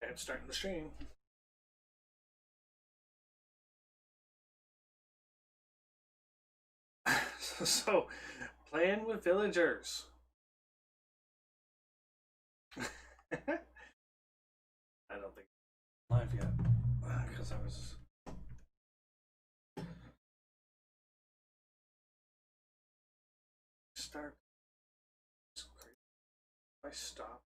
And starting the stream. So, playing with villagers. I don't think live yet because I was. Start. I stop.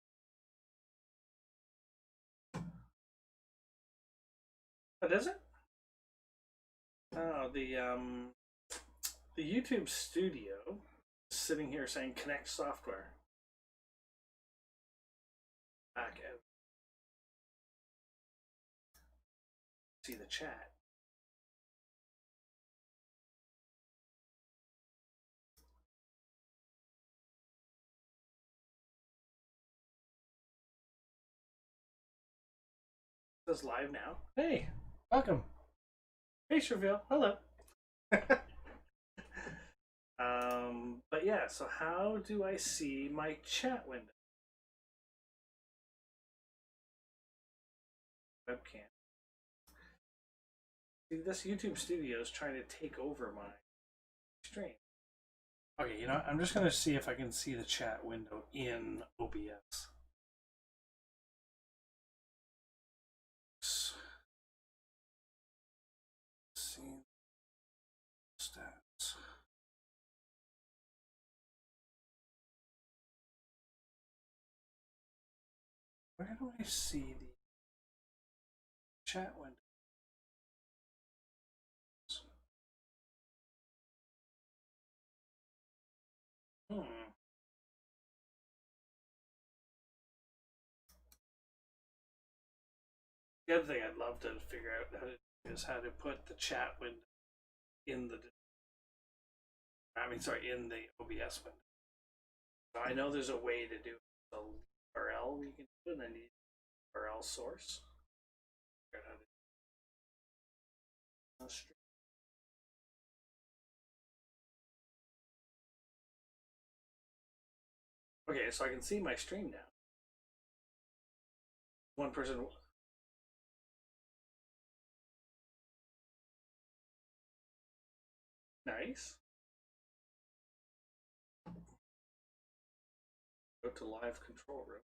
What is it? Oh, the YouTube studio is sitting here saying connect software. Back out. See the chat. It says live now. Hey, welcome. Hey, Sherville. Hello. But yeah, so how do I see my chat window? Webcam. See, this YouTube studio is trying to take over my stream. Okay, you know, I'm just going to see if I can see the chat window in OBS. See stats. Where do I see the chat window? The other thing I'd love to figure out is how to put the chat window in the, in the OBS window. So I know there's a way to do the URL we can do, and I need URL source. Okay, so I can see my stream now. One person. Nice. Go to live control room.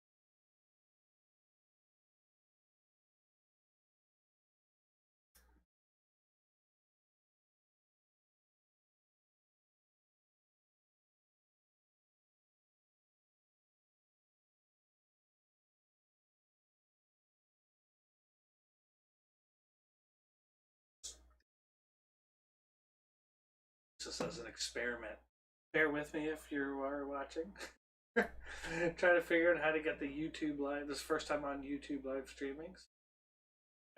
Just as an experiment. Bear with me if you are watching. Trying to figure out how to get the YouTube live. This is the first time on YouTube live streamings.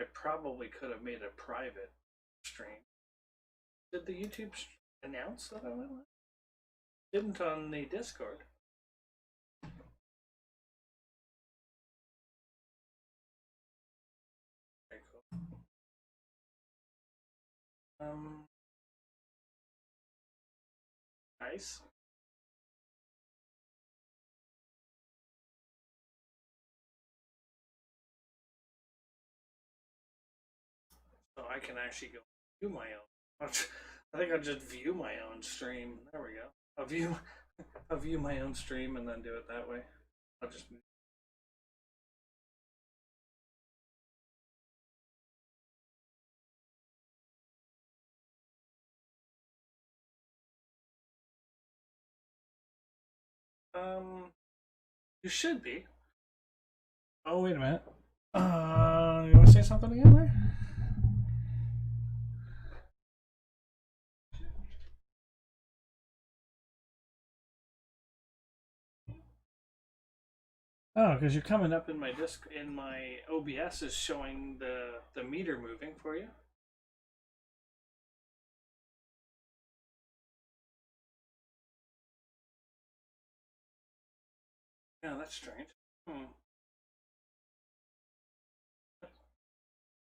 I probably could have made a private stream. Did the YouTube announce that I went live? Didn't on the Discord. Okay, cool. Nice. So I can actually go view my own. I think I'll just view my own stream. There we go. I'll view my own stream and then do it that way. I'll just. You should be. Oh, wait a minute. You want to say something again there? Oh, because you're coming up in my disc in my OBS is showing the meter moving for you. Yeah, that's strange.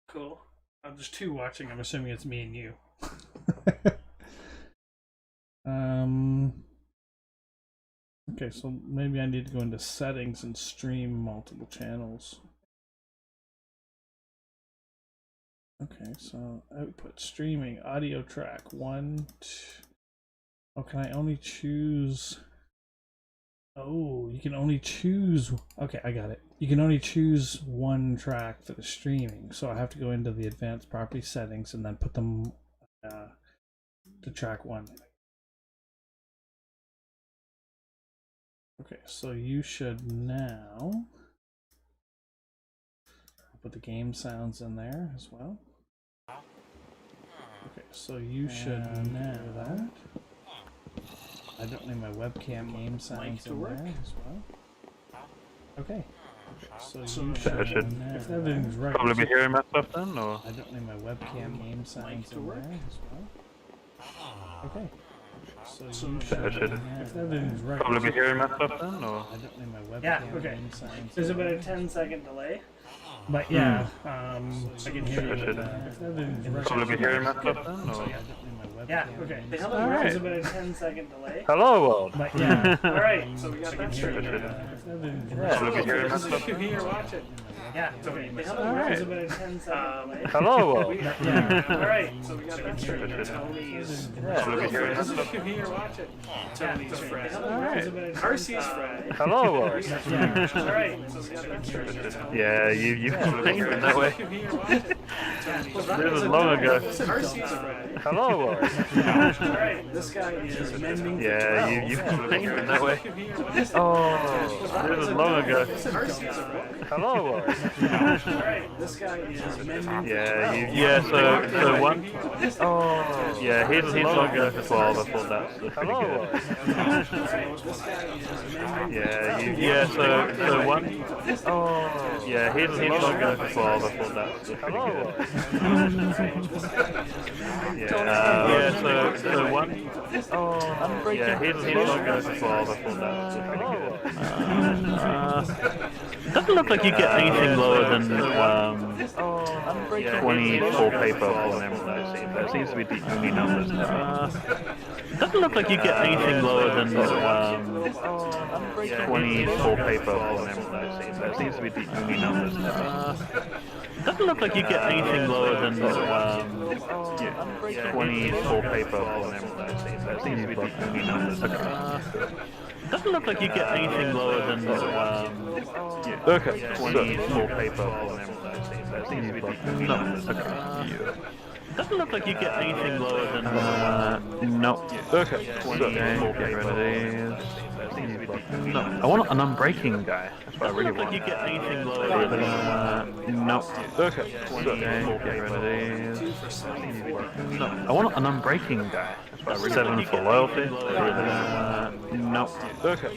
Cool. There's two watching. I'm assuming it's me and you. Okay, so maybe I need to go into settings and stream multiple channels. Okay, so output streaming audio track 1, 2. Oh, can I only choose? Oh, you can only choose. Okay, I got it. You can only choose one track for the streaming. So I have to go into the advanced property settings and then put them to track 1. Okay, so you should now put the game sounds in there as well. Okay, so you should now that. I don't need my webcam game sounds in there as well. Okay. So you should now, if everything's right, probably be hearing my stuff then, or? I don't need my webcam game sounds in there as well. Okay. So you should now, if everything's right, probably be hearing my stuff then, or? I don't need my webcam game sounds. There's about a 10-second delay. But yeah, I can hear you. Probably be hearing my stuff then, or? Yeah, okay. Alright. There's about a 10-second delay. Hello world! But yeah. Alright, so we got that straight. Probably be hearing my stuff If then, you're or? watching. Yeah, okay. Alright. There's about a 10-second delay. Hello world! Yeah, alright, so we got that straight. Tony's. Probably be hearing my stuff If you're watching. Tony's friend. Alright. Darcy's friend. Hello world! Yeah, alright, so we got that straight. Yeah, you can think of it that way. This was long ago. Hello world! Alright, this guy is mending. Yeah, you can think of it that way. Oh, this was long ago. Hello world! Alright, this guy is mending. Yeah, so one. Oh, yeah, he's long ago for 12. I thought that's pretty good. Yeah, so one. Oh, yeah, he's long ago for 12. I thought that's pretty good. So one. Oh, yeah, he's long ago for 12. I thought that's pretty good. Doesn't look like you get anything lower than 24 paper on them. That seems to be the only numbers. doesn't look like you get anything lower than 24 paper on them. That seems to be the only numbers. doesn't look like you get anything lower than 24 paper on them. That seems to be the only numbers. doesn't look like you get anything lower than 24 paper on them. That seems to be the only numbers. doesn't look like you get anything lower than No. Okay. 24 paper. No, I want an unbreaking guy. That's what I really doesn't look like want. you get anything lower than No. Okay. No, I want an unbreaking guy. That's what I really 7 for loyalty. No. Okay.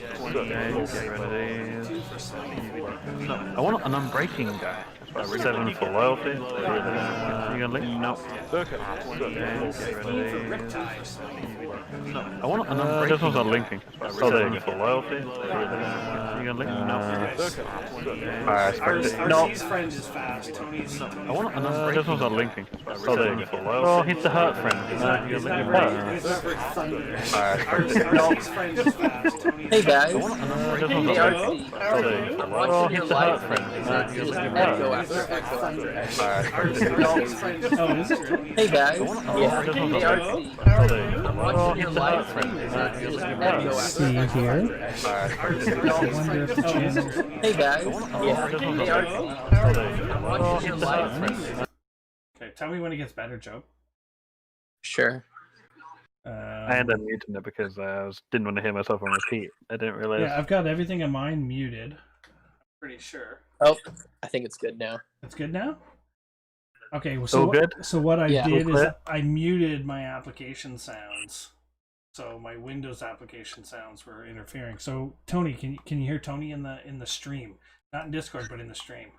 No, I want an unbreaking guy. That's what I really 7 for loyalty. You gonna leave? No. Okay. No, I want an unbreaking. This one's not linking. Oh, there you go. For loyalty. You gonna link? No. No. Tony's friend is fast. Tony's. I want an unbreaking. This one's not linking. Oh, there you go. For loyalty. Oh, hit the hurt friend. He's not very thunder. Tony's friend is fast. Hey guys, I want an unbreaking. hey RC, Oh, there you go. I'm watching your live stream. Echo after echo. Oh, is it really? Hey guys, yeah. This Hey one's not linking. RC, Oh, there you go. I'm watching your live stream. Echo Steve after here. I wonder if the channel. Hey guys, yeah. Hey RC, I'm watching your live stream. Okay, tell me when it gets better, Joe. Sure. I ended up muting it because I didn't want to hear myself on repeat. I didn't realize. Yeah, I've got everything on mine muted. I'm pretty sure. Oh, I think it's good now. It's good now? Okay, well, All good? So what I Yeah. did All is clear? I muted my application sounds. So my Windows application sounds were interfering. So Tony, can you hear Tony in the stream? Not in Discord, but in the stream.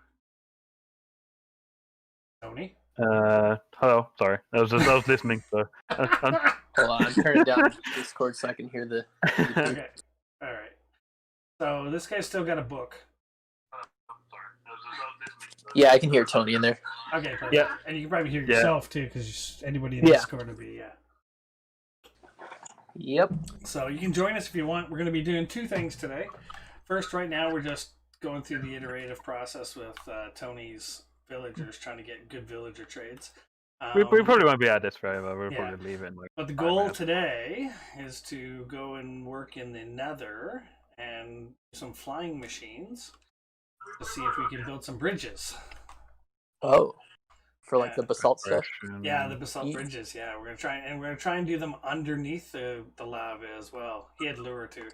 Tony? Hello. Sorry, I was listening. So, Hold on, I'm turning down Discord so I can hear the. Okay. All right. So this guy's still got a book. Yeah, I can hear Tony in there. Okay, perfect. Yeah. And you can probably hear Yeah. yourself too, because anybody in Yeah. Discord would be, yeah. Yep. So you can join us if you want. We're going to be doing two things today. First, right now, we're just going through the iterative process with Tony's villagers, trying to get good villager trades. We probably won't be at this forever. We'll probably leave it in like. But the goal today is to go and work in the Nether and some flying machines to see if we can build some bridges. Oh, for like the basalt stuff. Yeah, the basalt bridges. Yeah, we're gonna try and do them underneath the lava as well. He had lure too,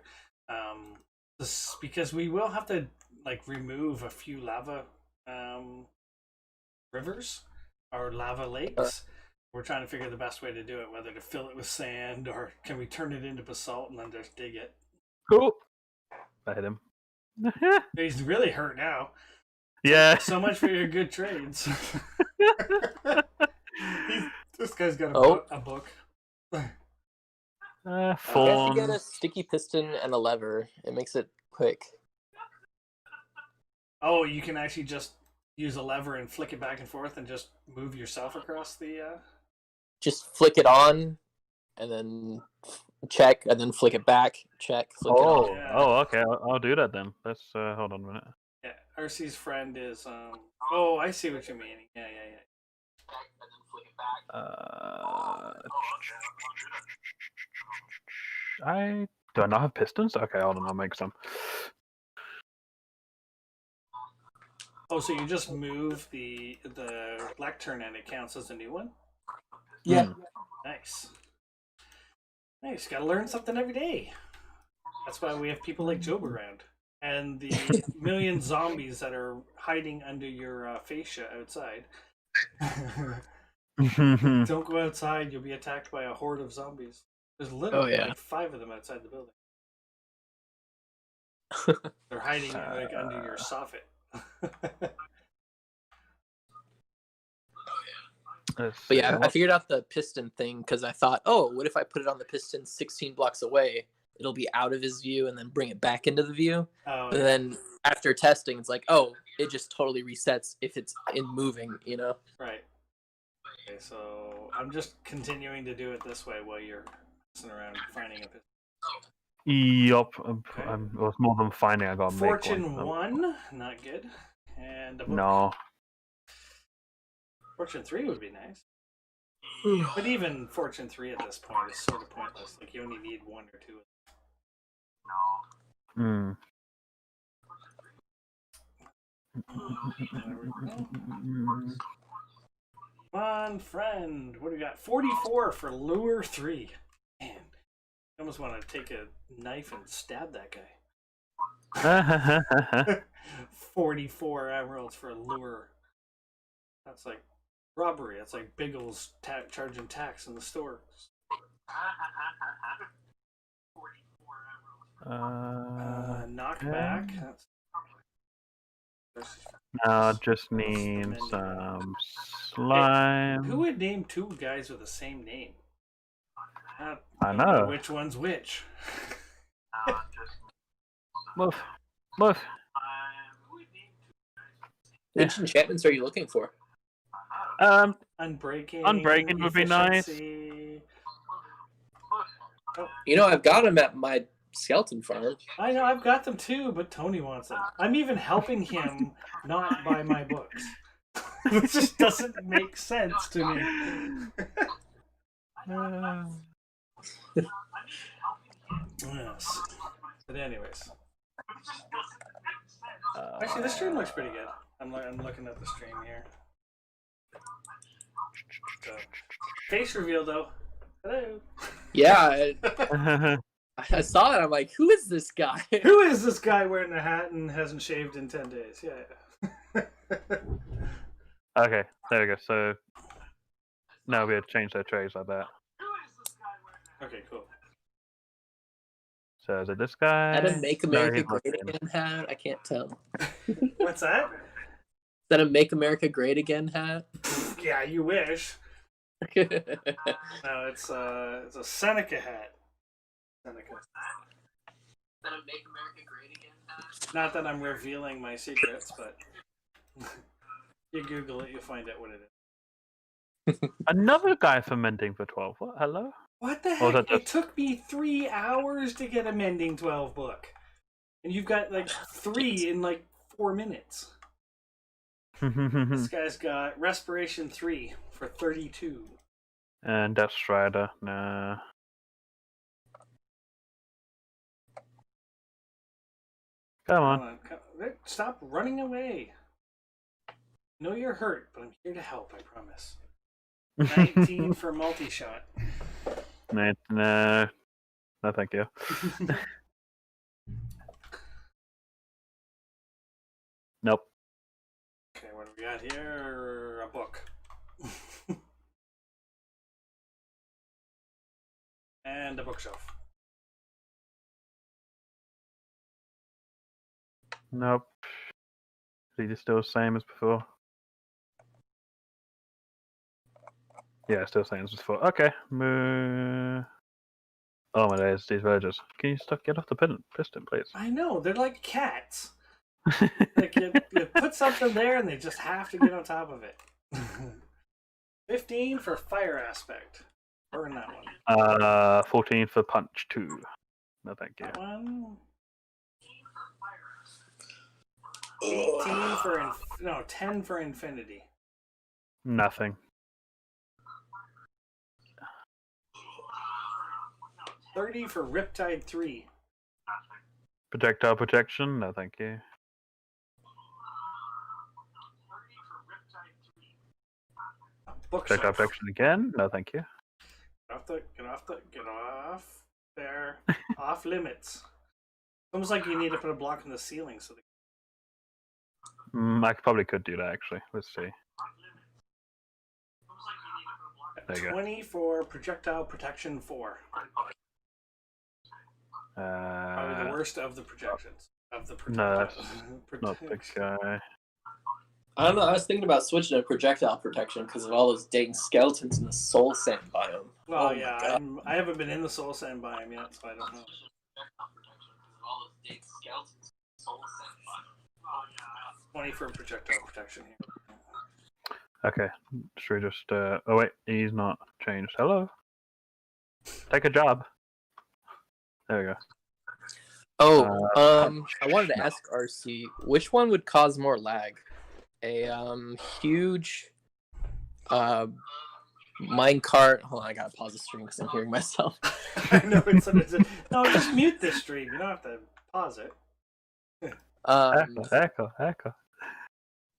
because we will have to like remove a few lava rivers or lava lakes. We're trying to figure the best way to do it, whether to fill it with sand or can we turn it into basalt and then just dig it. Cool. I hit him. He's really hurt now. Yeah. So much for your good trades. This guy's got a book. I guess you get a sticky piston and a lever. It makes it quick. Oh, you can actually just use a lever and flick it back and forth and just move yourself across the... Just flick it on, and then check, and then flick it back, check, flick it on. Yeah. Oh, okay. I'll do that then. Let's hold on a minute. Yeah, RC's friend is... Oh, I see what you mean. Yeah. Do I not have pistons? Okay, hold on. I'll make some. Oh, so you just move the lectern and it counts as a new one? Yeah. Nice. Gotta learn something every day. That's why we have people like Job around. And the million zombies that are hiding under your fascia outside. Don't go outside, you'll be attacked by a horde of zombies. There's literally like 5 of them outside the building. They're hiding like under your soffit. But yeah, I figured out the piston thing because I thought, oh, what if I put it on the piston 16 blocks away? It'll be out of his view and then bring it back into the view. And then after testing, it's like, oh, it just totally resets if it's in moving, you know? Right. Okay, so I'm just continuing to do it this way while you're messing around finding a piston. Yup. Well, it's more than finding. I got to make one. Fortune 1, not good. And a book. No. Fortune 3 would be nice. But even Fortune 3 at this point is sort of pointless. Like, you only need 1 or 2 of them. Come on, friend. What do we got? 44 for lure 3. Man, I almost want to take a knife and stab that guy. 44 emeralds for a lure. That's like robbery. That's like Biggles charging tax in the store. Knockback. Now just need some slime. Who would name 2 guys with the same name? I know. Which one's which? Move. Which enchantments are you looking for? Unbreaking would be nice. Oh. You know, I've got them at my skeleton farm. I know, I've got them too, but Tony wants them. I'm even helping him not buy my books. It just doesn't make sense to me. Yes. But anyways. Actually, this stream looks pretty good. I'm looking at the stream here. So, face reveal though. Hello. Yeah, I saw it. I'm like, who is this guy? Who is this guy wearing a hat and hasn't shaved in 10 days? Yeah. Okay, there we go. So now we have changed their trays like that. Okay, cool. So is it this guy? Is that a Make America Great Again hat? I can't tell. What's that? Is that a Make America Great Again hat? Yeah, you wish. No, it's a Seneca hat. Seneca. Is that a Make America Great Again hat? Not that I'm revealing my secrets, but you Google it, you'll find out what it is. Another guy fermenting for 12. What? Hello? What the heck? It took me 3 hours to get a Mending 12 book. And you've got like 3 in like 4 minutes. This guy's got Respiration 3 for 32. And Death Strider, nah. Come on. Rick, stop running away. I know you're hurt, but I'm here to help, I promise. 19 for multi-shot. Nah, no thank you. Nope. Okay, what do we got here? A book. And a bookshelf. Nope. Is still the same as before? Yeah, still the same as before. Okay. Oh my days, these villagers. Can you get off the piston, please? I know, they're like cats. Like you put something there and they just have to get on top of it. 15 for fire aspect. Burn that one. 14 for punch 2. No thank you. That one. 18 for 10 for infinity. Nothing. 30 for Riptide 3. Projectile protection? No thank you. Bookshelf. Projectile protection again? No thank you. Get off there. Off limits. Almost like you need to put a block in the ceiling so I probably could do that actually. Let's see. There you go. 20 for projectile protection 4. Probably the worst of the projections. No, that's not the guy. I don't know. I was thinking about switching to projectile protection because of all those dang skeletons in the soul sand biome. Well, yeah, I haven't been in the soul sand biome yet, so I don't know. 20 for projectile protection here. Okay, should we just? Oh wait, he's not changed. Hello. Take a job. There we go. Oh, I wanted to ask RC, which one would cause more lag? A huge minecart. Hold on, I gotta pause the stream because I'm hearing myself. I know no, just mute this stream. You don't have to pause it. Echo.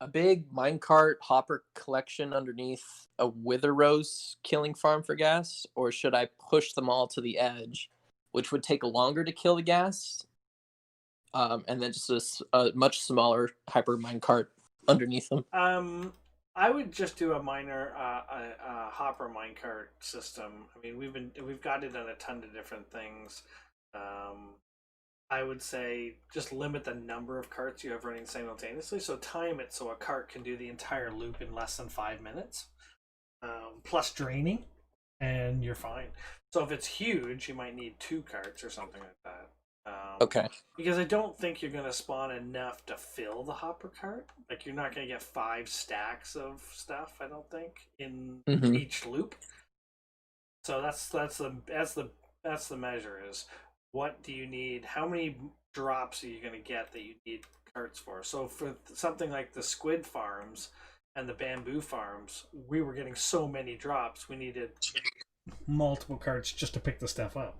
A big minecart hopper collection underneath a wither rose killing farm for gas, or should I push them all to the edge, which would take longer to kill the gas, and then just a much smaller hyper minecart underneath them? I would just do a minor hopper minecart system. I mean, we've got it on a ton of different things. I would say just limit the number of carts you have running simultaneously. So time it so a cart can do the entire loop in less than 5 minutes, plus draining, and you're fine. So if it's huge, you might need 2 carts or something like that. Okay. Because I don't think you're going to spawn enough to fill the hopper cart. Like, you're not going to get 5 stacks of stuff, I don't think, in each loop. So that's the measure is, what do you need? How many drops are you going to get that you need carts for? So for something like the squid farms and the bamboo farms, we were getting so many drops, we needed multiple carts just to pick the stuff up.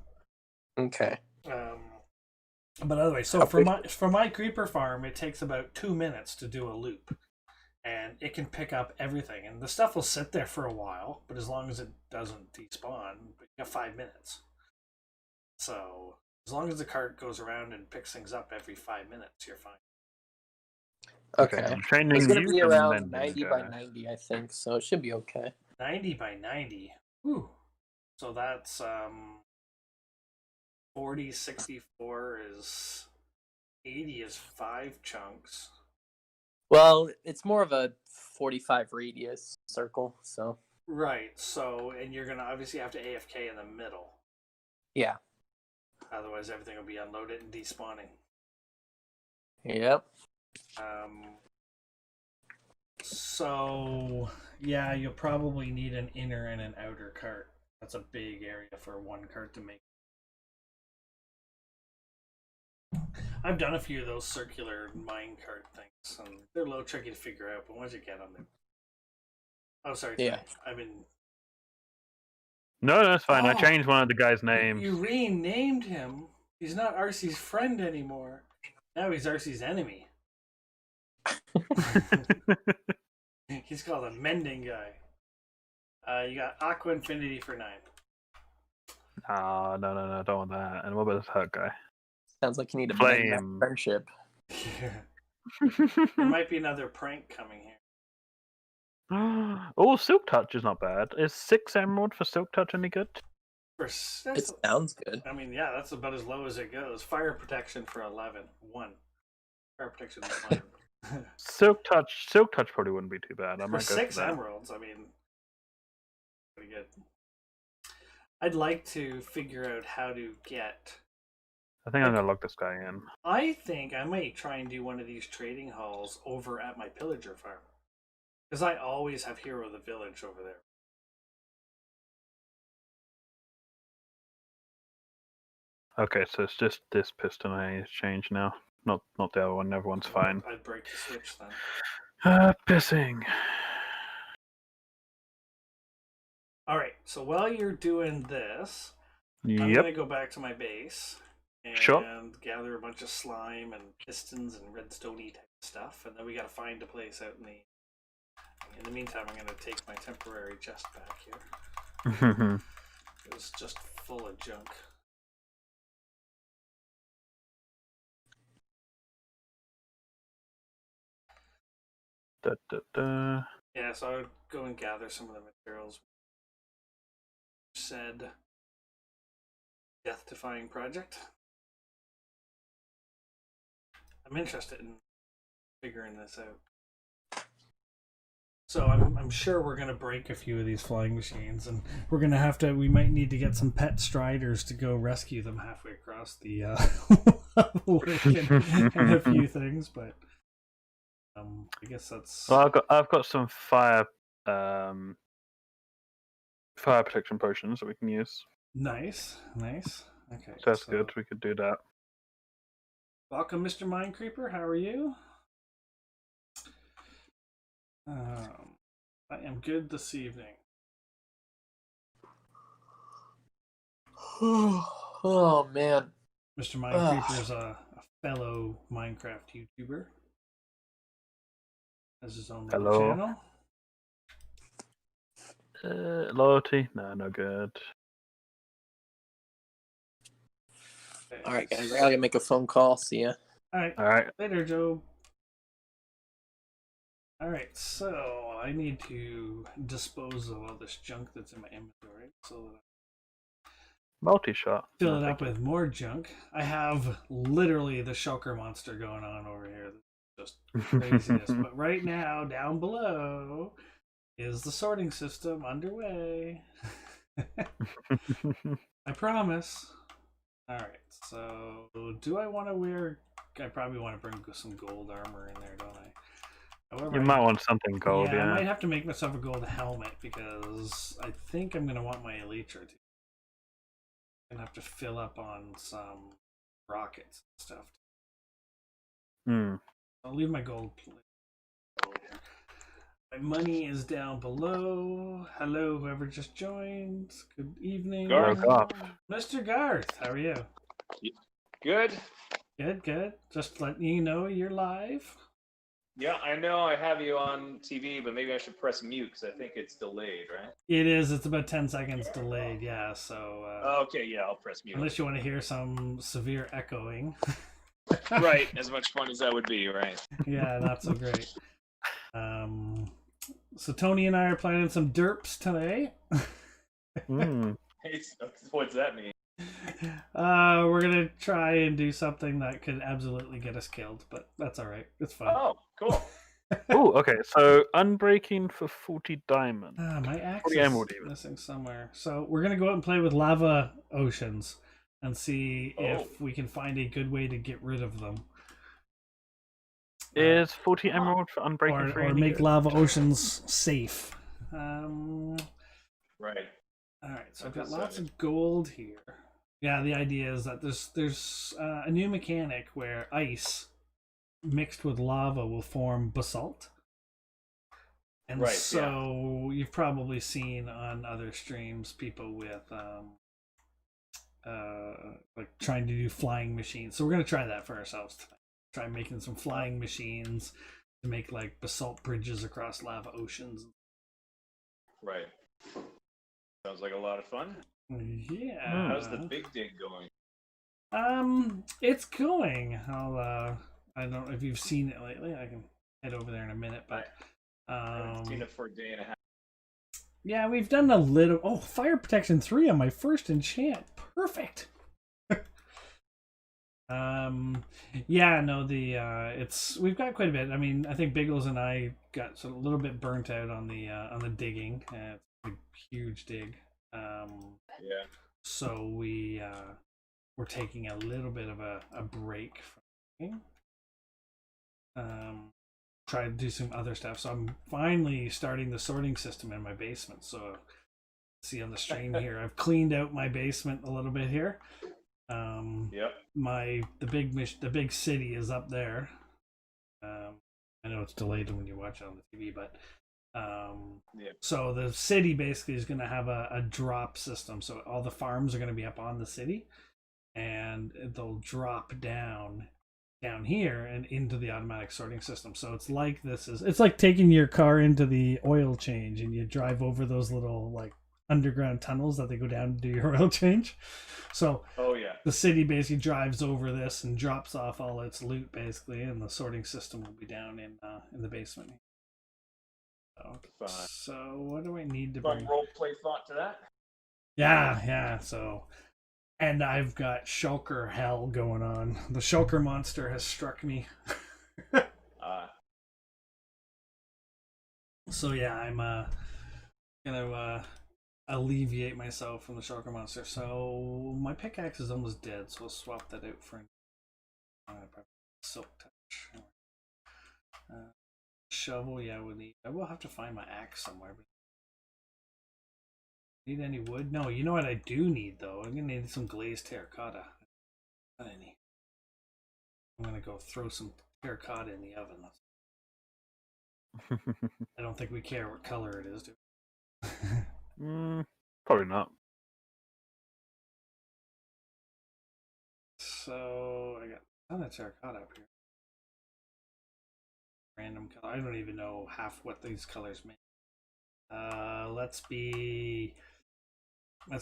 Okay. But otherwise, so for my creeper farm, it takes about 2 minutes to do a loop, and it can pick up everything, and the stuff will sit there for a while. But as long as it doesn't despawn, you have 5 minutes. So as long as the cart goes around and picks things up every 5 minutes, you're fine. Okay. It's going to be around 90 by 90, I think, so it should be okay. 90 by 90. Whew. So that's 40, 64 is 80 is 5 chunks. Well, it's more of a 45 radius circle, so. Right. So, and you're going to obviously have to AFK in the middle. Yeah. Otherwise, everything will be unloaded and despawning. Yep. So, yeah, you'll probably need an inner and an outer cart. That's a big area for one cart to make. I've done a few of those circular minecart things, and they're a little tricky to figure out, but once you get them, they're... Oh, sorry. Yeah. I've been... No, that's fine. I Oh, changed one of the guy's names. You renamed him. He's not Arcee's friend anymore. Now he's Arcee's enemy. He's called a mending guy. You got Aqua Infinity for 9. Oh, no, don't want that. And what about this hurt guy? Sounds like you need to Flame. mend that friendship. There might be another prank coming here. Oh, Silk Touch is not bad. Is 6 emerald for Silk Touch any good? For It sounds good. I mean, yeah, that's about as low as it goes. Fire protection for 11. 1. Fire protection 1. Silk Touch probably wouldn't be too bad. I For might go 6 for that. emeralds, I mean, pretty good. I'd like to figure out how to get... I think I'm gonna log this guy in. I think I might try and do one of these trading halls over at my pillager farm. Because I always have Hero of the Village over there. Okay, so it's just this piston I need to change now. Not the other one. Everyone's fine. I'd break the switch then. Pissing. Alright, so while you're doing this, I'm Yep. going to go back to my base and Sure. gather a bunch of slime and pistons and redstone-y type stuff, and then we got to find a place out in the... In the meantime, I'm going to take my temporary chest back here. It was just full of junk. Yeah, so I would go and gather some of the materials. Said death-defying project. I'm interested in figuring this out. So I'm sure we're gonna break a few of these flying machines, and we're gonna have to. We might need to get some pet striders to go rescue them halfway across the and a few things, but I guess that's. Well, I've got some fire protection potions that we can use. Nice. Okay, So that's good. We could do that. Welcome, Mr. Mine Creeper. How are you? I am good this evening. Oh man, Mr. Mine Creeper is a fellow Minecraft YouTuber. Has his own little channel. Loyalty? No good. Okay. all right, guys, I gotta make a phone call. See ya. All All right. Later, Joe. All right, so I need to dispose of all this junk that's in my inventory, so that Multi-shot. fill it up with more junk. I have literally the shulker monster going on over here. Just craziness. But right now, down below, is the sorting system underway. I promise. Alright, so do I want to wear... I probably want to bring some gold armor in there, don't I? However, You might want something gold, I yeah. might have to make myself a gold helmet because I think I'm going to want my elytra too. I'm going to have to fill up on some rockets and stuff. I'll leave my gold plate. My money is down below. Hello, whoever just joined. Good evening. Garth. Mr. Garth, how are you? Good. Good. Just letting you know you're live. Yeah, I know I have you on TV, but maybe I should press mute because I think it's delayed, right? It is. It's about 10 seconds delayed, yeah. So. Okay, yeah, I'll press mute. Unless you want to hear some severe echoing. Right, as much fun as that would be, right? Yeah, not so great. So Tony and I are planning some derps today. Hey, what's that mean? We're gonna try and do something that could absolutely get us killed, but that's all right. It's fun. Oh, cool. Oh, okay. So unbreaking for 40 diamonds. My axe 40 is emerald even. missing somewhere. So we're gonna go out and play with lava oceans and see if we can find a good way to get rid of them. Is 40 emerald for unbreaking free? Or make lava oceans safe. Right. Alright, so I've got lots of gold here. Yeah, the idea is that there's a new mechanic where ice mixed with lava will form basalt. And Right, so you've probably seen on other streams people with like trying to do flying machines. So we're gonna try that for ourselves tonight. Try making some flying machines to make like basalt bridges across lava oceans. Right. Sounds like a lot of fun. Yeah. How's the big dig going? It's going. I don't know if you've seen it lately. I can head over there in a minute, but I haven't seen it for a day and a half. yeah, we've done a little. Oh, fire protection 3 on my first enchant. Perfect. Yeah, no, we've got quite a bit. I mean, I think Biggles and I got a little bit burnt out on the digging. It's a huge dig. Yeah. So we're taking a little bit of a break from try to do some other stuff. So I'm finally starting the sorting system in my basement. So see on the stream here, I've cleaned out my basement a little bit here. Yep. The big city is up there. I know it's delayed when you watch it on the TV, but Yeah. so the city basically is going to have a drop system. So all the farms are going to be up on the city, and they'll drop down here and into the automatic sorting system. So it's like it's like taking your car into the oil change, and you drive over those little like underground tunnels that they go down to do your oil change. So Oh yeah. the city basically drives over this and drops off all its loot basically, and the sorting system will be down in the basement. So what do I need to bring? Fun role play thought to that. Yeah. So, and I've got shulker hell going on. The shulker monster has struck me. So yeah, I'm gonna alleviate myself from the shulker monster. So my pickaxe is almost dead, so I'll swap that out for silk touch. Shovel, yeah, I will have to find my axe somewhere. But need any wood? No, you know what I do need though? I'm gonna need some glazed terracotta. Not any. I'm gonna go throw some terracotta in the oven. I don't think we care what color it is, do we? Probably not. So I got a ton of terracotta up here. Random color. I don't even know half what these colors mean. Let's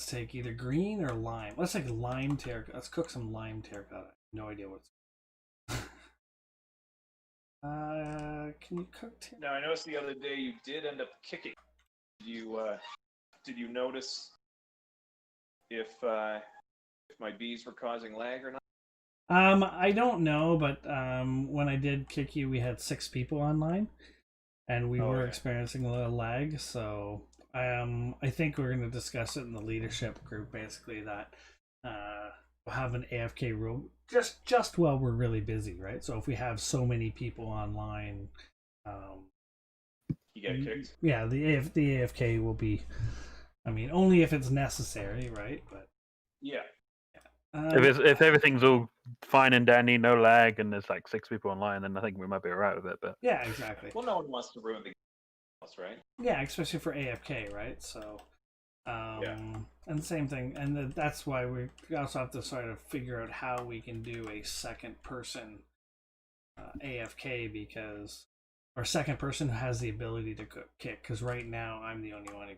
take either green or lime. Let's take lime terracotta. Let's cook some lime terracotta. No idea what's. Can you cook terracotta? Now I noticed the other day you did end up kicking. Did you notice if my bees were causing lag or not? I don't know, but when I did kick you, we had 6 people online, and we were experiencing a little lag. So I think we're going to discuss it in the leadership group. Basically, that we'll have an AFK rule just while we're really busy, right? So if we have so many people online, You get kicked. yeah, the AFK will be. I mean, only if it's necessary, right? But yeah. If everything's all fine and dandy, no lag, and there's like 6 people online, then I think we might be alright with it. But yeah, exactly. Well, no one wants to ruin the game, right? Yeah, especially for AFK, right? So, and the same thing, and that's why we also have to sort of figure out how we can do a second person AFK or second person who has the ability to kick. Because right now I'm the only one who.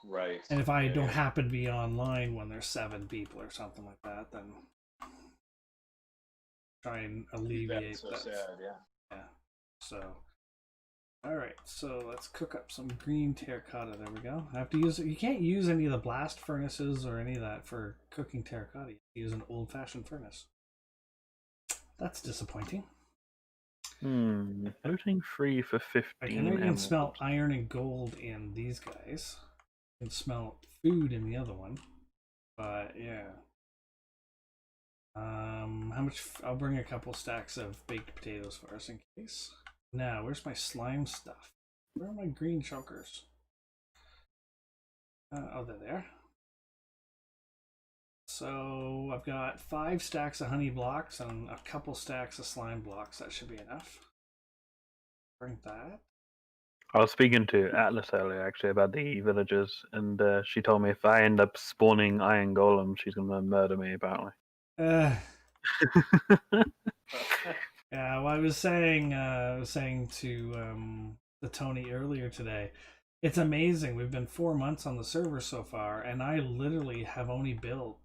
Right. And if I don't happen to be online when there's 7 people or something like that, then try and alleviate so that. Sad, yeah. So, all right. So let's cook up some green terracotta. There we go. I have to use. You can't use any of the blast furnaces or any of that for cooking terracotta. You use an old-fashioned furnace. That's disappointing. Looting free for 15. I can smell iron and gold in these guys. I can smell food in the other one, but yeah. How much? I'll bring a couple stacks of baked potatoes for us in case. Now, where's my slime stuff? Where are my green chokers? Oh, they're there. So I've got 5 stacks of honey blocks and a couple stacks of slime blocks. That should be enough. Bring that. I was speaking to Atlas earlier actually about the villagers, and she told me if I end up spawning iron golems, she's gonna murder me. Apparently. Yeah, well, I was saying to the Tony earlier today, it's amazing. We've been 4 months on the server so far, and I literally have only built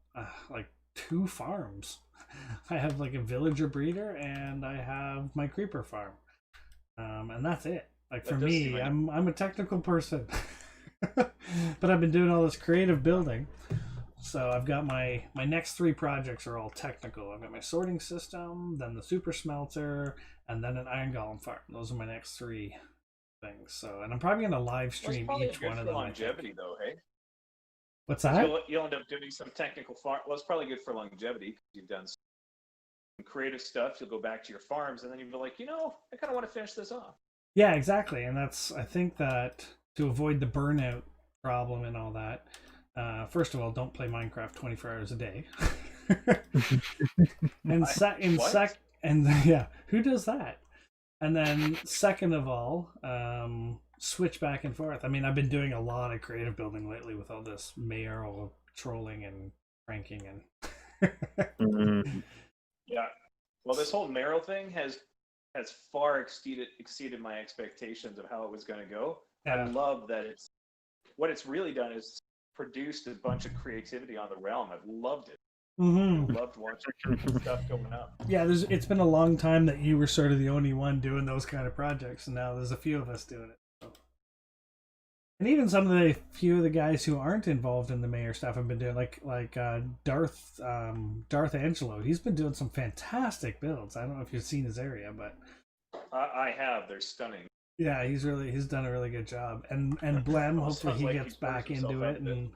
like 2 farms. I have like a villager breeder, and I have my creeper farm, and that's it. Like for me, I'm a technical person, but I've been doing all this creative building. So I've got my next 3 projects are all technical. I've got my sorting system, then the super smelter, and then an iron golem farm. Those are my next 3 things. So, and I'm probably going to live stream each one of them. Longevity, though, hey. What's that? You'll end up doing some technical farm. Well, it's probably good for longevity because you've done some creative stuff. You'll go back to your farms, and then you'll be like, I kind of want to finish this off. Yeah, exactly. And I think that to avoid the burnout problem and all that. First of all, don't play Minecraft 24 hours a day. Who does that? And then second of all, switch back and forth. I mean, I've been doing a lot of creative building lately with all this mayoral trolling and pranking and Yeah. Well, this whole mayoral thing has far exceeded my expectations of how it was going to go. Yeah. I love that what it's really done is produced a bunch of creativity on the realm. I've loved it. Mm-hmm. Loved watching stuff going up. Yeah, it's been a long time that you were sort of the only one doing those kind of projects, and now there's a few of us doing it. So. And even some of the few of the guys who aren't involved in the mayor stuff have been doing, like Darth Angelo. He's been doing some fantastic builds. I don't know if you've seen his area, but I have. They're stunning. Yeah, he's done a really good job, and Blem, hopefully he gets back into it, and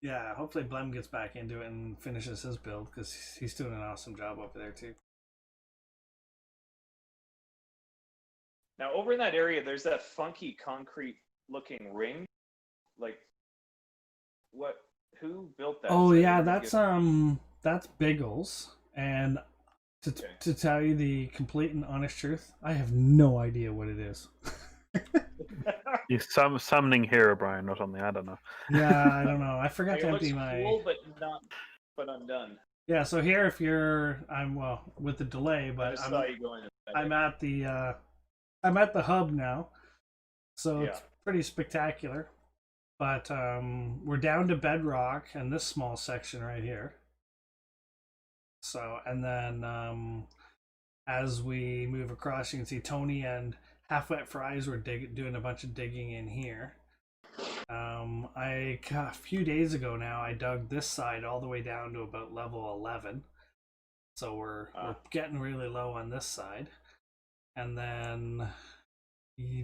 yeah, hopefully Blem gets back into it and finishes his build because he's doing an awesome job over there too. Now, over in that area, there's that funky concrete-looking ring. Like, what? Who built that? Oh yeah, that's Biggles, and. To tell you the complete and honest truth, I have no idea what it is. He's summoning Herobrine or something. I don't know. Yeah, I don't know. I forgot to empty my. Cool, but undone. Yeah, so here, if I'm with the delay, but I'm at the hub now, so it's pretty spectacular. But we're down to Bedrock and this small section right here. So, and then as we move across, you can see Tony and Half Wet Fries were doing a bunch of digging in here. A few days ago now, I dug this side all the way down to about level 11. So we're getting really low on this side. And then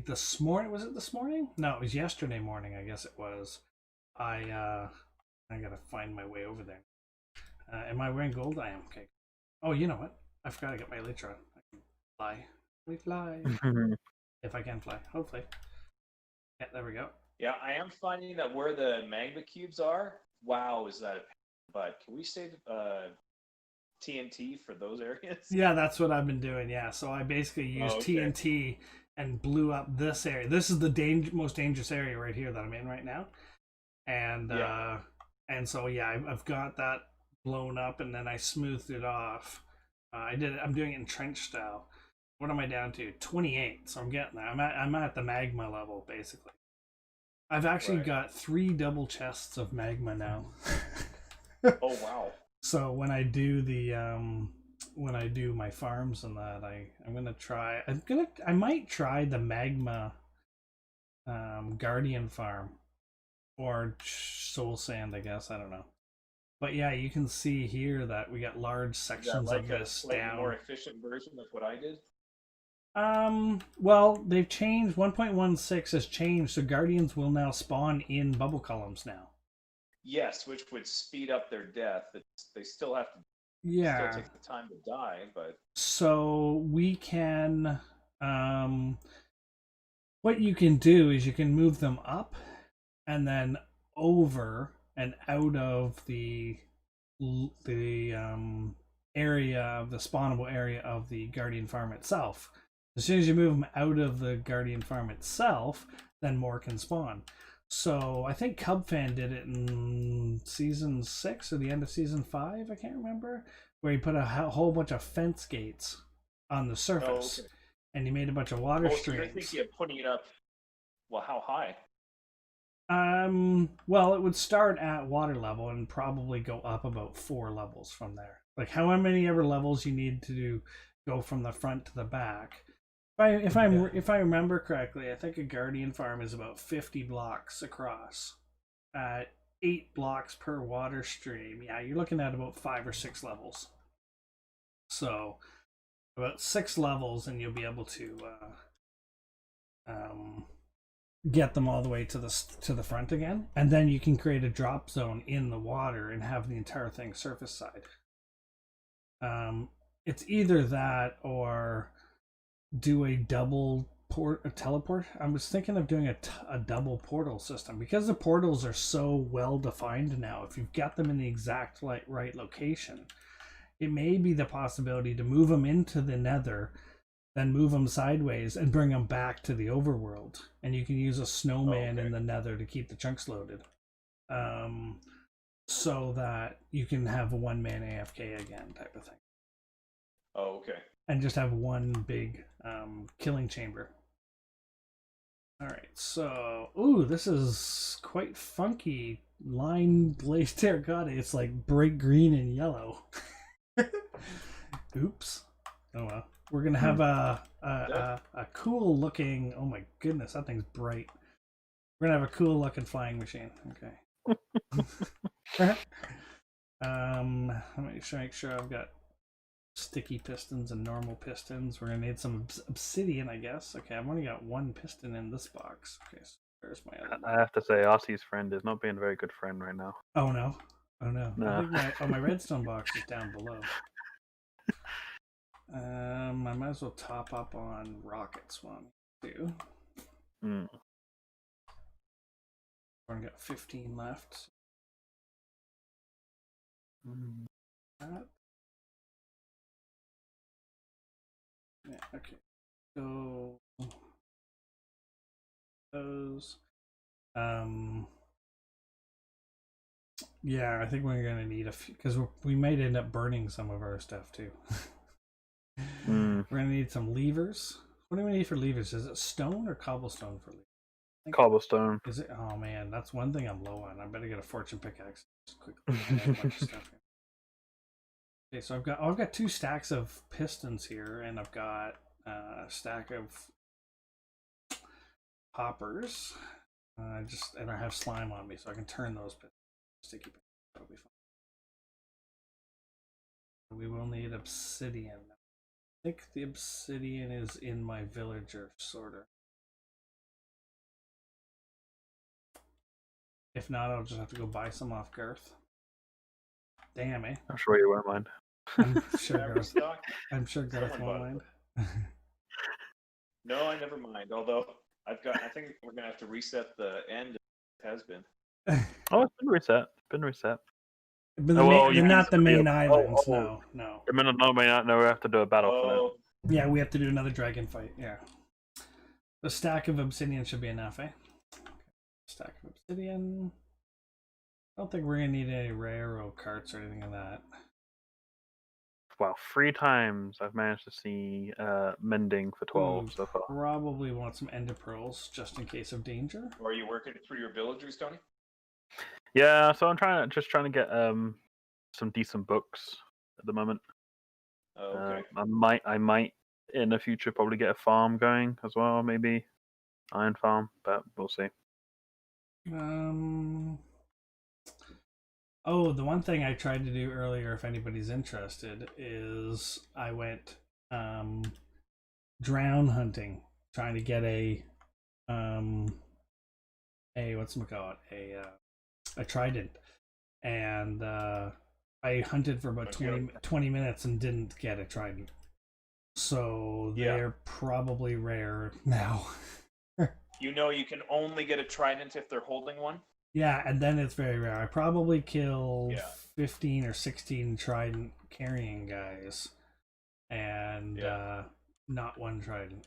this morning, was it this morning? No, it was yesterday morning, I guess it was. I gotta find my way over there. Am I wearing gold? I am. Okay. Oh, you know what? I forgot I got my elytra. I can fly. We fly. If I can fly, hopefully. Yeah, there we go. Yeah, I am finding that where the magma cubes are, wow, is that a but can we save TNT for those areas? Yeah, that's what I've been doing. Yeah, so I basically used TNT and blew up this area. This is the most dangerous area right here that I'm in right now. And so I've got that blown up, and then I smoothed it off. I'm doing it in trench style. What am I down to? 28. So I'm getting there. I'm at the magma level basically. I've actually got 3 double chests of magma now. Oh wow! So when I do my farms and that, I might try the magma guardian farm or soul sand. I guess I don't know. But yeah, you can see here that we got large sections of this down. More efficient version of what I did. Well, they've changed. 1.16 has changed, so guardians will now spawn in bubble columns now. Yes, which would speed up their death. They still have to. Yeah. Still take the time to die, but. So we can. What you can do is you can move them up, and then over and out of the area, the spawnable area of the Guardian Farm itself. As soon as you move them out of the Guardian Farm itself, then more can spawn. So I think Cubfan did it in season 6 or the end of season 5, I can't remember, where he put a whole bunch of fence gates on the surface, and he made a bunch of water streams. So you're thinking of putting it up? Well, how high? Well, it would start at water level and probably go up about 4 levels from there. Like how many ever levels you need to go from the front to the back. If I remember correctly, I think a Guardian Farm is about 50 blocks across, at 8 blocks per water stream. Yeah, you're looking at about 5 or 6 levels. So about 6 levels, and you'll be able to get them all the way to the front again, and then you can create a drop zone in the water and have the entire thing surface side. It's either that or do a teleport. I was thinking of doing a double portal system, because the portals are so well defined now. If you've got them in the exact right location, it may be the possibility to move them into the nether, then move them sideways and bring them back to the overworld, and you can use a snowman in the nether to keep the chunks loaded, so that you can have a one-man AFK again type of thing. And just have one big killing chamber. Alright, so this is quite funky. Line glazed terracotta. It's like bright green and yellow. Oops. Oh well. We're gonna have a cool looking. Oh my goodness, that thing's bright. We're gonna have a cool looking flying machine. Okay. Let me make sure I've got sticky pistons and normal pistons. We're gonna need some obsidian, I guess. Okay, I've only got 1 piston in this box. Okay, so where's my other one? I have to say, Aussie's friend is not being a very good friend right now. Oh no. No. I think my redstone box is down below. I might as well top up on rockets 1, 2. Mm. We've only got 15 left. Yeah, okay. So those. Yeah, I think we're gonna need a few, because we might end up burning some of our stuff too. We're gonna need some levers. What do we need for levers? Is it stone or cobblestone for levers? Cobblestone. Is it? Oh man, that's one thing I'm low on. I better get a fortune pickaxe quickly. I have a bunch of stuff here. Okay, so I've got 2 stacks of pistons here, and I've got a stack of hoppers. And I have slime on me, so I can turn those pistons sticky pistons. That'll be fun. We will need obsidian. I think the obsidian is in my villager sorter. If not, I'll just have to go buy some off Garth. Damn, eh? I'm sure you won't mind. I'm sure Garth won't mind. No, I never mind. Although I think we're gonna have to reset the end. It has been. Oh, it's been reset. But not the main islands. No. No, we have to do a battle for that. Yeah, we have to do another dragon fight. Yeah. The stack of obsidian should be enough, eh? Okay. Stack of obsidian. I don't think we're gonna need any railroad carts or anything like that. Well, 3 times I've managed to see mending for 12 so far. Probably want some ender pearls just in case of danger. Or are you working through your villagers, Tony? Yeah, so I'm trying to get some decent books at the moment. Okay. I might in the future probably get a farm going as well, maybe iron farm, but we'll see. Oh, the one thing I tried to do earlier, if anybody's interested, is I went drown hunting, trying to get a trident, and I hunted for about 20 minutes and didn't get a trident. So they're probably rare now. You can only get a trident if they're holding one? Yeah, and then it's very rare. I probably kill Yeah. 15 or 16 trident carrying guys, and not one trident.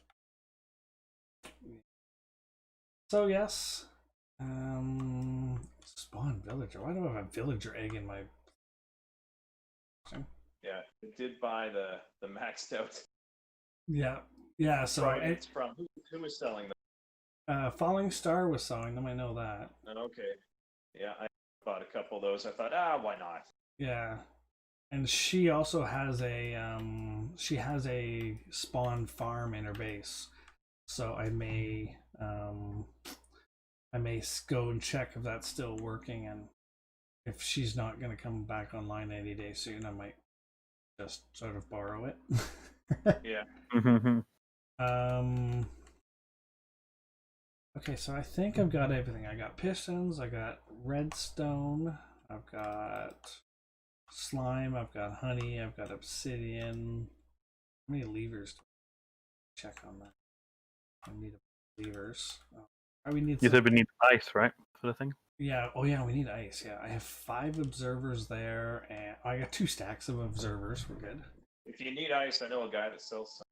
So yes, spawn villager. Why do I have a villager egg in my? Yeah, it did buy the maxed out Yeah. So tridents from who was selling them? Falling Star was selling them. I know that. Okay. Yeah, I bought a couple of those. I thought, why not? Yeah, and she also has a spawn farm in her base, so I may go and check if that's still working, and if she's not going to come back online any day soon, I might just sort of borrow it. Yeah. Okay, so I think I've got everything. I got pistons, I got redstone, I've got slime, I've got honey, I've got obsidian. How many levers? Check on that. I need levers. Oh, we need. You said we need ice, right? Sort of thing. Yeah. Oh yeah, we need ice. Yeah, I have 5 observers there, and I got 2 stacks of observers. We're good. If you need ice, I know a guy that sells some.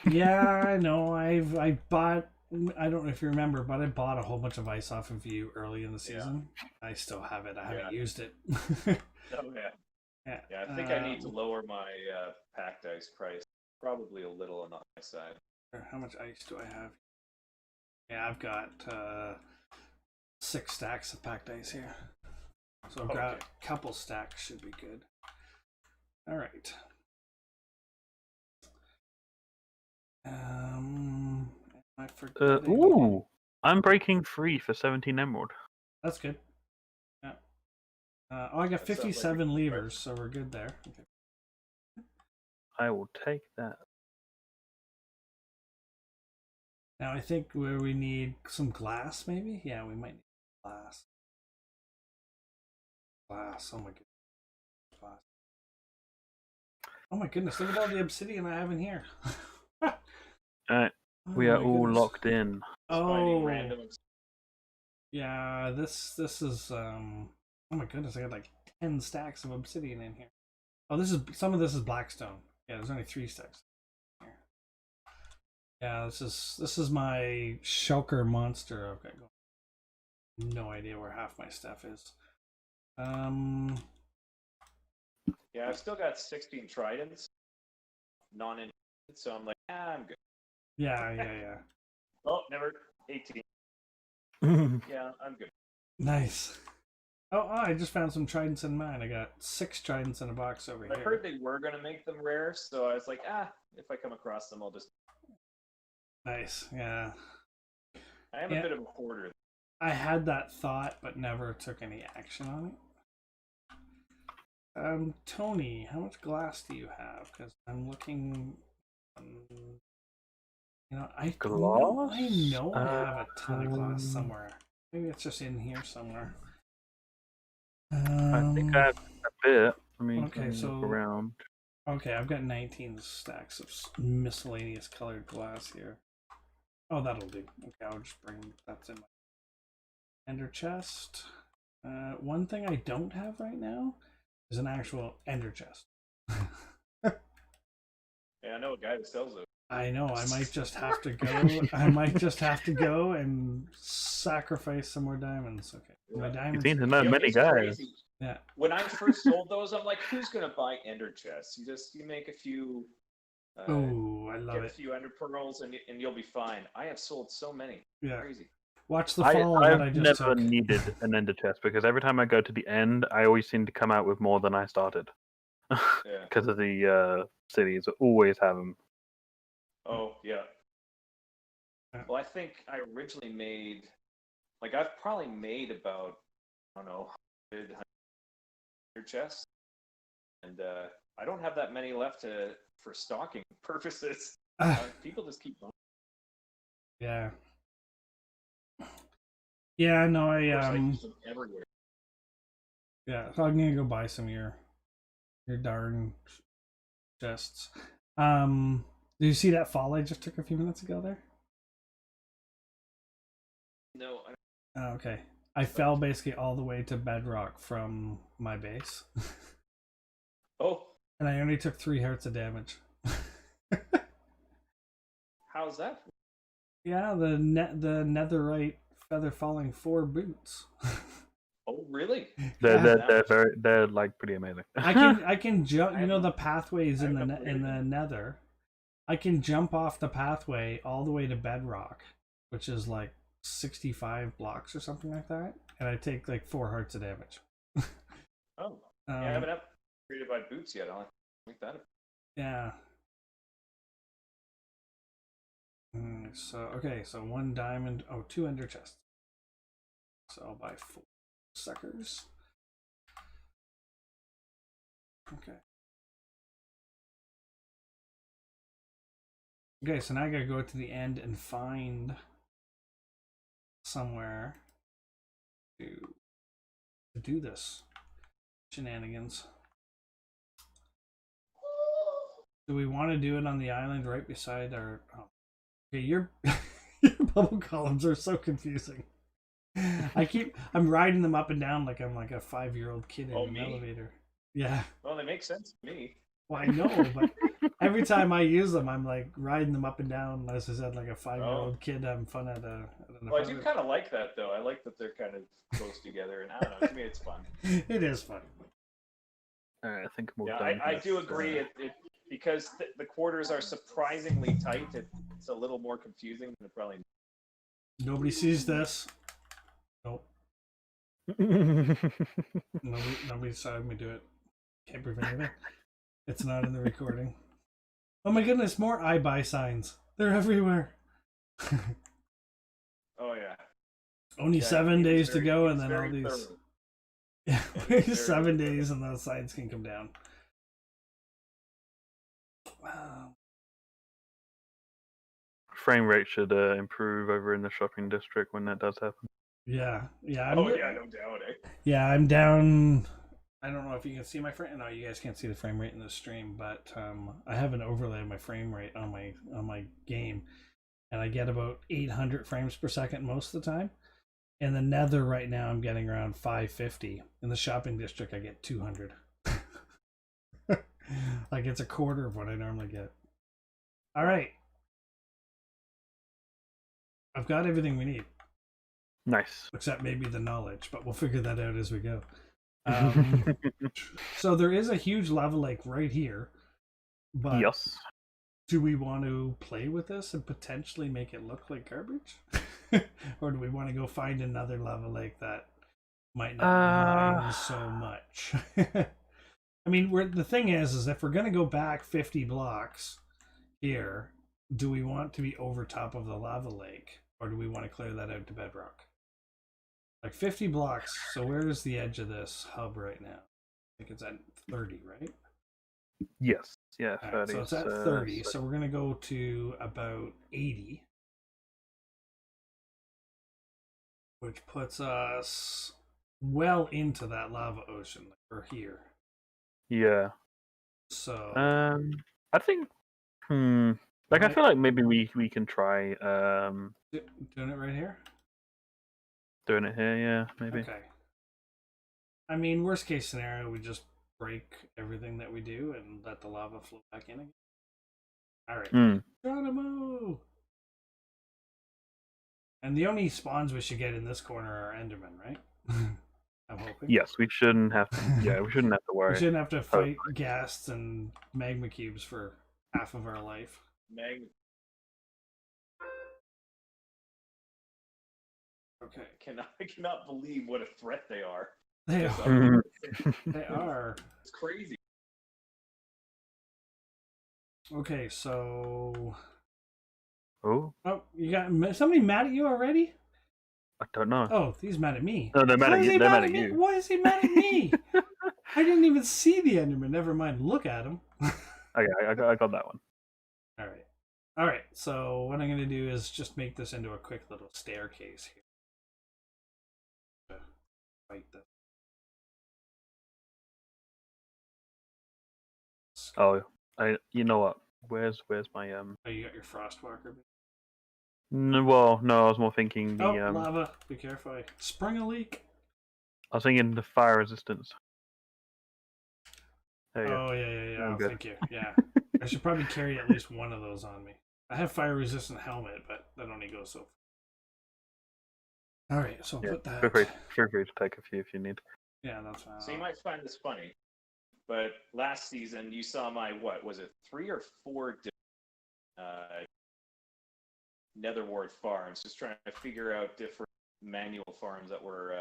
Yeah, I know. I bought. I don't know if you remember, but I bought a whole bunch of ice off of you early in the season. Yeah. I still have it. I haven't used it. Oh yeah. Yeah, I think I need to lower my packed ice price. Probably a little on the high side. How much ice do I have? Yeah, I've got 6 stacks of packed ice here. So I've got a couple stacks should be good. All right. I forgot. Ooh, I'm breaking free for 17 emerald. That's good. Yeah. Oh, I got 57 levers, so we're good there. Okay. I will take that. Now I think where we need some glass, maybe. Yeah, we might need glass. Glass. Oh my goodness. Glass. Oh my goodness! Look at all the obsidian I have in here. Alright, we are all locked in. Oh, yeah. This is oh my goodness! I got like 10 stacks of obsidian in here. Oh, this is some of this is blackstone. Yeah, there's only 3 stacks here. Yeah, this is my shulker monster. Okay, no idea where half my stuff is. Yeah, I've still got 16 tridents, non-invented, so I'm like, I'm good. Yeah. Oh, never 18. Yeah, I'm good. Nice. Oh, I just found some tridents in mine. I got 6 tridents in a box over here. I heard they were going to make them rare, so I was like, if I come across them, I'll just... Nice, yeah. I am a bit of a hoarder. I had that thought, but never took any action on it. Tony, how much glass do you have? Because I'm looking... you know, I know I have a ton of glass somewhere. Maybe it's just in here somewhere. I think I have a bit. I mean, okay, so look around. Okay, I've got 19 stacks of miscellaneous colored glass here. Oh, that'll do. Okay, I'll just bring that's in my ender chest. One thing I don't have right now is an actual ender chest. Yeah, I know a guy that sells it. I know. I might just have to go. I might just have to go and sacrifice some more diamonds. Okay, my diamonds. You seem to know many guys. Crazy. Yeah. When I first sold those, I'm like, who's gonna buy ender chests? You make a few. Oh, I love get it. a few ender pearls and you'll be fine. I have sold so many. Yeah. Crazy. Watch the fall on what I just never took. needed an ender chest because every time I go to the end, I always seem to come out with more than I started. Because of the cities, always have them. Oh yeah. Well, I think I originally made, like, I've probably made about, I don't know, 100 chests, and I don't have that many left for stocking purposes. People just keep buying. Yeah. Yeah, no, I use them everywhere. Yeah, so I'm gonna go buy some of your darn chests. Did you see that fall I just took a few minutes ago there? No. Oh, okay. I fell basically all the way to bedrock from my base, Oh, and I only took 3 hearts of damage. how's that? Yeah, the netherite feather falling 4 boots. Oh, really? They're like pretty amazing. I can jump. You know the I've pathways in the upgraded. nether. I can jump off the pathway all the way to bedrock, which is like 65 blocks or something like that, and I take like 4 hearts of damage. Oh, yeah, I haven't upgraded my boots yet. I'll have to make that. Yeah. So okay, so 1 diamond. Oh, 2 ender chests. So I'll buy 4 suckers. Okay. Okay, so now I gotta go to the end and find somewhere to do this shenanigans. Do we want to do it on the island right beside our... Oh. Okay, your bubble columns are so confusing. I'm riding them up and down like I'm like a 5-year-old kid in an elevator. Yeah. Well, they make sense to me. Well, I know, but every time I use them, I'm like riding them up and down, as I said, like a 5-year-old kid having fun at an Well, I do kind of like that, though. I like that they're kind of close together, and I don't know. To me, it's fun. It is fun. I think I'm all Yeah, done. I do agree. Because the quarters are surprisingly tight. It's a little more confusing than it probably. Nobody sees this. Nope. Nobody saw me do it. Can't prove anything. It's not in the recording. Oh my goodness, more I buy signs. They're everywhere. Oh yeah. Only 7 days to go, and then all very these. thorough. Yeah, 7 days, and those signs can come down. Wow. Frame rate should improve over in the shopping district when that does happen. Yeah. Oh yeah, no doubt. Yeah, I'm down. I don't know if you can see my frame. No, you guys can't see the frame rate in the stream, but I have an overlay of my frame rate on my game, and I get about 800 frames per second most of the time. In the nether right now, I'm getting around 550. In the shopping district, I get 200. Like it's a quarter of what I normally get. All right, I've got everything we need. Nice. Except maybe the knowledge, but we'll figure that out as we go. So there is a huge lava lake right here, but yes. Do we want to play with this and potentially make it look like garbage? Or do we want to go find another lava lake that might not mine so much? I mean, the thing is if we're going to go back 50 blocks here, do we want to be over top of the lava lake, or do we want to clear that out to bedrock? Like 50 blocks. So where is the edge of this hub right now? I think it's at 30, right? Yes. Yeah, 30. Right, so it's at 30. So we're going to go to about 80. Which puts us well into that lava ocean. Like we're here. Yeah. So I think like I feel like maybe we can try doing it right here? Doing it here, yeah, maybe. Okay. I mean, worst case scenario, we just break everything that we do and let the lava flow back in again. All right. Geronimo! And the only spawns we should get in this corner are Endermen, right? I'm hoping. Yes, we shouldn't have to. Yeah, we shouldn't have to worry. We shouldn't have to fight ghasts and magma cubes for half of our life. Okay. I cannot believe what a threat they are. They are. They are. It's crazy. Okay, so. Oh, you got somebody mad at you already? I don't know. Oh, he's mad at me. No, they're mad at you. They're mad at you. Why is he mad at me? I didn't even see the Enderman. Never mind. Look at him. Okay, I got that one. All right. So what I'm going to do is just make this into a quick little staircase here. Fight this. Oh, you know what? Where's my Oh, you got your Frostwalker? Well, no, I was more thinking the. Oh, lava! Be careful! I sprung a leak. I was thinking the fire resistance. There you go. Oh yeah. I'm Oh, good. thank you. Yeah, I should probably carry at least one of those on me. I have fire resistant helmet, but that only goes so. All right, so I'll put that. Feel free to take a few if you need. Yeah, that's fine. So you might find this funny, but last season you saw my what was it 3 or 4 nether wart farms, just trying to figure out different manual farms that were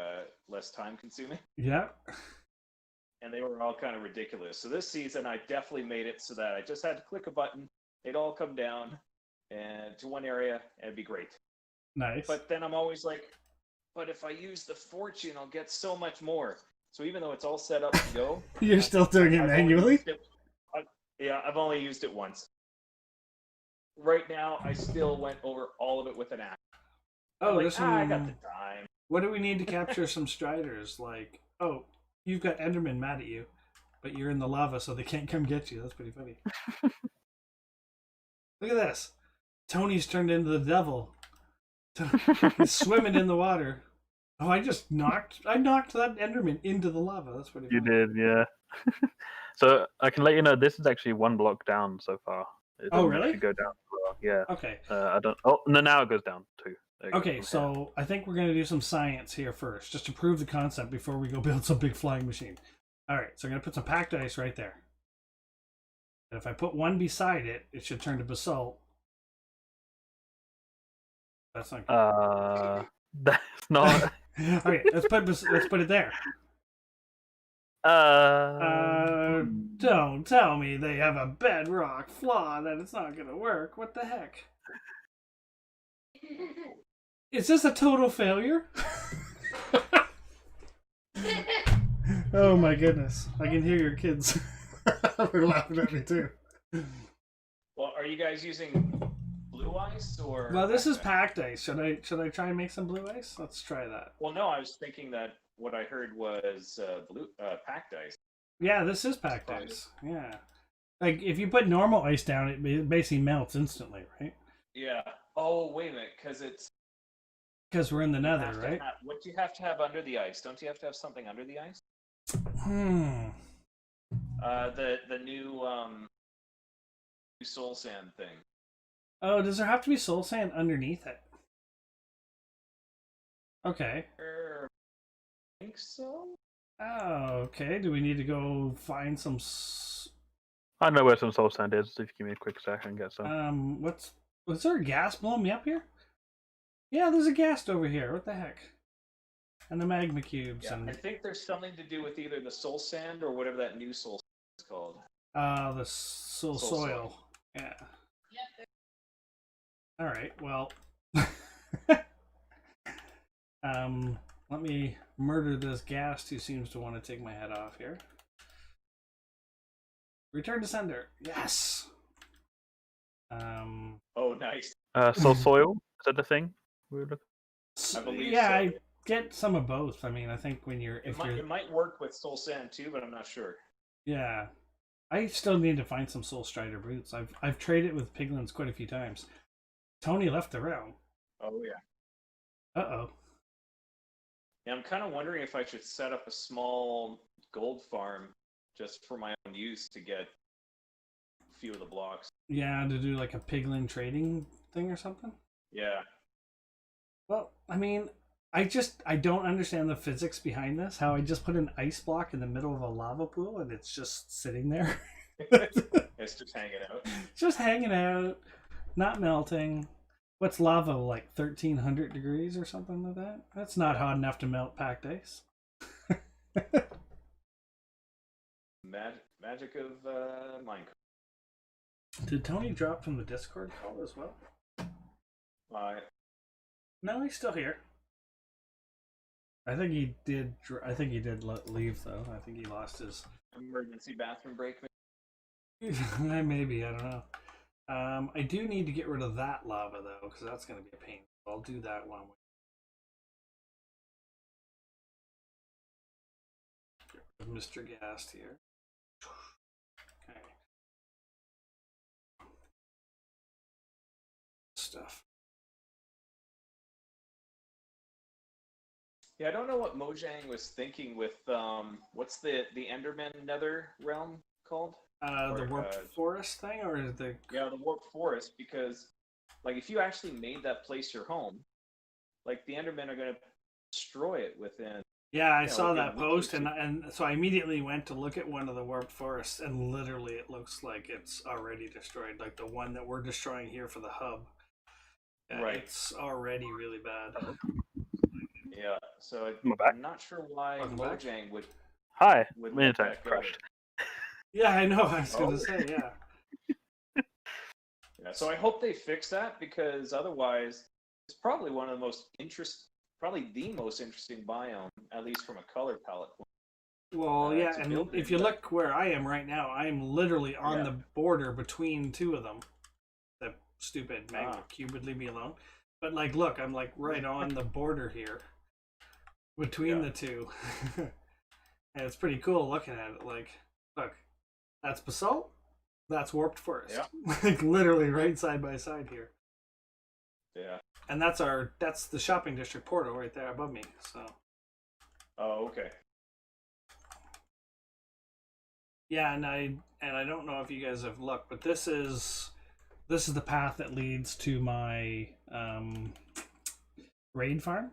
less time consuming. Yeah. And they were all kind of ridiculous. So this season I definitely made it so that I just had to click a button, they'd all come down and to one area and it'd be great. Nice. But then I'm always like, but if I use the fortune, I'll get so much more. So even though it's all set up to go, You're still doing it manually? I've only used it once. Right now, I still went over all of it with an axe. Oh, like, there's some. I got the time. What do we need to capture some striders? Like, oh, you've got Enderman mad at you, but you're in the lava, so they can't come get you. That's pretty funny. Look at this. Tony's turned into the devil. He's swimming in the water. Oh, I knocked that Enderman into the lava. That's pretty funny. You did, yeah. So I can let you know this is actually 1 block down so far. It Oh, doesn't really? actually go down as well. Yeah. Okay. I don't. Oh, no, now it goes down too. Okay, so I think we're going to do some science here first, just to prove the concept before we go build some big flying machine. All right, so I'm going to put some packed ice right there. And if I put one beside it, it should turn to basalt. That's not good. That's not. All right, let's put it there. Don't tell me they have a bedrock flaw that it's not going to work. What the heck? Is this a total failure? Oh my goodness. I can hear your kids. They're laughing at me too. Well, are you guys using blue ice or? Well, this is packed ice. Should I try and make some blue ice? Let's try that. Well, no, I was thinking that what I heard was packed ice. Yeah, this is packed ice. Yeah. Like, if you put normal ice down, it basically melts instantly, right? Yeah. Oh, wait a minute, Because we're in the nether, right? What do you have to have under the ice? Don't you have to have something under the ice? The new soul sand thing. Oh, does there have to be soul sand underneath it? Okay. I think so. Oh, okay. Do we need to go find some? I know where some soul sand is. If you give me a quick second, and get some. Was there a gas blowing me up here? Yeah, there's a ghast over here. What the heck? And the magma cubes. Yeah, and... I think there's something to do with either the soul sand or whatever that new soul sand is called. The soil. Yeah. All right. Well. Let me murder this ghast who seems to want to take my head off here. Return to sender. Yes. Oh, nice. Soul soil, is that the thing? I believe yeah, so. I get some of both. I mean, I think when you're it might work with soul sand too, but I'm not sure. Yeah, I still need to find some soul strider boots. I've traded with piglins quite a few times. Tony left the realm. Oh yeah. Uh-oh. Yeah, I'm kind of wondering if I should set up a small gold farm just for my own use to get a few of the blocks. Yeah, to do like a piglin trading thing or something? Yeah. Well, I mean, I don't understand the physics behind this. How I just put an ice block in the middle of a lava pool and it's just sitting there. It's just hanging out. Just hanging out, not melting. What's lava, like 1300 degrees or something like that? That's not hot enough to melt packed ice. Magic of Minecraft. Did Tony drop from the Discord call as well? No, he's still here. I think he did. Leave though. I think he lost his emergency bathroom break. Maybe, I don't know. I do need to get rid of that lava though, because that's going to be a pain. I'll do that one. Get rid of Mr. Ghast here. Okay. Stuff. Yeah, I don't know what Mojang was thinking with what's the Enderman Nether realm called? The Or, warped forest thing, or the Yeah, the warped forest, because like if you actually made that place your home, like the Endermen are gonna destroy it within. yeah, I You know, saw within that a week or post, two. and so I immediately went to look at one of the warped forests, and literally it looks like it's already destroyed. Like the one that we're destroying here for the hub, Right. it's already really bad. Yeah, so Am I back? I'm not sure why Welcome back. Mojang Hi, would my let internet that go. crashed. Yeah, I know. I was Oh. gonna say, yeah. Yeah, so I hope they fix that, because otherwise, it's probably one of the most probably the most interesting biome, at least from a color palette point. Well, yeah, to and build if in, you but- look where I am right now, I am literally on Yeah. the border between two of them. That stupid magnet Ah. cube would leave me alone. But like, look, I'm like right on the border here between Yeah. the two, and it's pretty cool looking at it. Like, look, that's basalt, that's warped forest. Yeah. Like literally right side by side here. Yeah. And that's the shopping district portal right there above me. So Oh, okay. yeah, and I don't know if you guys have looked, but this is the path that leads to my raid farm,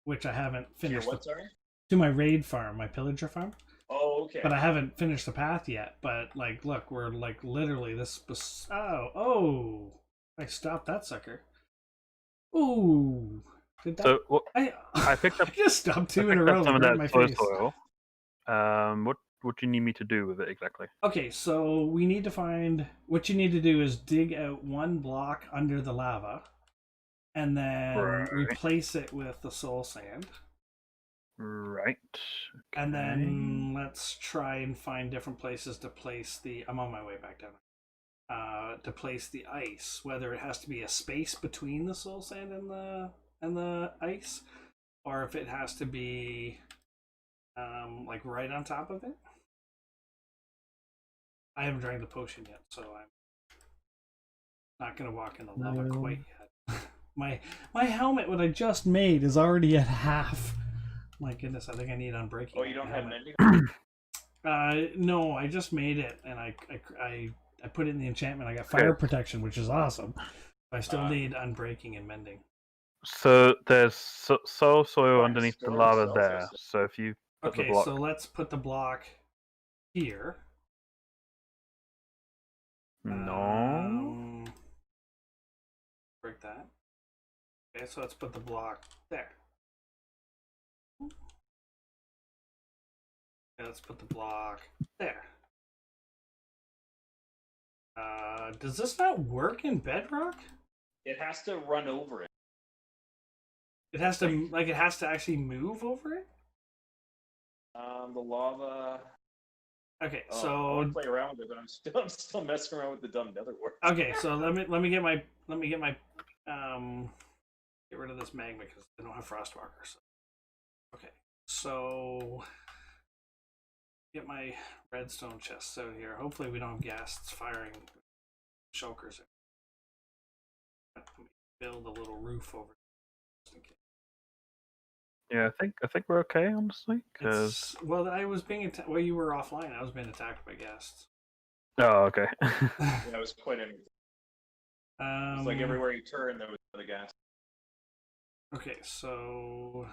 which I haven't Your finished. what, sorry? To my raid farm, my pillager farm. Oh, okay. But I haven't finished the path yet. But like, look, we're like literally this. Oh! I stopped that sucker. Ooh! Did that? So what? I picked up. I just stopped two I in a picked row up some of right that in my soy face. soil. What do you need me to do with it exactly? Okay, so we need to find what you need to do is dig out one block under the lava, and then Right. replace it with the soul sand. Right. And then let's try and find different places to place the. I'm on my way back down. To place the ice, whether it has to be a space between the soul sand and the ice, or if it has to be like right on top of it. I haven't drank the potion yet, so I'm not gonna walk in the lava quite yet. my helmet, what I just made, is already at half. My goodness, I think I need unbreaking. Oh, you don't have helmet. mending? No, I just made it, and I put it in the enchantment. I got fire protection, which is awesome. I still need unbreaking and mending. So there's soul soil Fine, underneath the storm lava cells there. are So if you put the Okay, block, so let's put the block here. no. Break that. Okay, so let's put the block there. Okay, let's put the block there. Does this not work in Bedrock? It has to run over it. It has to it has to actually move over it. The lava. Okay, I so want to play around with it, but I'm still messing around with the dumb nether wart. okay, so let me get my get rid of this magma because I don't have frostwalkers. Okay, so get my redstone chests out here. Hopefully we don't have ghasts firing shulkers. Build a little roof over. Yeah, I think we're okay, honestly. Because Well, I was being well, you were offline. I was being attacked by ghasts. oh, okay. Yeah, it was quite interesting. It's like everywhere you turn, there was another gas. Okay, so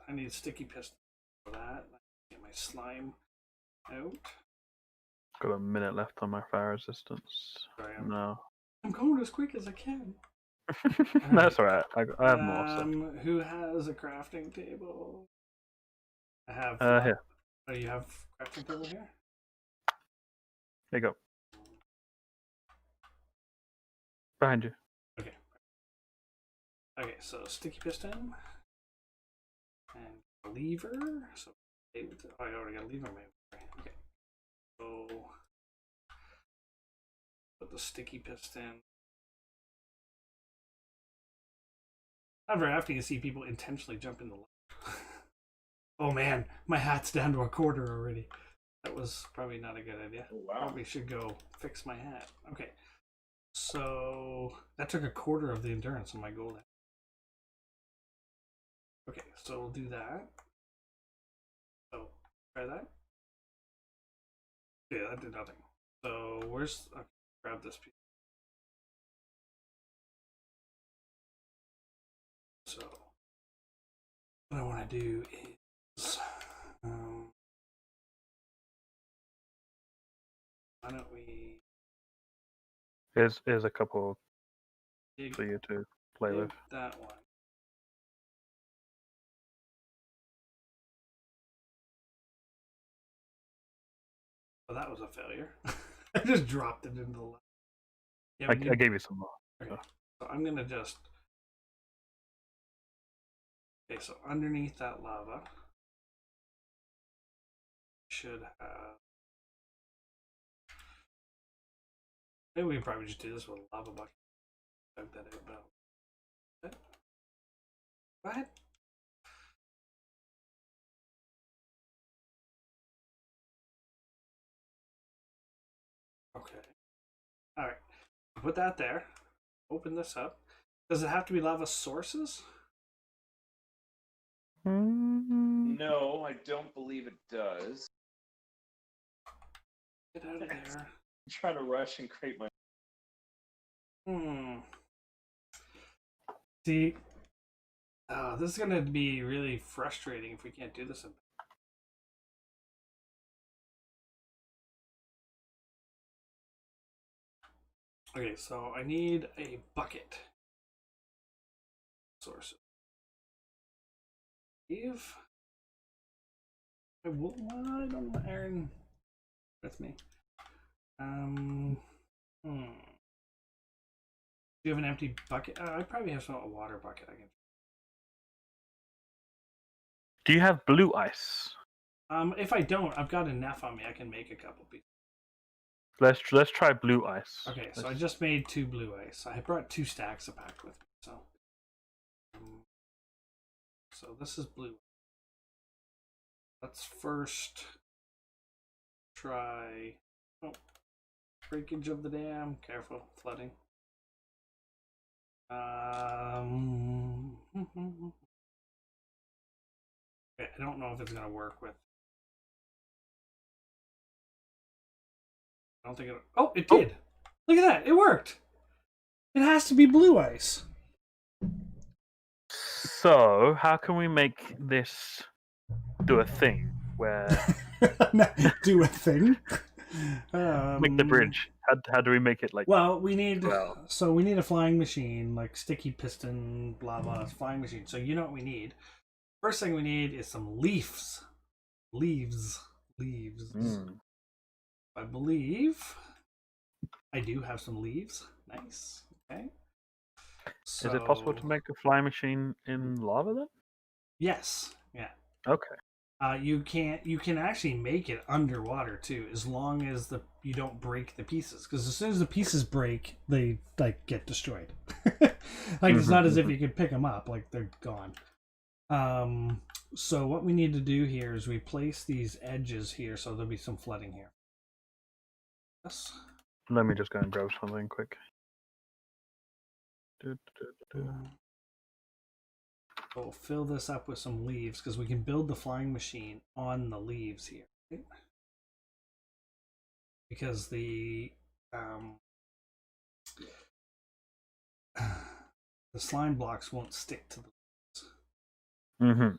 I need sticky piston for that. Get my slime out. Got a minute left on my fire resistance. Sorry, No, I'm going as quick as I can. that's alright. I have more. So. Who has a crafting table? I have. Here. Oh, you have crafting table here? There you go. Behind you. Okay. Okay, so sticky piston and a lever. So I already got a lever maybe. Okay. So put the sticky piston. Not very often you see people intentionally jump in the lava. Oh man, my hat's down to a quarter already. That was probably not a good idea. Oh, wow. Probably should go fix my hat. Okay. So that took a quarter of the endurance of my gold hat. Okay, so we'll do that. So try that. Yeah, that did nothing. So where's okay, grab this piece. So what I want to do is why don't we Here's a couple dig, for you to play dig with. that one. Oh, that was a failure. I just dropped it into the lava. Yeah, I gave you some more. okay. So I'm gonna just okay. So underneath that lava should have. Maybe we can probably just do this with a lava bucket. Dug that out. No. Go ahead. Okay. All right. Put that there. Open this up. Does it have to be lava sources? No, I don't believe it does. Get out of there. I'm trying to rush and create my. See, this is gonna be really frustrating if we can't do this. Okay, so I need a bucket. Source. Eve. I don't know iron with me. Do you have an empty bucket? I probably have a water bucket. I can. Do you have blue ice? If I don't, I've got enough on me. I can make a couple pieces. Let's try blue ice. Okay, so I just made 2 blue ice. I brought 2 stacks of pack with me. So this is blue. Let's first try. Oh, breakage of the dam. Careful, flooding. Okay, I don't know if it's gonna work with. I don't think it. Oh, it did. Look at that! It worked. It has to be blue ice. So how can we make this do a thing where Do a thing. make the bridge? How do we make it like? Well, we need so we need a flying machine, like sticky piston, blah blah, flying machine. So you know what we need. First thing we need is some leaves. Leaves. I believe I do have some leaves. Nice. Okay. So, Is it possible to make a flying machine in lava then? Yes. Yeah. Okay. You can actually make it underwater too, as long as you don't break the pieces. Because as soon as the pieces break, they like get destroyed. Like it's not as if you could pick them up; like they're gone. So what we need to do here is we place these edges here, so there'll be some flooding here. Yes. Let me just go and grab something quick. We'll fill this up with some leaves because we can build the flying machine on the leaves here. Right? Because the slime blocks won't stick to the leaves.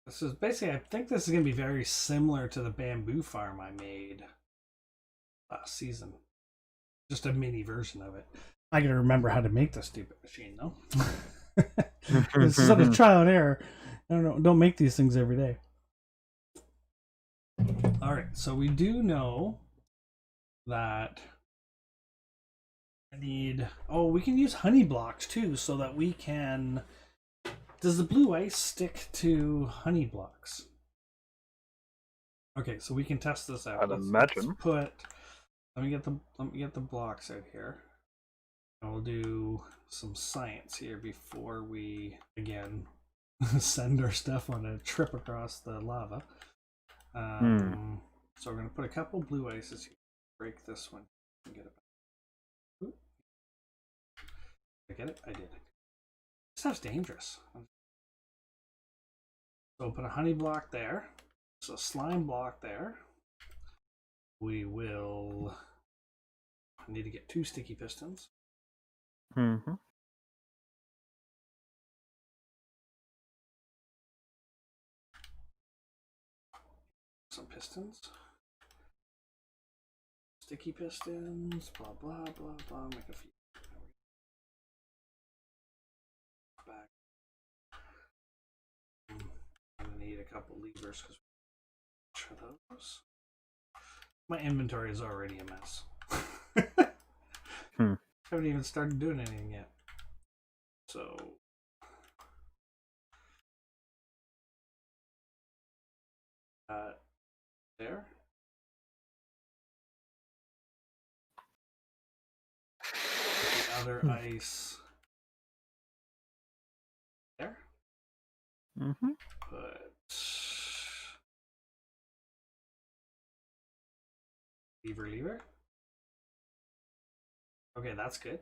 This is basically, I think this is going to be very similar to the bamboo farm I made last season. Just a mini version of it. I gotta remember how to make this stupid machine though. This is sort of trial and error. I don't know. Don't make these things every day. All right, so we do know that I need. Oh, we can use honey blocks too, so that we can. Does the blue ice stick to honey blocks? Okay, so we can test this out. I'd imagine. Let me get the blocks out here. And we'll do some science here before we again send our stuff on a trip across the lava. So we're gonna put a couple blue ices here. Break this one and get it back. I get it? I did. This stuff's dangerous. So we'll put a honey block there. So slime block there. We will need to get 2 sticky pistons. Mm-hmm. Some pistons. Sticky pistons. Blah, blah, blah, blah. Make a few. Back. I'm going to need a couple levers because for those. My inventory is already a mess. Haven't even started doing anything yet. So there. The other ice there. Mm-hmm. Put lever. Okay, that's good.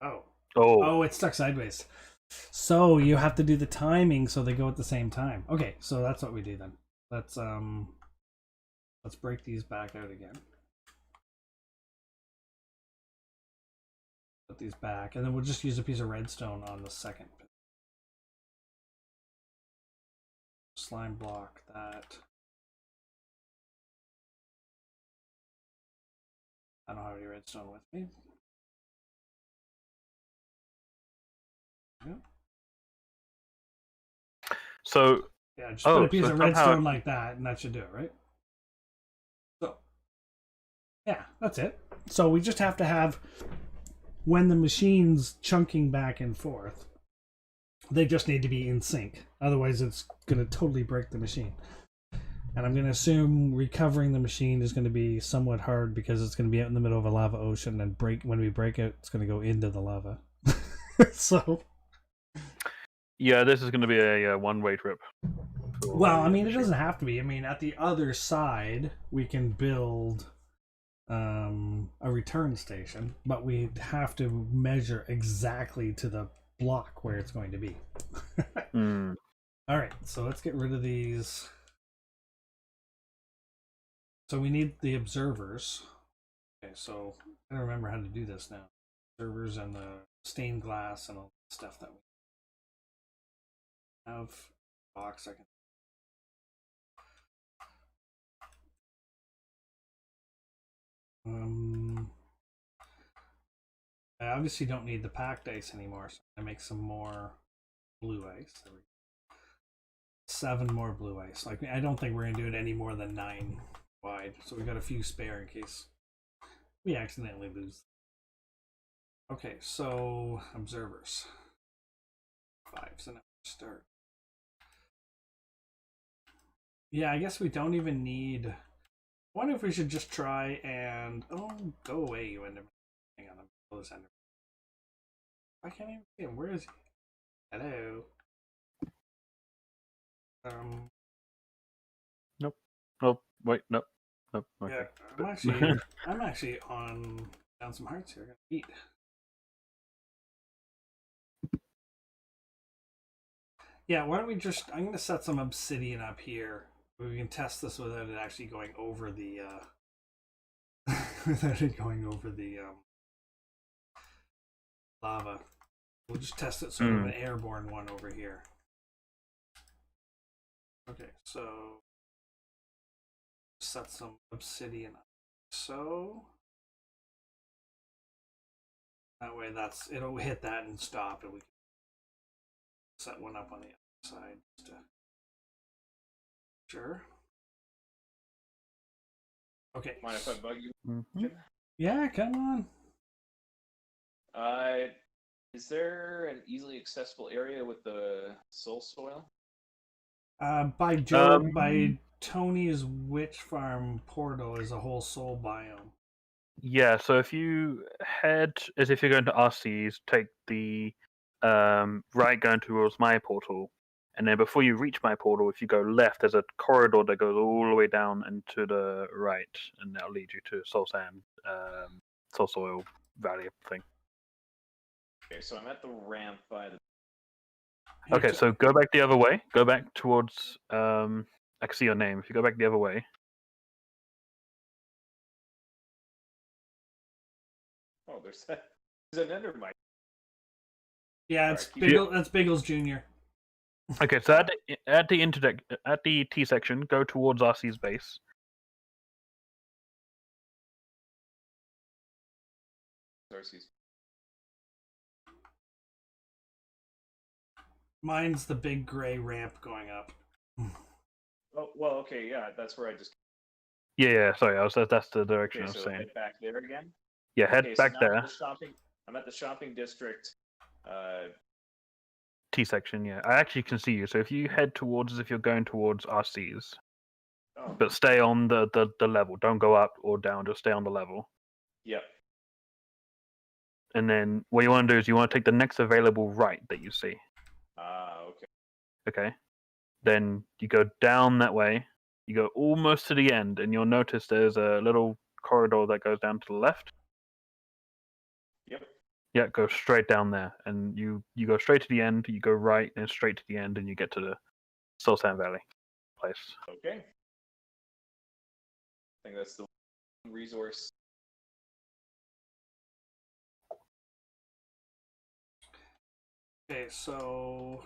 Oh, it's stuck sideways. So you have to do the timing so they go at the same time. Okay, so that's what we do then. Let's break these back out again. Put these back, and then we'll just use a piece of redstone on the second. Slime block that. I don't have any redstone with me. Yep. So yeah, just put a piece of redstone like that, and that should do it, right? So yeah, that's it. So we just have to have, when the machine's chunking back and forth, they just need to be in sync. Otherwise, it's going to totally break the machine. And I'm going to assume recovering the machine is going to be somewhat hard because it's going to be out in the middle of a lava ocean, and when we break it, it's going to go into the lava. So yeah, this is going to be a one-way trip. Well, I mean, it doesn't have to be. I mean, at the other side, we can build a return station, but we have to measure exactly to the block where it's going to be. All right, so let's get rid of these. So we need the observers. Okay, so I don't remember how to do this now. Observers and the stained glass and all that stuff that we have. Box I can. I obviously don't need the packed ice anymore, so I'm gonna make some more blue ice. There we go. 7 more blue ice. Like, I don't think we're gonna do it any more than 9 wide, so we got a few spare in case we accidentally lose. Okay, so observers 5. So now start. Yeah, I guess we don't even need. I wonder if we should just try and go away, you Enderman. Hang on, I'm pull this Enderman. I can't even see him. Where is he? Hello. Nope. Oh, wait, nope. Nope. Okay. Yeah, I'm actually on down some hearts here. I gotta eat. Yeah, why don't we just? I'm gonna set some obsidian up here. We can test this without it actually going over the. Without it going over the lava. We'll just test it sort of an airborne one over here. Okay, so set some obsidian up. So that way it'll hit that and stop, and we can set one up on the other side. Just to... Sure. Okay. Mind if I bug you? Mm-hmm. Yeah, come on. Is there an easily accessible area with the soul soil? By Tony's witch farm portal is a whole soul biome. Yeah, so if you head, as if you're going to RC's, take the right going towards my portal, and then before you reach my portal, if you go left, there's a corridor that goes all the way down and to the right, and that'll lead you to Soul Sand, Soul Soil Valley thing. Okay, so I'm at the ramp by the. Okay, so go back the other way. Go back towards. I can see your name. If you go back the other way. Oh, there's an Endermite. Yeah, it's Alright, keep That's Biggles Jr. Okay, so at the T section, go towards RC's base. Darcy's. Mine's the big gray ramp going up. Oh well, okay, yeah, that's where I just. Yeah. Sorry, that's the direction Okay, I was so saying. head back there again. Yeah, head Okay, so back now there. I'm at the shopping district. T section. Yeah, I actually can see you. So if you head towards, as if you're going towards RC's, Oh, but stay on the level. Don't go up or down. Just stay on the level. yep. And then what you want to do is you want to take the next available right that you see. Okay. Okay. Then you go down that way. You go almost to the end, and you'll notice there's a little corridor that goes down to the left. Yep. Yeah, go straight down there, and you go straight to the end. You go right, and straight to the end, and you get to the Soul Sand Valley place. Okay. I think that's the resource. Okay, so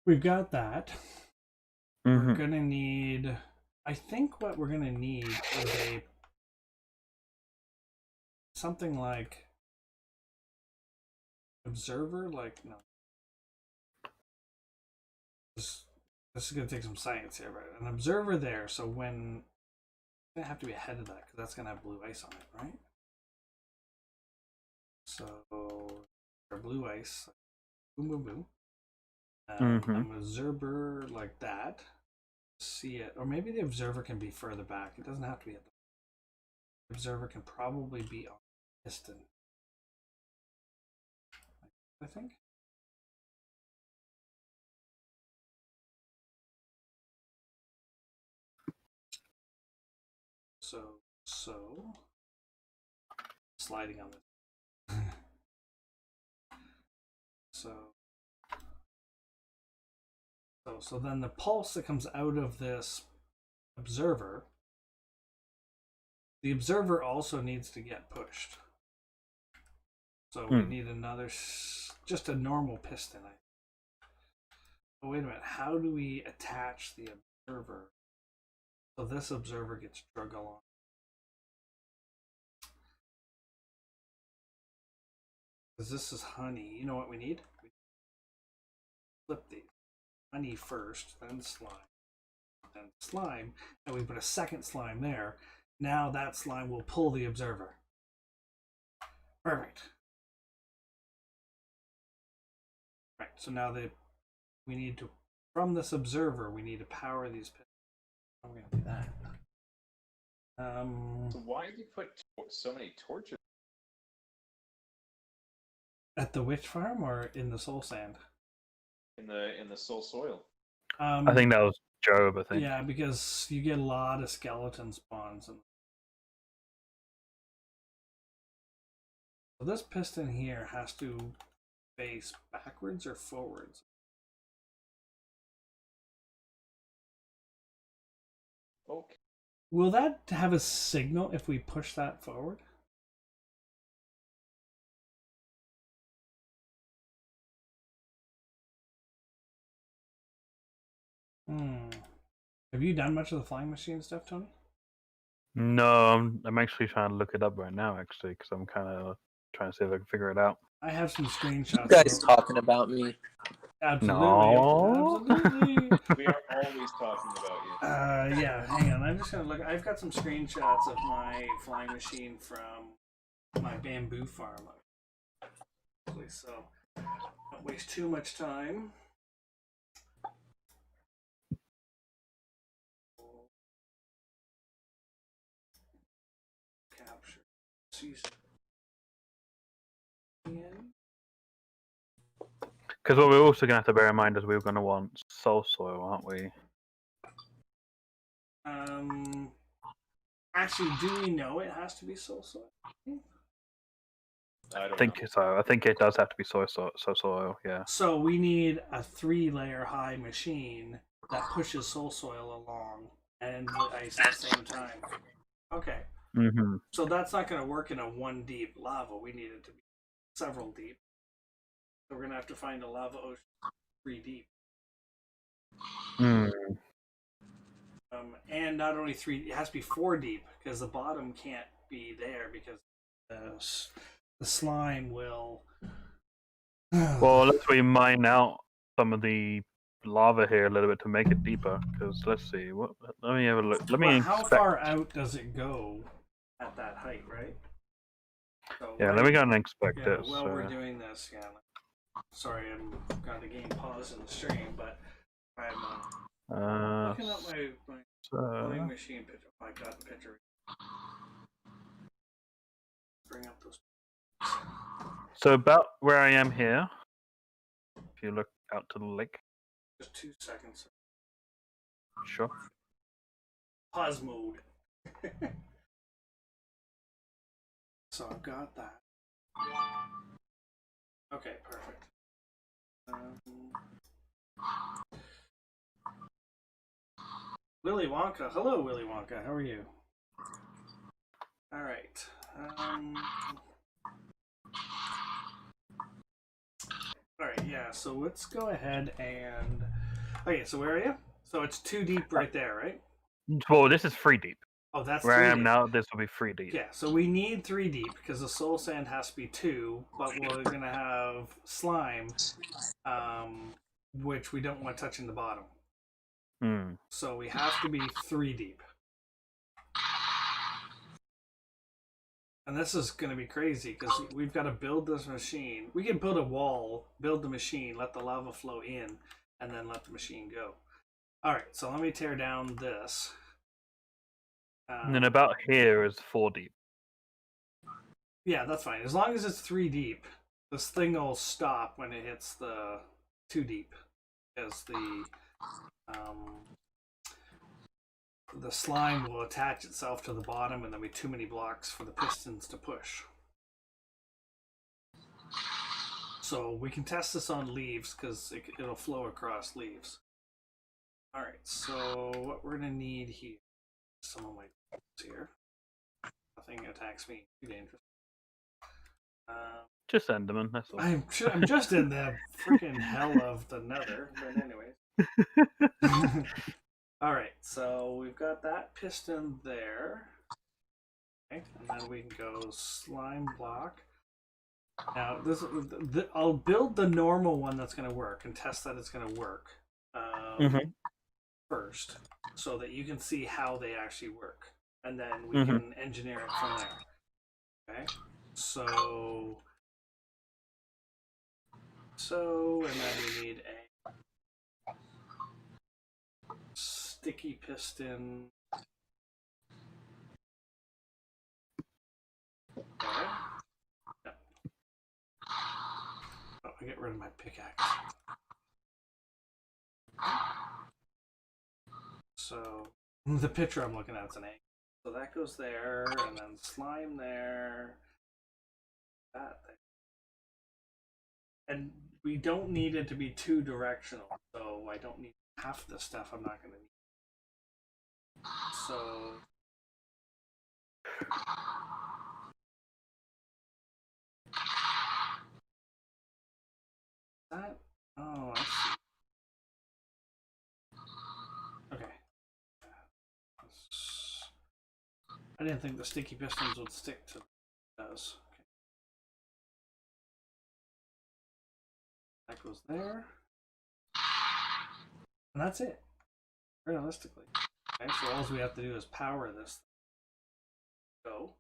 we've got that. Mm-hmm. We're gonna need. I think what we're gonna need is something like observer. Like no, this is gonna take some science here, right? An observer there. So when it's gonna have to be ahead of that because that's gonna have blue ice on it, right? So our blue ice, boom, boom, boom. An observer like that. See it, or maybe the observer can be further back. It doesn't have to be at the observer can probably be on the piston. I think. So sliding on this. So then the pulse that comes out of this observer, the observer also needs to get pushed. So we need another, just a normal piston. Oh, wait a minute. How do we attach the observer? So this observer gets drug along. Because this is honey. You know what we need? We flip these. Honey first, then slime, and we put a second slime there. Now that slime will pull the observer. Perfect. Right, so now we need to, from this observer, we need to power these pistons. How are we going to do that? So why did you put so many torches? At the witch farm or in the soul sand? In the soul soil. I think that was Job. I think. Yeah, because you get a lot of skeleton spawns. And so this piston here has to face backwards or forwards. Okay. Will that have a signal if we push that forward? Have you done much of the flying machine stuff, Tony? No, I'm actually trying to look it up right now, actually, because I'm kind of trying to see if I can figure it out. I have some screenshots. You guys talking about me? Absolutely. No. Absolutely. We are always talking about you. Yeah, hang on. I'm just going to look. I've got some screenshots of my flying machine from my bamboo farm. So, don't waste too much time. Capture. Because what we're also going to have to bear in mind is we're going to want soul soil, aren't we? Actually, do we know it has to be soul soil? I don't I think know. so. I think it does have to be soil. Yeah. So we need a 3-layer high machine that pushes soul soil along and the ice at the same time. Okay. Mm-hmm. So that's not going to work in a 1 deep lava. We need it to be several deep. So we're going to have to find a lava ocean 3 deep. Mm. And not only 3, it has to be 4 deep because the bottom can't be there because the slime will. Well, let's we mine out some of the lava here a little bit to make it deeper. Because let's see. What? Let me have a look. Let me Well, inspect. how far out does it go at that height, right? So Yeah, let me go and inspect yeah, this. while we're doing this, yeah. Sorry, I'm got the game paused in the stream, but I'm looking up my flowing machine picture. Oh, I got the picture. Bring up those. So about where I am here, if you look out to the lake. Just 2 seconds. Sure. Pause mode. So I've got that. Okay, perfect. Willy Wonka. Hello, Willy Wonka. How are you? All right. All right. Yeah. So let's go ahead and. Okay. So where are you? So it's 2 deep right there, right? Well, this is 3 deep. Oh, that's Where 3 I am deep. now, this will be 3 deep. Yeah. So we need 3 deep because the soul sand has to be 2, but we're gonna have slime, which we don't want touching the bottom. Hmm. So we have to be 3 deep. And this is going to be crazy because we've got to build this machine. We can build a wall, build the machine, let the lava flow in, and then let the machine go. All right, so let me tear down this. And then about here is 4 deep. Yeah, that's fine. As long as it's 3 deep, this thing will stop when it hits the 2 deep. Because the slime will attach itself to the bottom and there'll be too many blocks for the pistons to push. So we can test this on leaves because it'll flow across leaves. All right, so what we're gonna need here, some of my here. Nothing attacks me. Too dangerous. Just Enderman, that's all. I'm just in the freaking hell of the nether, but anyways. All right, so we've got that piston there. Okay, and then we can go slime block. Now I'll build the normal one that's going to work and test that it's going to work first, so that you can see how they actually work, and then we can engineer it from there. Okay, so and then we need a sticky piston. Okay. No. Oh, I get rid of my pickaxe. So the picture I'm looking at is an egg. So that goes there, and then slime there. That thing. And we don't need it to be 2 directional, so I don't need half the stuff I'm not going to need. So that, oh, I see. Okay. I didn't think the sticky pistons would stick to those. Okay. That goes there. And that's it. Realistically. Okay, so all we have to do is power this. Go.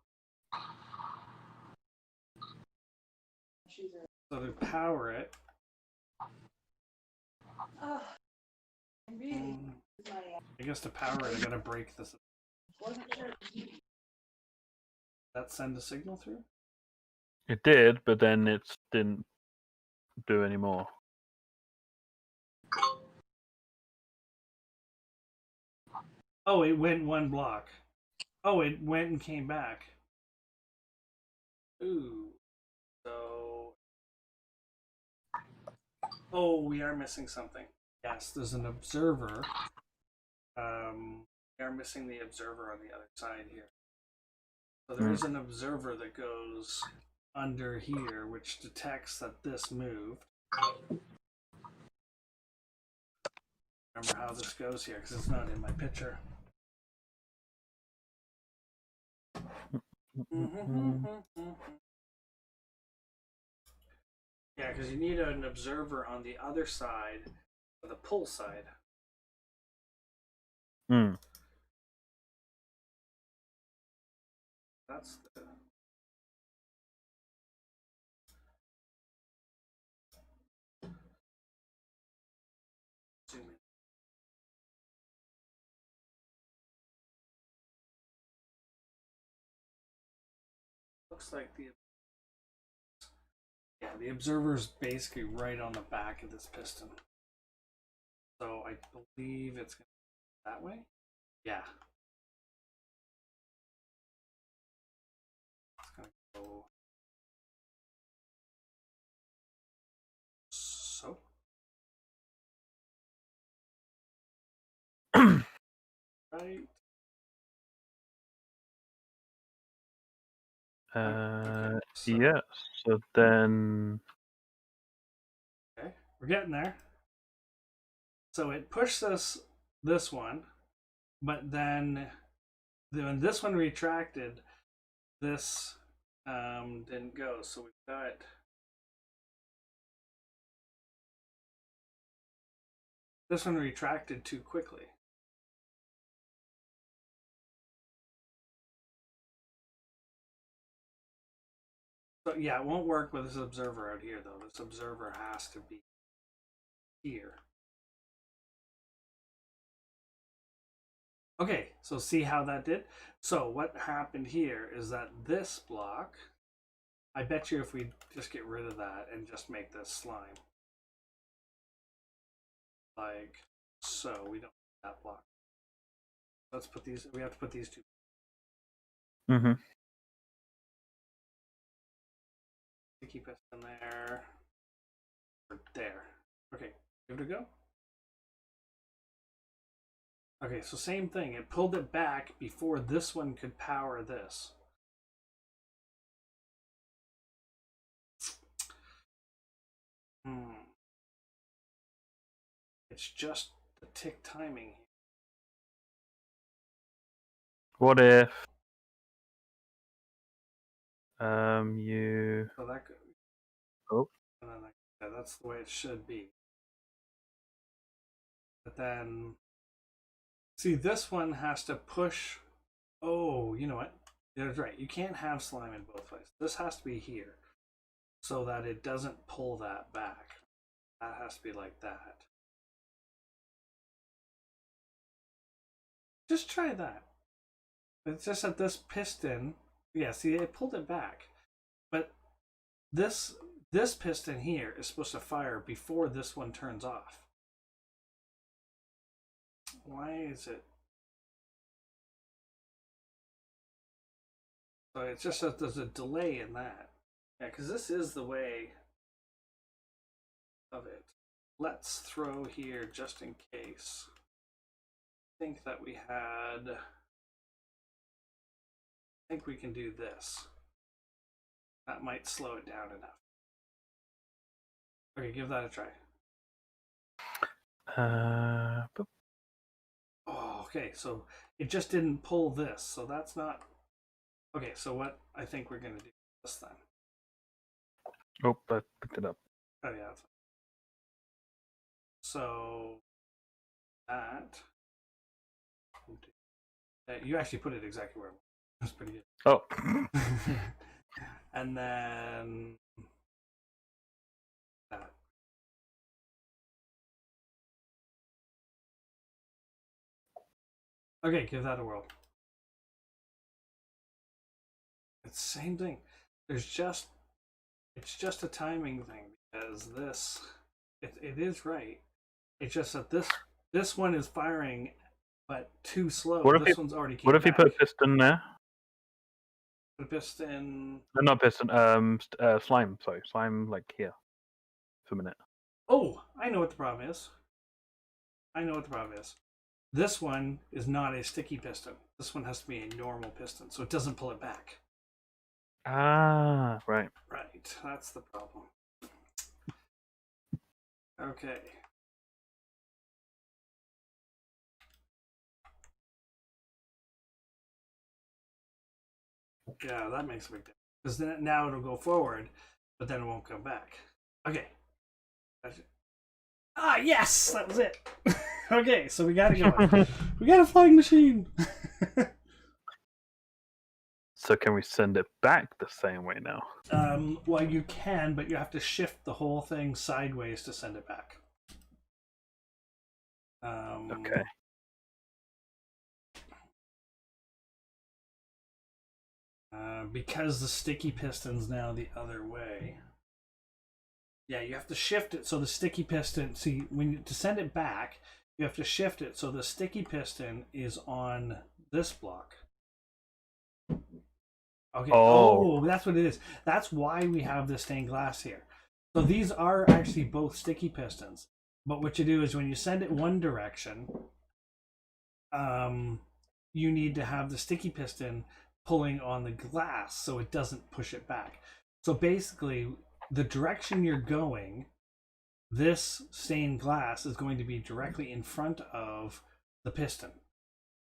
So to power it, I guess to power it, I gotta break this. That send a signal through? It did, but then it didn't do any more. Oh, it went 1 block. Oh, it went and came back. Ooh. Oh, we are missing something. Yes, there's an observer. We are missing the observer on the other side here. So there is an observer that goes under here, which detects that this moved. Remember how this goes here, because it's not in my picture. Yeah, because you need an observer on the other side, the pull side. That's the... Zoom in. Looks like the observer is basically right on the back of this piston. So I believe it's going to go that way. Yeah. It's going to go so. Right. Okay, so, yeah, so then... Okay, we're getting there. So it pushed this one, but then when this one retracted, this didn't go. So we've got... This one retracted too quickly. So yeah, it won't work with this observer out here though. This observer has to be here. Okay, so see how that did? So what happened here is that this block, I bet you if we just get rid of that and just make this slime. Like so, we don't need that block. Let's put these, we have to put these two. Keep us in there. Or there. Okay, give it a go. Okay, so same thing. It pulled it back before this one could power this. It's just the tick timing. What if you... So that could... Oh. And then yeah, that's the way it should be. But then... See, this one has to push... Oh, you know what? That's right. You can't have slime in both ways. This has to be here so that it doesn't pull that back. That has to be like that. Just try that. It's just that this piston... Yeah, see, it pulled it back. But this piston here is supposed to fire before this one turns off. Why is it? So it's just that there's a delay in that. Yeah, because this is the way of it. Let's throw here just in case. I think that we had... I think we can do this. That might slow it down enough. Okay, give that a try. Oh, okay, so it just didn't pull this, so that's not... Okay, so what I think we're going to do this then. Oh, I picked it up. Oh, yeah. So that... You actually put it exactly where it was. That's pretty good. Oh. And then... that. Okay, give that a whirl. It's the same thing. It's just a timing thing because this it is right. It's just that this one is firing but too slow. This one's already came What if you put a piston there? Put a piston. No, not piston. Slime. Sorry, slime. Like here. For a minute. Oh, I know what the problem is. This one is not a sticky piston. This one has to be a normal piston, so it doesn't pull it back. Ah, right. Right, that's the problem. Okay. Yeah, that makes a big difference. Because then now it'll go forward, but then it won't come back. Okay. Ah, yes! That was it! Okay, so we got to go. We got a flying machine! So can we send it back the same way now? Well, you can, but you have to shift the whole thing sideways to send it back. Okay. Because the sticky piston's now the other way. Yeah, you have to shift it so the sticky piston. See, to send it back, you have to shift it so the sticky piston is on this block. Okay. Oh, that's what it is. That's why we have the stained glass here. So these are actually both sticky pistons. But what you do is when you send it one direction, you need to have the sticky piston pulling on the glass so it doesn't push it back. So basically, the direction you're going, this stained glass is going to be directly in front of the piston.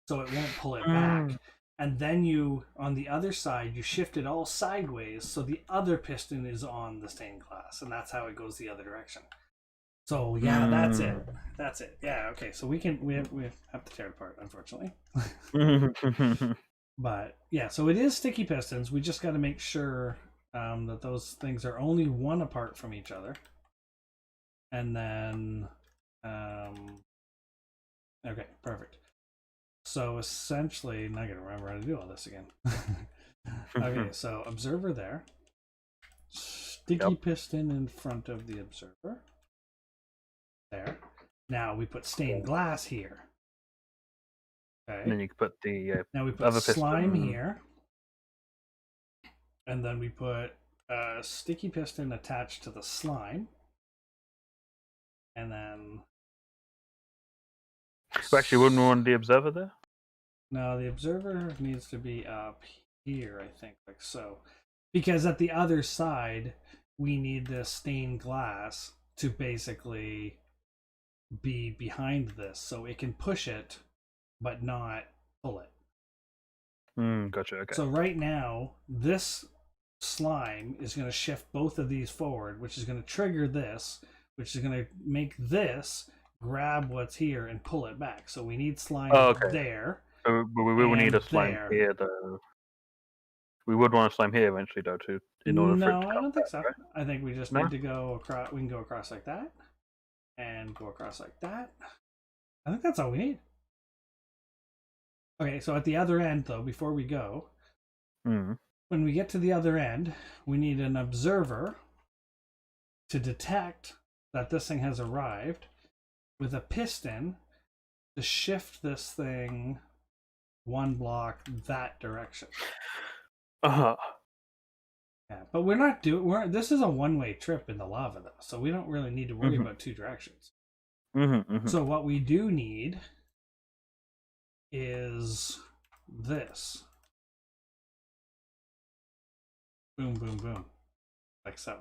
So it won't pull it back. And then you, on the other side, you shift it all sideways so the other piston is on the stained glass. And that's how it goes the other direction. So yeah, that's it. That's it. Yeah, okay. So we have to tear it apart, unfortunately. But yeah, so it is sticky pistons. We just got to make sure that those things are only one apart from each other. And then, okay, perfect. So essentially, now I gotta remember how to do all this again. Okay, so observer there. Sticky piston in front of the observer. There. Now we put stained glass here. Okay. And then you can put the now we put other slime piston here. And then we put a sticky piston attached to the slime. And then... Actually, wouldn't we want the observer there? No, the observer needs to be up here, I think, like so. Because at the other side, we need this stained glass to basically be behind this. So it can push it, but not pull it. Gotcha, okay. So right now, this slime is going to shift both of these forward, which is going to trigger this, which is going to make this grab what's here and pull it back. So we need slime there. But we will need a slime here, though. We would want a slime here eventually, though, too. In order for it to I don't think so. Right? I think we just need to go across. We can go across like that, and go across like that. I think that's all we need. Okay, so at the other end, though, before we go, when we get to the other end, we need an observer to detect that this thing has arrived with a piston to shift this thing one block that direction. Uh-huh. Yeah, but we're not doing. This is a one-way trip in the lava, though, so we don't really need to worry about two directions. So what we do need is this. Boom, boom, boom, like so.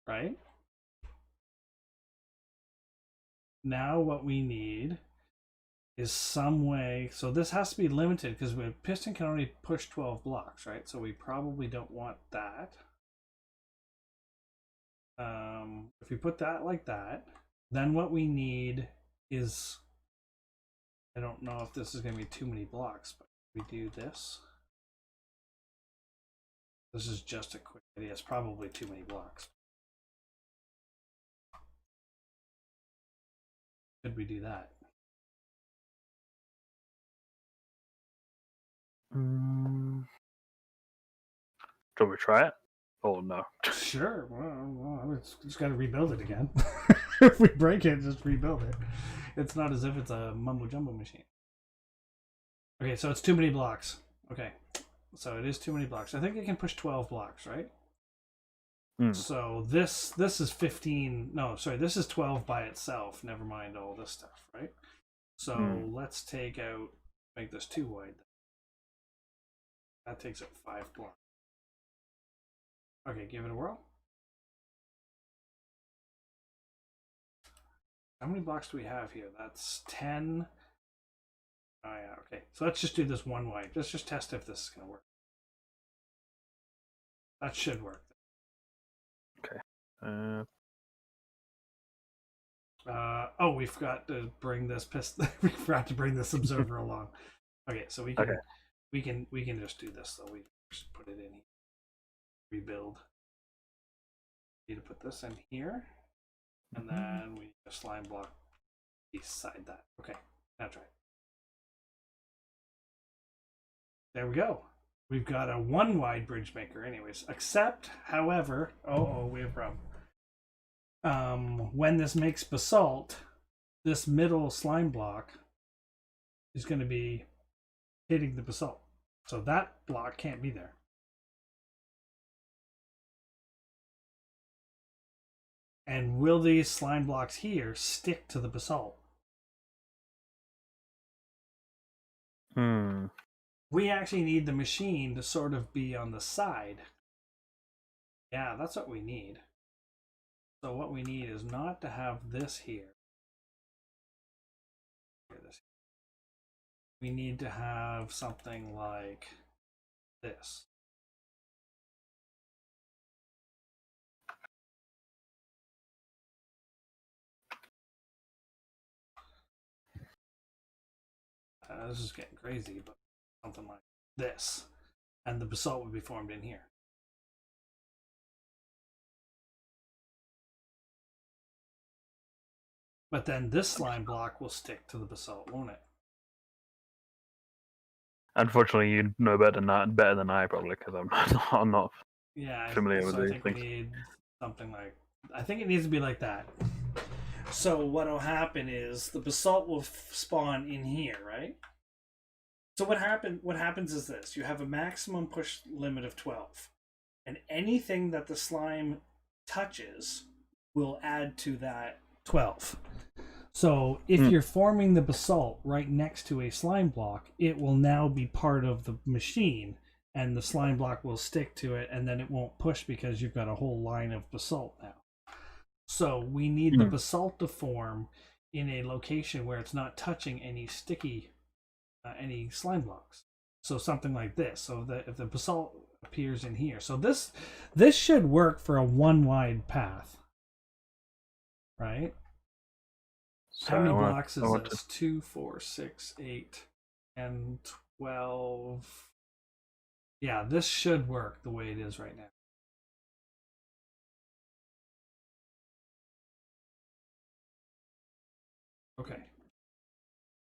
Right? Now what we need is some way, so this has to be limited because the piston can only push 12 blocks, right? So we probably don't want that. If we put that like that, then what we need is, I don't know if this is going to be too many blocks, but we do this. This is just a quick idea. It's probably too many blocks. Could we do that? Do we try it? Oh no. Sure. Well, just got to rebuild it again. If we break it, just rebuild it. It's not as if it's a mumbo jumbo machine. Okay, so it's too many blocks. Okay, so it is too many blocks. I think it can push 12 blocks, right? So this is 15. No, sorry, this is 12 by itself. Never mind all this stuff, right? So let's take out, make this 2 wide. That takes up 5 blocks. Okay, give it a whirl. How many blocks do we have here? That's 10. Oh yeah, okay. So let's just do this 1 wide. Let's just test if this is going to work. That should work. Okay. Oh, we forgot to bring this piston. We forgot to bring this observer along. Okay, so we can we can just do this though. We just put it in here. Rebuild. Need to put this in here, and then we need a slime block beside that. Okay, now try it. There we go. We've got a 1 wide bridge maker, anyways. Except, however, we have a problem. When this makes basalt, this middle slime block is going to be hitting the basalt. So that block can't be there. And will these slime blocks here stick to the basalt? We actually need the machine to sort of be on the side. Yeah, that's what we need. So what we need is not to have this here. We need to have something like this. This is getting crazy, but something like this. And the basalt would be formed in here. But then this slime block will stick to the basalt, won't it? Unfortunately, you know better than I probably, because I'm not familiar with I these think things. we need something like, I think it needs to be like that. So what will happen is the basalt will spawn in here, right? So what happens is this: you have a maximum push limit of 12, and anything that the slime touches will add to that 12. So if you're forming the basalt right next to a slime block, it will now be part of the machine, and the slime block will stick to it, and then it won't push because you've got a whole line of basalt now. So we need the basalt to form in a location where it's not touching any sticky, any slime blocks. So something like this. So that if the basalt appears in here, so this should work for a 1 wide path, right? How many blocks is this? 2, 4, 6, 8, and 12. Yeah, this should work the way it is right now. Okay.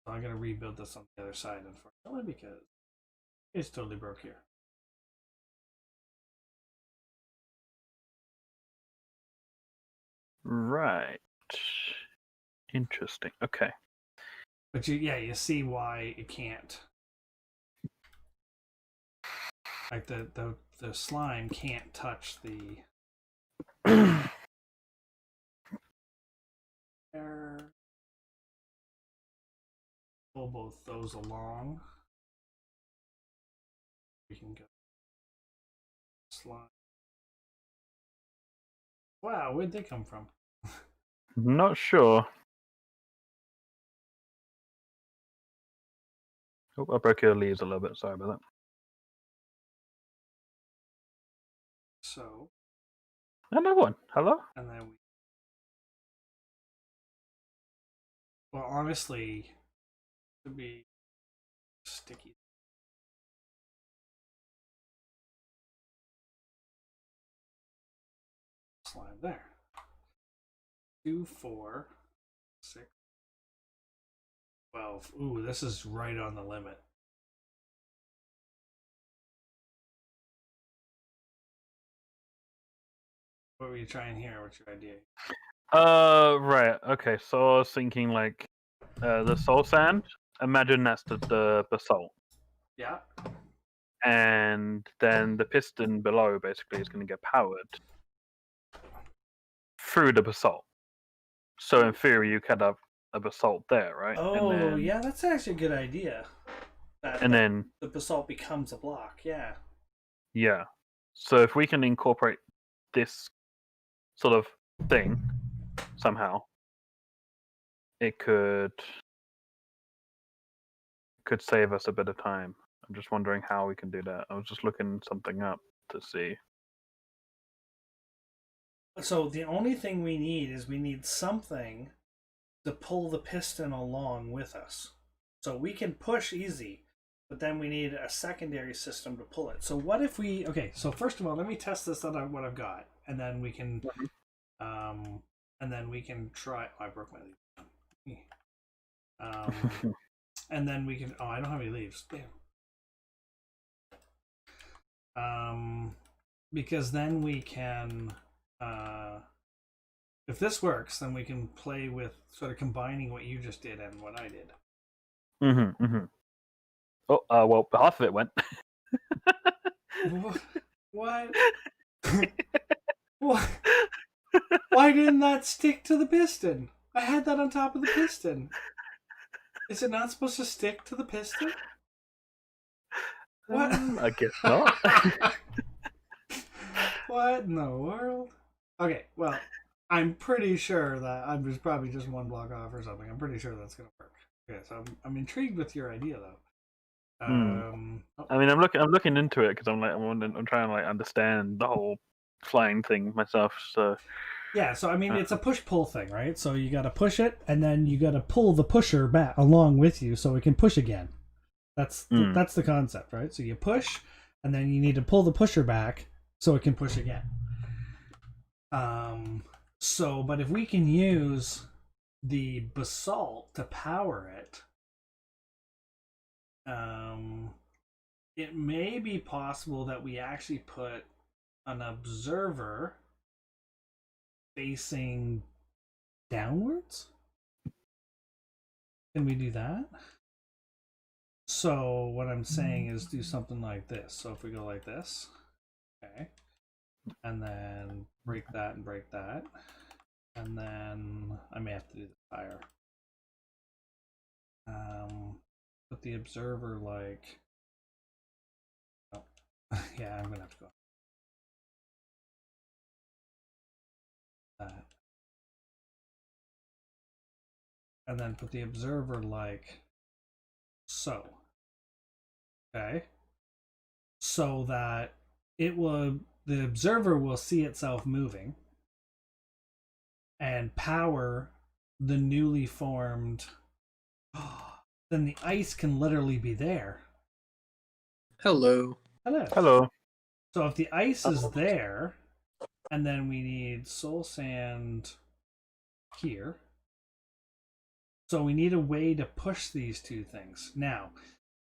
So I'm going to rebuild this on the other side, unfortunately, because it's totally broke here. Right. Interesting. Okay. But you see why it can't. Like the slime can't touch the pull both those along. We can go slime. Wow, where'd they come from? Not sure. Oh, I broke your leaves a little bit. Sorry about that. So. Another one. Hello? And then well, honestly, it would be sticky. Slime there. 2, 4, 6, 12. Ooh, this is right on the limit. What were you trying here? What's your idea? Right. Okay. So I was thinking like the soul sand. Imagine that's the basalt. Yeah. And then the piston below basically is going to get powered through the basalt. So in theory, you could have a basalt there, right? Oh, and then, yeah, that's actually a good idea. And then, the basalt becomes a block, yeah. yeah. So if we can incorporate this sort of thing somehow, it could save us a bit of time. I'm just wondering how we can do that. I was just looking something up to see. So the only thing we need something to pull the piston along with us. So we can push easy, but then we need a secondary system to pull it. So what if we... Okay, so first of all, let me test this on what I've got, and then we can... try... Oh, I broke my leaf. And then we can... Oh, I don't have any leaves. Damn. Because then we can... if this works, then we can play with sort of combining what you just did and what I did. Oh, well, half of it went. What? What? Why didn't that stick to the piston? I had that on top of the piston. Is it not supposed to stick to the piston? What? I guess not. What in the world? Okay, well, I'm pretty sure that I'm probably just one block off or something. I'm pretty sure that's gonna work. Okay, so I'm intrigued with your idea though. I mean, I'm looking into it because I'm trying to like understand the whole flying thing myself. So yeah, so I mean, it's a push-pull thing, right? So you got to push it, and then you got to pull the pusher back along with you, so it can push again. That's the concept, right? So you push, and then you need to pull the pusher back so it can push again. So, but if we can use the basalt to power it, it may be possible that we actually put an observer facing downwards. Can we do that? So what I'm saying is do something like this. So if we go like this, okay, and then break that and break that, and then I may have to do this higher. Put the observer like, oh, yeah, I'm gonna have to go that, and then put the observer like so. Okay, so that the observer will see itself moving and power the newly formed. Then the ice can literally be there. Hello. hello. So if the ice is there, and then we need soul sand here. So we need a way to push these two things. Now,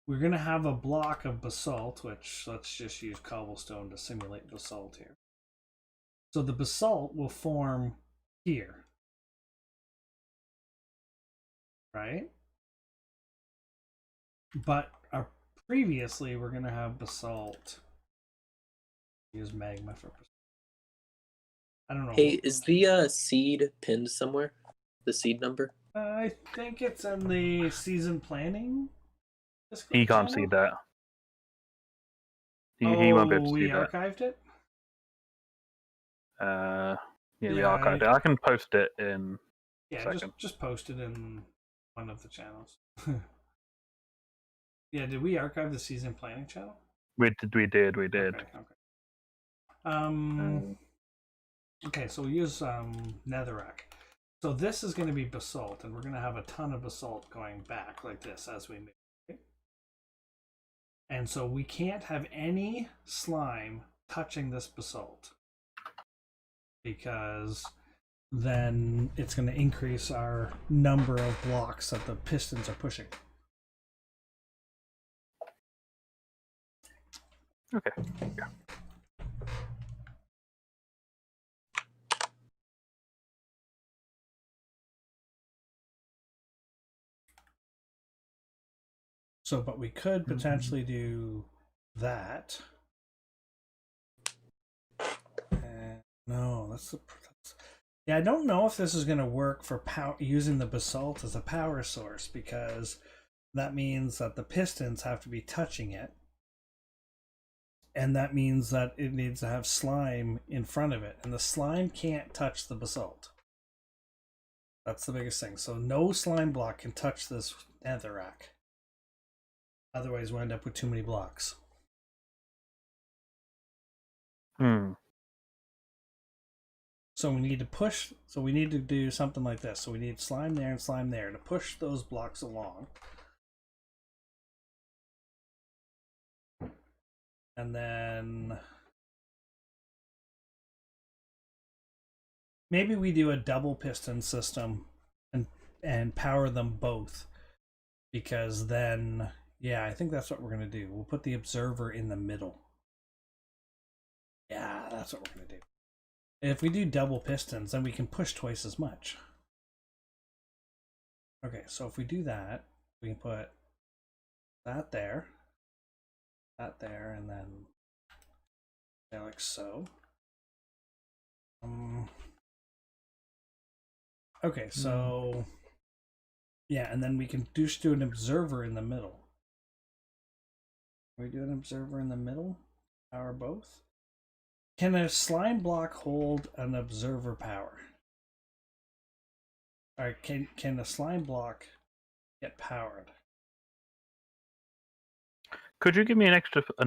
we're going to have a block of basalt, which let's just use cobblestone to simulate basalt here. So the basalt will form here. Right? But previously, we're going to have basalt. Use magma for basalt. I don't know. Hey, is the seed pinned somewhere? The seed number? I think it's in the season planning. He can't see that. He won't be able to see we that. archived it? Yeah, we Yeah, archived it. I can post it in a second. Just post it in one of the channels. Yeah, did we archive the season planning channel? We did. Okay, so we'll use netherrack. So this is going to be basalt, and we're going to have a ton of basalt going back like this as we move. Okay? And so we can't have any slime touching this basalt, because then it's going to increase our number of blocks that the pistons are pushing. Okay. Yeah. So, but we could potentially do that. No, Yeah, I don't know if this is going to work for using the basalt as a power source, because that means that the pistons have to be touching it. And that means that it needs to have slime in front of it. And the slime can't touch the basalt. That's the biggest thing. So no slime block can touch this netherrack. Otherwise, we'll end up with too many blocks. So we need to push. So we need to do something like this. So we need slime there and slime there to push those blocks along. And then maybe we do a double piston system and power them both, because then, yeah, I think that's what we're going to do. We'll put the observer in the middle. Yeah, that's what we're going to do. If we do double pistons, then we can push twice as much. Okay, so if we do that, we can put that there, and then like so. Okay, so yeah, and then we can just do an observer in the middle. Can we do an observer in the middle? Power both? Can a slime block hold an observer power? Alright, can a slime block get powered? Could you give me an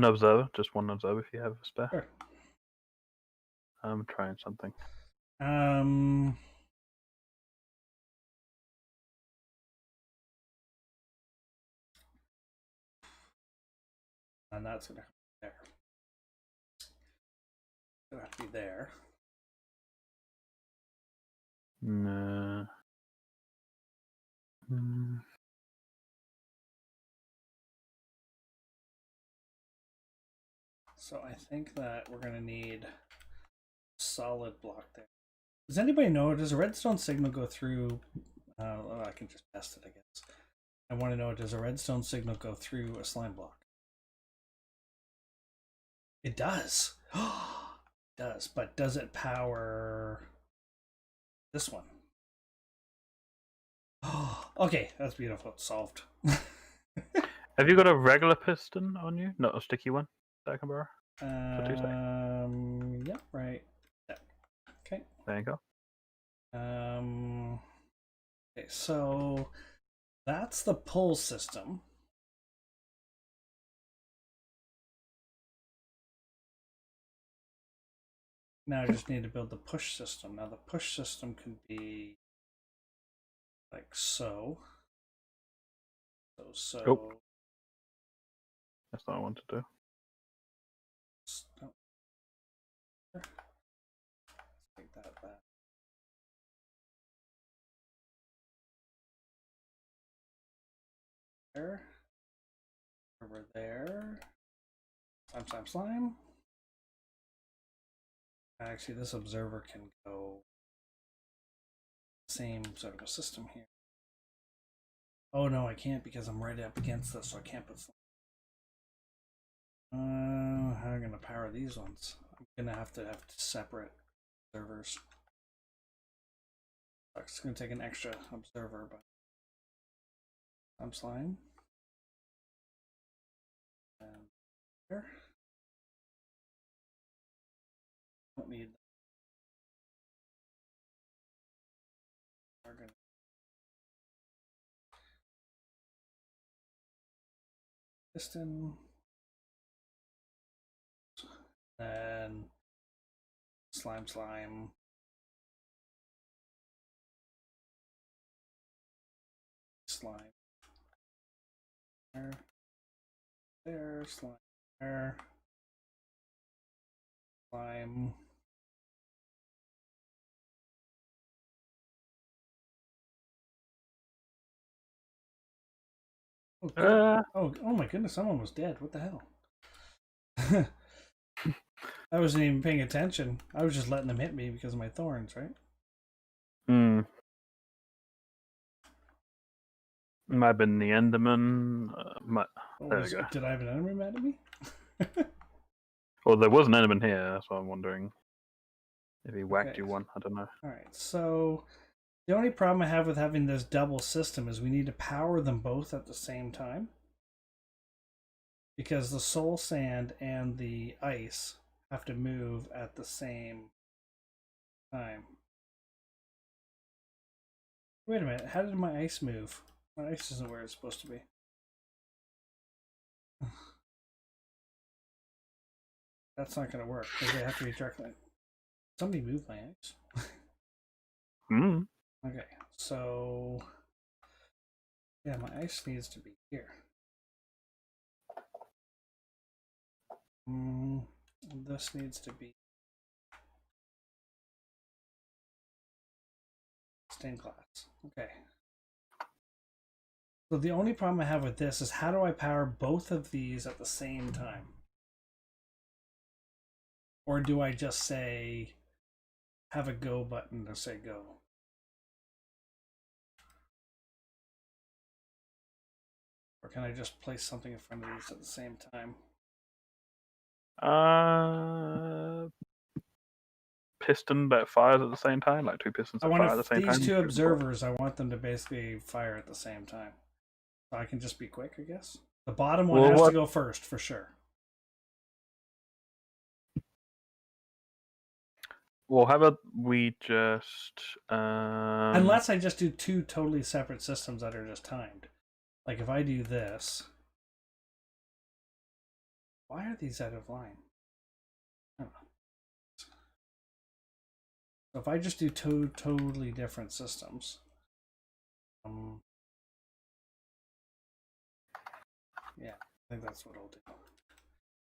observer? Just one observer if you have a spare. Sure. I'm trying something. And that's gonna be there. Gonna have to be there. No. So I think that we're gonna need a solid block there. Does anybody know, does a redstone signal go through? I can just test it, I guess. I want to know, does a redstone signal go through a slime block? It does. It does, but does it power this one? Okay, that's beautiful. It's solved. Have you got a regular piston on you? Not a sticky one that I can borrow? Yeah, right. Yeah. Okay. There you go. Okay, so that's the pull system. Now I just need to build the push system. Now the push system could be like so. So. Oh. That's not what I want to do. Take that back. There. Over there. Slime. Actually, this observer can go same sort of a system here. Oh no, I can't because I'm right up against this, so I can't put slime. How am I gonna power these ones? I'm gonna have to separate observers. It's gonna take an extra observer, but I'm slime. And here. Don't need. We're gonna piston. Then slime. There, slime there. Slime. Oh my goodness, someone was dead. What the hell? I wasn't even paying attention. I was just letting them hit me because of my thorns, right? Might have been the Enderman. Did I have an enemy mad at me? Well, there was an Enderman here, that's what I'm wondering. Maybe he whacked Okay. you one. I don't know. All right, so the only problem I have with having this double system is we need to power them both at the same time. Because the soul sand and the ice have to move at the same time. Wait a minute, how did my ice move? My ice isn't where it's supposed to be. That's not going to work because they have to be directly. Somebody move my ice. Hmm. Okay, so yeah, my ice needs to be here. This needs to be stained glass. Okay. So the only problem I have with this is how do I power both of these at the same time? Or do I just say, have a go button to say go? Or can I just place something in front of these at the same time? Piston that fires at the same time, like two pistons I that want fire at the same time. these two observers, I want them to basically fire at the same time. So I can just be quick, I guess. The bottom one has to go first, for sure. Well, how about we just... Unless I just do two totally separate systems that are just timed. Like if I do this... Why are these out of line? I don't know. So if I just do two totally different systems... yeah, I think that's what I'll do.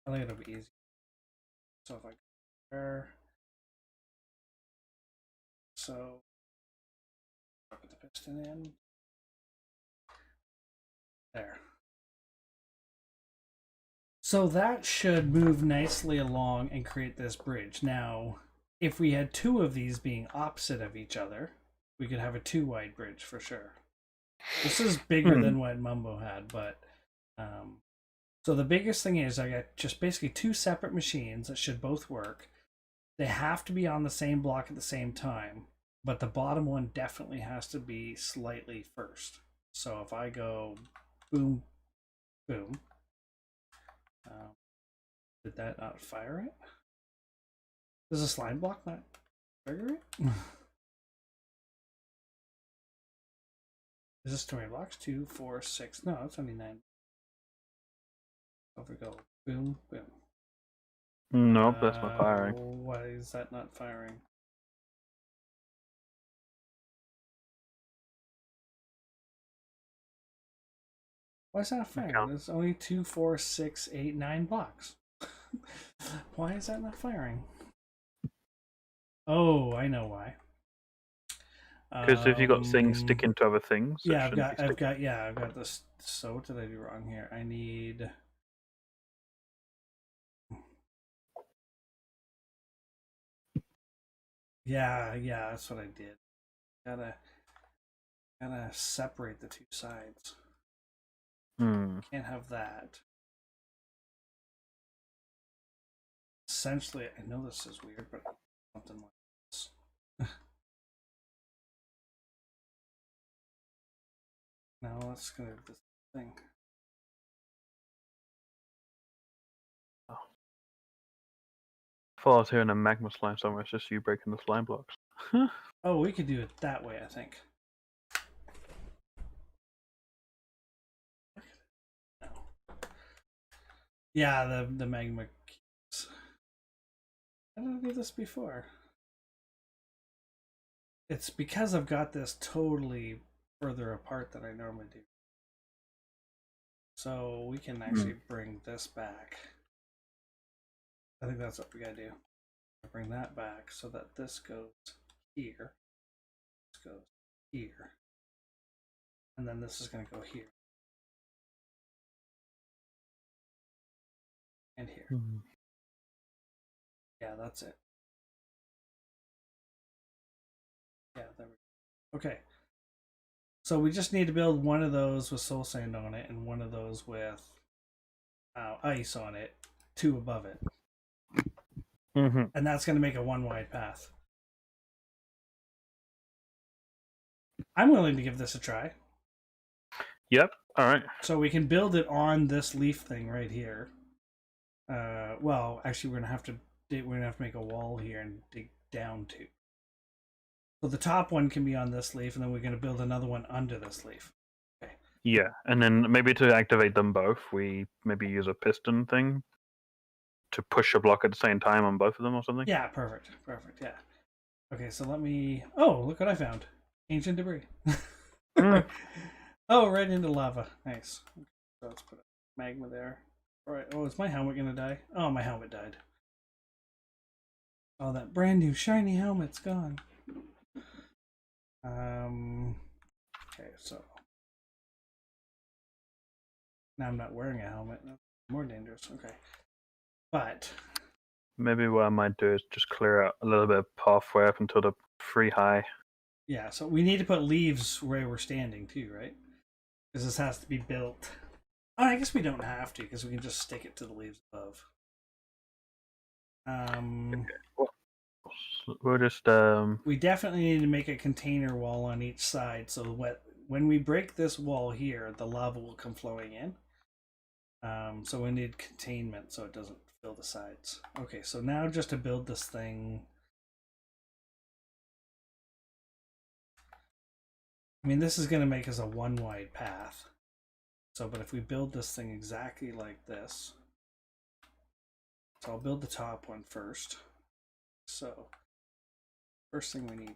I think it'll be easy. So if I compare... So... put the piston in. There. So that should move nicely along and create this bridge. Now, if we had two of these being opposite of each other, we could have a two-wide bridge for sure. This is bigger than what Mumbo had, but... so the biggest thing is I got just basically two separate machines that should both work. They have to be on the same block at the same time, but the bottom one definitely has to be slightly first. So if I go boom, boom, did that not fire it? Does a slime block not trigger it? Is this 20 blocks? 2, 4, 6. No, it's only 9. Over go. Boom, boom. Nope, that's not firing. Why is that not firing? Why is that not firing? There's only 2, 4, 6, 8, 9 blocks. Why is that not firing? Oh, I know why. Because if you got things sticking to other things, yeah, I've got this. So what did I do wrong here? I need. Yeah, that's what I did. Gotta separate the two sides. Can't have that. Essentially, I know this is weird, but something like this. Now let's go to this thing. Oh. I thought I was hearing a magma slime somewhere. It's just you breaking the slime blocks. Oh, we could do it that way, I think. No. Yeah, the magma keeps. How did I do this before? It's because I've got this totally further apart than I normally do. So we can actually bring this back. I think that's what we gotta do. Bring that back so that this goes here. This goes here. And then this is gonna go here. And here. Yeah, that's it. Yeah, there we go. Okay. So we just need to build one of those with soul sand on it and one of those with ice on it, two above it. And that's going to make a one wide path. I'm willing to give this a try. Yep. All right. So we can build it on this leaf thing right here. Well, actually, we're gonna have to make a wall here and dig down to. So the top one can be on this leaf, and then we're gonna build another one under this leaf. Okay. Yeah, and then maybe to activate them both, we maybe use a piston thing to push a block at the same time on both of them or something. Yeah, perfect. Yeah. Okay, so let me. Oh, look what I found! Ancient debris. Oh, right into lava. Nice. So let's put a magma there. All right. Oh, is my helmet gonna die? Oh, my helmet died. Oh, that brand new shiny helmet's gone. Okay, so now I'm not wearing a helmet. That's more dangerous. Okay, but Maybe what I might do is just clear out a little bit of pathway up until the free high. yeah, so we need to put leaves where we're standing too, right? Because this has to be built. Oh, I guess we don't have to because we can just stick it to the leaves above. We'll just We definitely need to make a container wall on each side so when we break this wall here, the lava will come flowing in. So we need containment so it doesn't fill the sides. Okay, so now just to build this thing. I mean, this is going to make us a one wide path. So, but if we build this thing exactly like this, so I'll build the top one first. So, first thing we need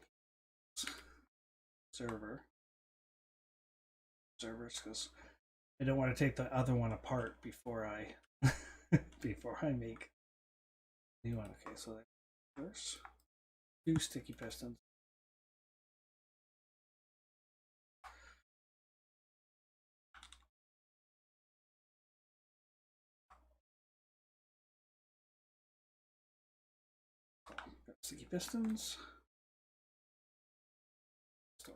is observers, because I don't want to take the other one apart before I before I make the new one. Okay, so first 2 sticky pistons. Sticky pistons. Okay.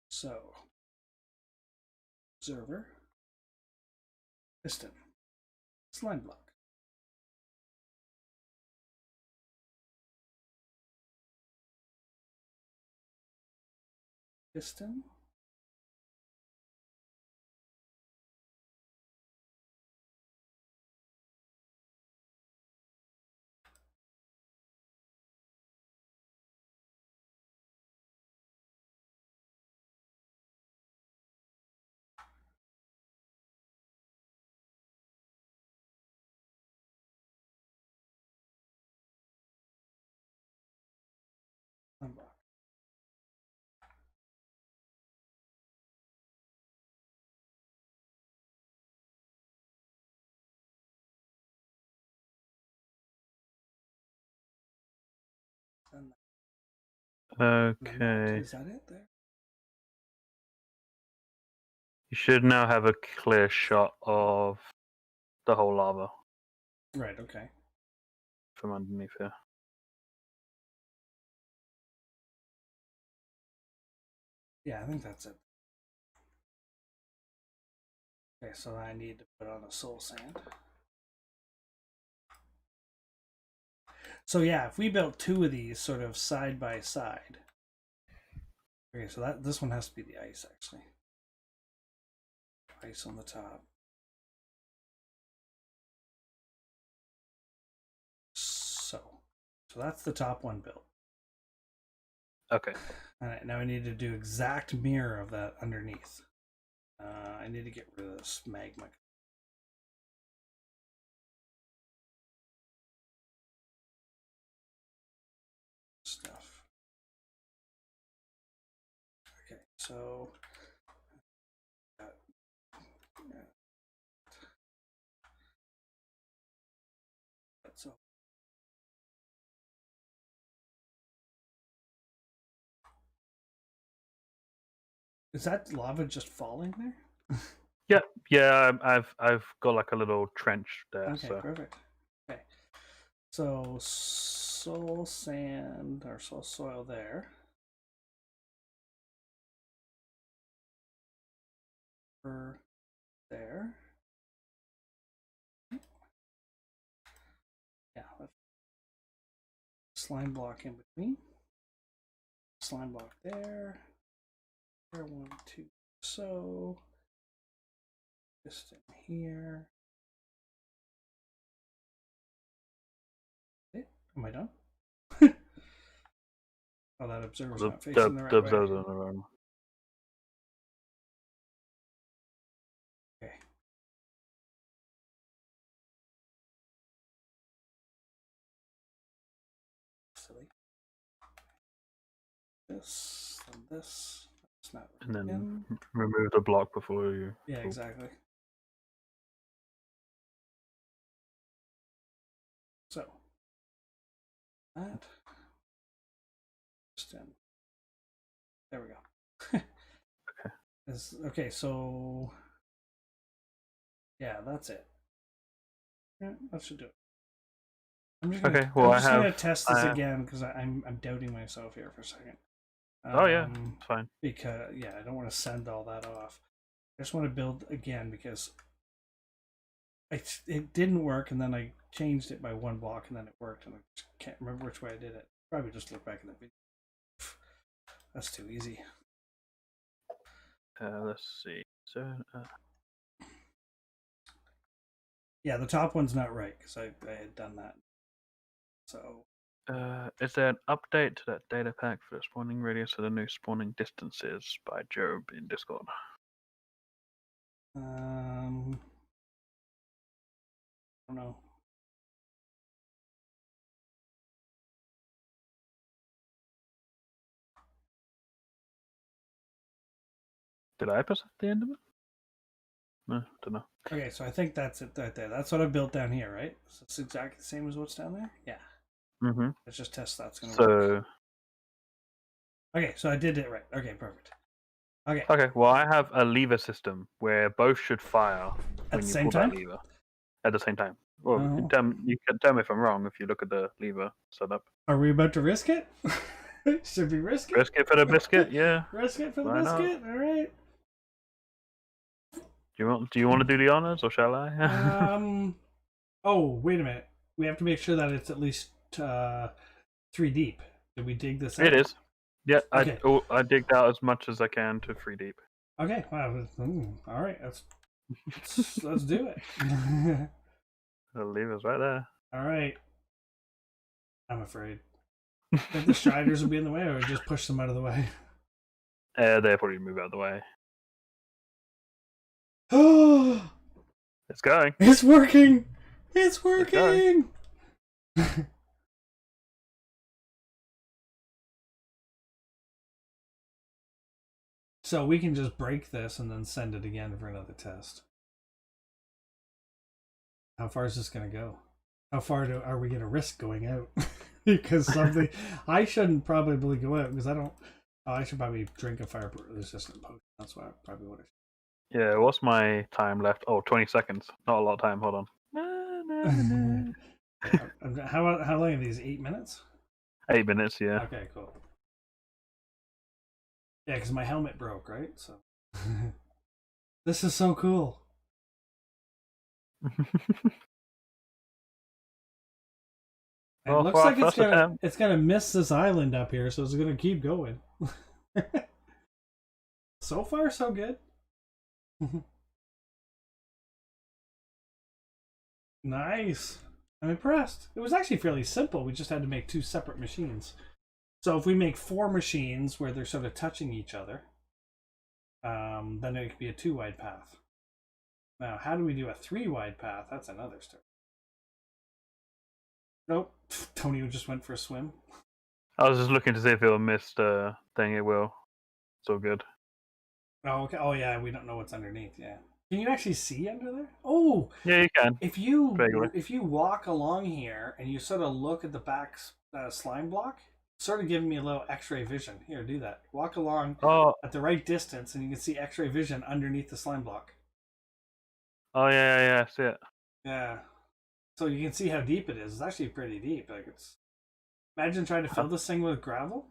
So, observer, piston, slime block. Piston. Slime block. okay. Is that it there? You should now have a clear shot of the whole lava Right, okay. from underneath here. Yeah, I think that's it. Okay, so I need to put on a soul sand. So yeah, if we built 2 of these sort of side by side. Okay, so this one has to be the ice actually. Ice on the top. So that's the top one built. Okay. Alright, now I need to do exact mirror of that underneath. I need to get rid of this magma. Stuff. Okay, so that's all. Is that lava just falling there? Yeah. I've got like a little trench there. Okay, So perfect. Okay, so soul sand or soul soil there. There. Yeah. slime block in between. Slime block there. There, 1, 2, so. Just in here. Okay, am I done? Oh, that observer's not facing the right way. Observer's on the wrong. Okay. Silly. This and this. That's not And then in. remove the block before you. Yeah, exactly. So that. Just in. There we go. Okay. Okay, so yeah, that's it. Yeah, that should do it. I'm just gonna, gonna test this again because I'm doubting myself here for a second. Oh yeah, it's fine. Because yeah, I don't want to send all that off. I just want to build again because it didn't work, and then I changed it by 1 block, and then it worked, and I can't remember which way I did it. Probably just look back in the video. That's too easy. Let's see. So. Yeah, the top one's not right because I had done that. So. Is there an update to that data pack for the spawning radius of the new spawning distances by Job in Discord? I don't know. Did I press at the end of it? No, don't know. Okay, so I think that's it right there. That's what I built down here, right? So it's exactly the same as what's down there? Yeah. Mm-hmm. Let's just test that's going to work. Okay, so I did it right. Okay, perfect. Okay. Okay, well, I have a lever system where both should fire at the same time. Lever. At the same time. Well, you can tell me if I'm wrong if you look at the lever setup. Are we about to risk it? Should we risk it? Risk it for the biscuit, yeah. Risk it for the biscuit. All right. Do you want to do the honors, or shall I? Oh, wait a minute. We have to make sure that it's at least 3 deep. Did we dig this out? It is. Yeah, okay. I digged out as much as I can to 3 deep. Okay, wow. All right, let's do it. The lever's right there. All right. I'm afraid. I think the Striders will be in the way, or just push them out of the way. They'll probably move out of the way. It's going. It's working. It's working. So we can just break this and then send it again for another test. How far is this going to go? How far are we going to risk going out? Because something I shouldn't probably go out because I don't. Oh, I should probably drink a fire resistant potion. That's why I probably would have. Yeah, what's my time left? Oh, 20 seconds. Not a lot of time. Hold on. How long are these? 8 minutes? 8 minutes, yeah. Okay, cool. Yeah, because my helmet broke, right? So this is so cool. It looks like it's gonna miss this island up here, so it's gonna keep going. So far, so good. Nice. I'm impressed. It was actually fairly simple. We just had to make 2 separate machines. So if we make 4 machines where they're sort of touching each other, then it could be a 2-wide path. Now, how do we do a 3-wide path? That's another story. Nope. Tony just went for a swim. I was just looking to see if it'll miss the thing. It will. It's all good. Oh, okay. Oh, yeah. We don't know what's underneath. Yeah. Can you actually see under there? Oh, yeah, you can. If you walk along here and you sort of look at the back slime block, sort of giving me a little X-ray vision. Here, do that. Walk along at the right distance, and you can see X-ray vision underneath the slime block. Oh yeah, I see it. Yeah. So you can see how deep it is. It's actually pretty deep. Like it's. Imagine trying to fill this thing with gravel.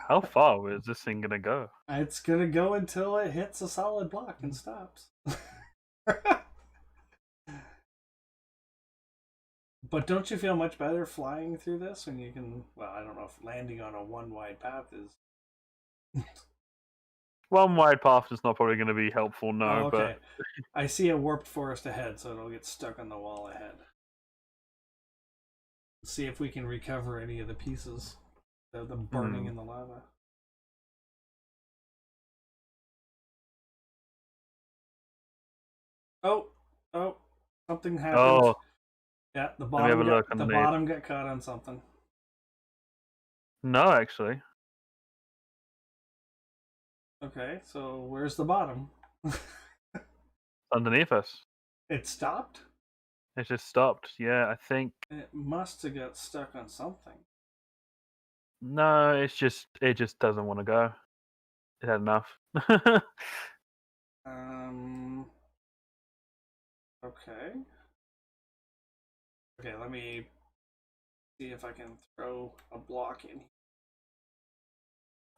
How far is this thing gonna go? It's gonna go until it hits a solid block and stops. But don't you feel much better flying through this when you can? Well, I don't know if landing on a one wide path is. One wide path is not probably going to be helpful, no. Oh, okay. But I see a warped forest ahead, so it'll get stuck on the wall ahead. See if we can recover any of the pieces. The burning in the lava. Oh, something happened. Oh, yeah, the let me have a look the underneath. bottom got caught on something. No, actually. Okay, so where's the bottom? Underneath us. It stopped? It just stopped. Yeah, I think. It must have got stuck on something. No, it just doesn't want to go. It had enough. Okay. Okay, let me see if I can throw a block in.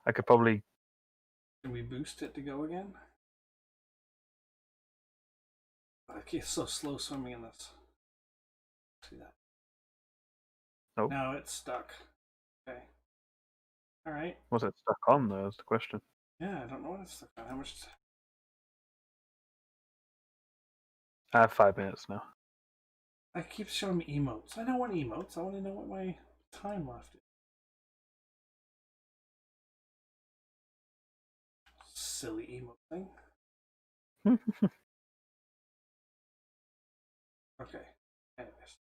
I could probably. Can we boost it to go again? Okay, it's so slow swimming in this. See that? Nope. Now it's stuck. Okay. All right. Was it stuck on though? Is the question. Yeah, I don't know what it's stuck on. How much? I have 5 minutes now. It keeps showing me emotes. I don't want emotes. I want to know what my time left is. Silly emote thing. Okay. Anyways.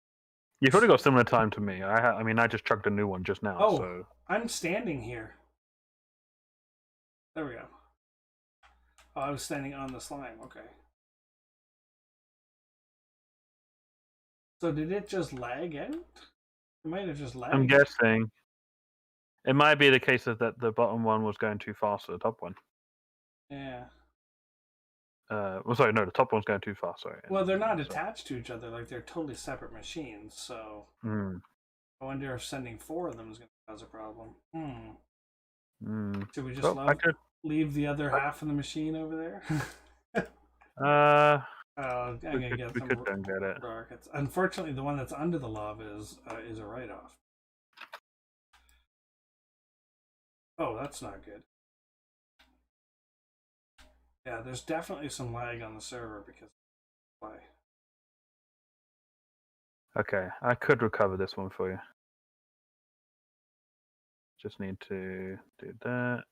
You've already got similar time to me. I mean, I just chucked a new one just now. Oh, so I'm standing here. There we go. Oh, I was standing on the slime. Okay. So did it just lag out? It might have just lagged. I'm guessing it might be the case that the bottom one was going too fast for the top one. Yeah. Well, sorry, no, the top one's going too fast. Sorry. Well, they're not attached to each other. Like, they're totally separate machines. So I wonder if sending 4 of them is going to cause a problem. Should we just leave the other half of the machine over there? I'm gonna get some rockets. Unfortunately, the one that's under the lava is a write-off. Oh, that's not good. Yeah, there's definitely some lag on the server because why? Okay, I could recover this one for you. Just need to do that.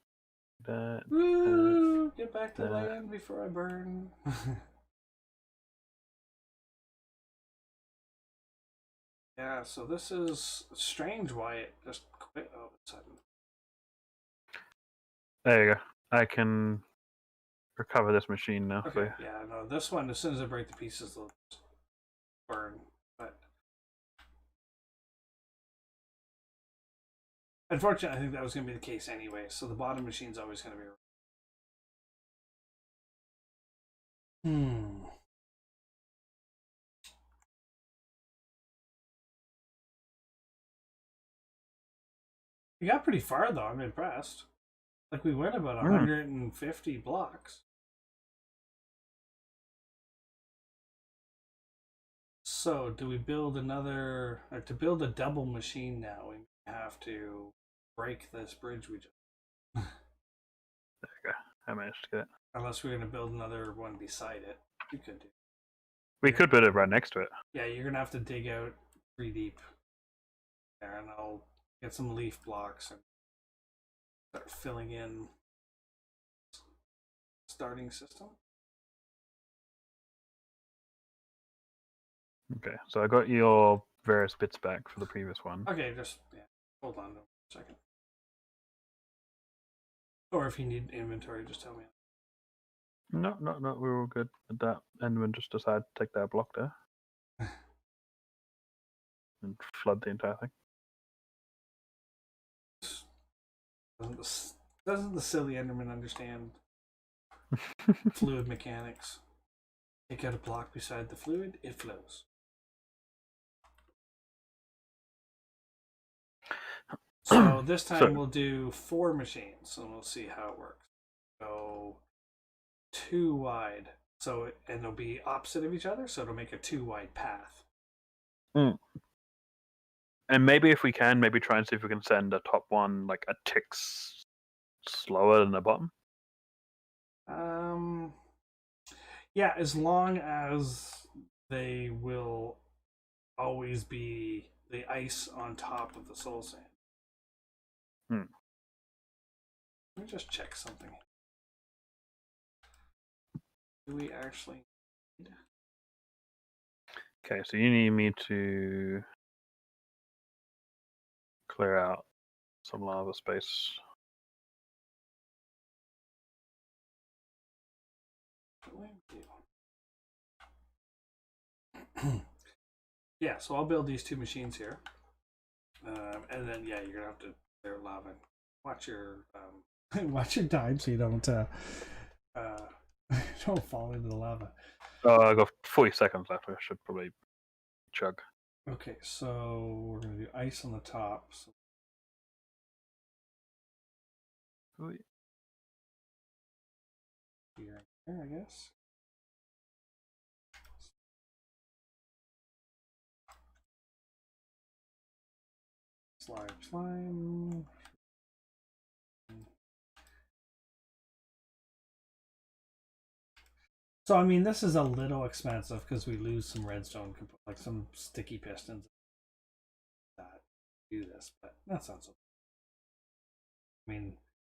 Woo! Get back to land before I burn. Yeah, so this is strange why it just quit all of a sudden. There you go. I can recover this machine now. Okay, yeah, no, this one, as soon as I break the pieces, they'll burn. But unfortunately, I think that was going to be the case anyway, so the bottom machine's always going to be... We got pretty far, though. I'm impressed. Like, we went about 150 blocks. So, do we build another... Or to build a double machine now, we have to break this bridge we just... There you go. I managed to get it. Unless we're going to build another one beside it. You could do. We could build it right next to it. Yeah, you're going to have to dig out 3 deep. There, and I'll get some leaf blocks and start filling in starting system. Okay, so I got your various bits back for the previous one. Okay, just hold on a second. Or if you need inventory, just tell me. No, we're all good with that. Enderman just decided to take that block there and flood the entire thing. Doesn't the silly Enderman understand fluid mechanics? Take out a block beside the fluid, it flows. So this time we'll do 4 machines and we'll see how it works. Go 2 wide. So and they'll be opposite of each other, so it'll make a 2 wide path. And maybe if we can, maybe try and see if we can send a top one like a tick slower than the bottom. Yeah, as long as they will always be the ice on top of the soul sand. Hmm. Let me just check something. Do we actually need... Okay, so you need me to clear out some lava space. Yeah, so I'll build these two machines here, and then yeah, you're gonna have to clear lava. Watch your watch your time so you don't don't fall into the lava. I got 40 seconds left. I should probably chug. Okay, so we're gonna do ice on the top. So here, I guess. Slime. So I mean, this is a little expensive because we lose some redstone, like some sticky pistons that do this, but that sounds so. I mean,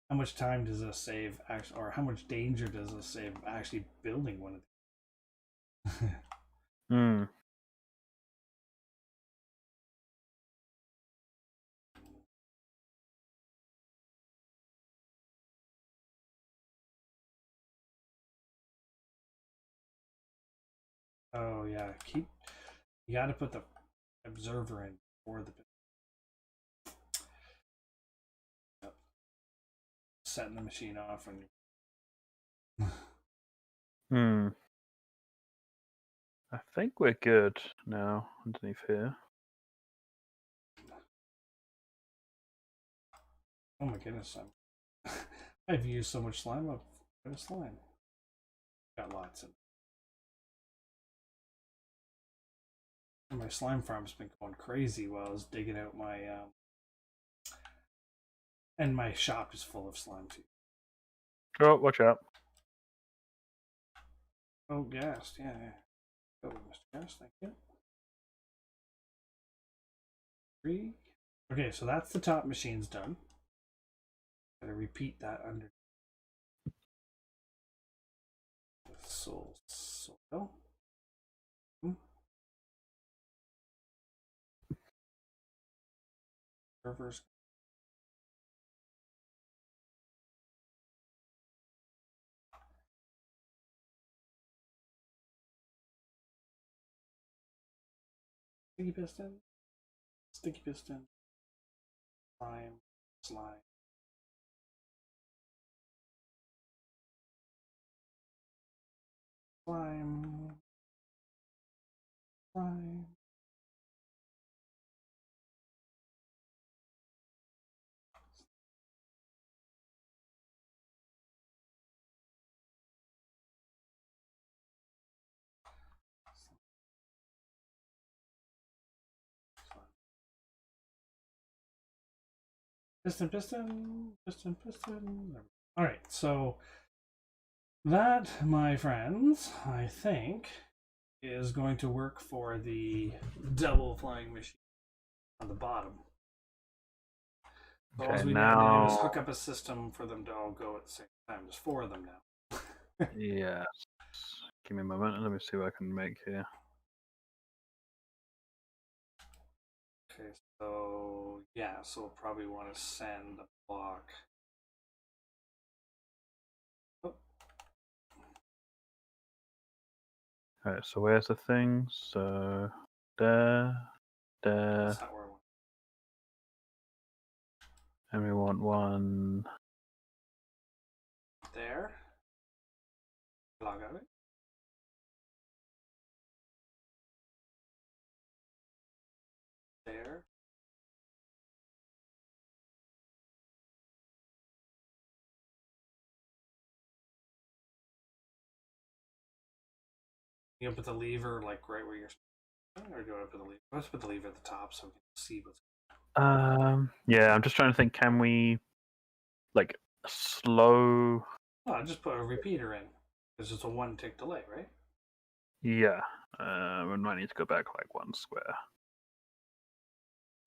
how much time does this save, actually, or how much danger does this save actually building one of these? Hmm. Oh yeah, you got to put the observer in for the setting the machine off and. Hmm. I think we're good now underneath here. Oh my goodness, I've used so much slime. I've got a slime. Got lots of. And my slime farm's been going crazy while I was digging out my and my shop is full of slime too. Oh, watch out. Oh, gas, yeah. Oh, Mr. Gas, thank you. 3. Okay, so that's the top machine's done. Gotta repeat that under soil. Servers. Sticky piston. Sticky piston. Slime. Slime. Slime. Slime. Piston. All right, so that, my friends, I think, is going to work for the double flying machine on the bottom. So all we now need to do is hook up a system for them to all go at the same time. There's 4 of them now. Yes. Give me a moment and let me see what I can make here. Okay, so yeah, so we'll probably want to send a block. Oh. Alright, so where's the thing? So there. That's not where I want. And we want one There. Log out it. There. You can put the lever like right where you're. Or do I put the lever? Let's put the lever at the top so we can see what's. Yeah, I'm just trying to think. Can we, like, slow? Oh, I just put a repeater in. Because it's a 1 tick delay, right? Yeah. We might need to go back like 1 square.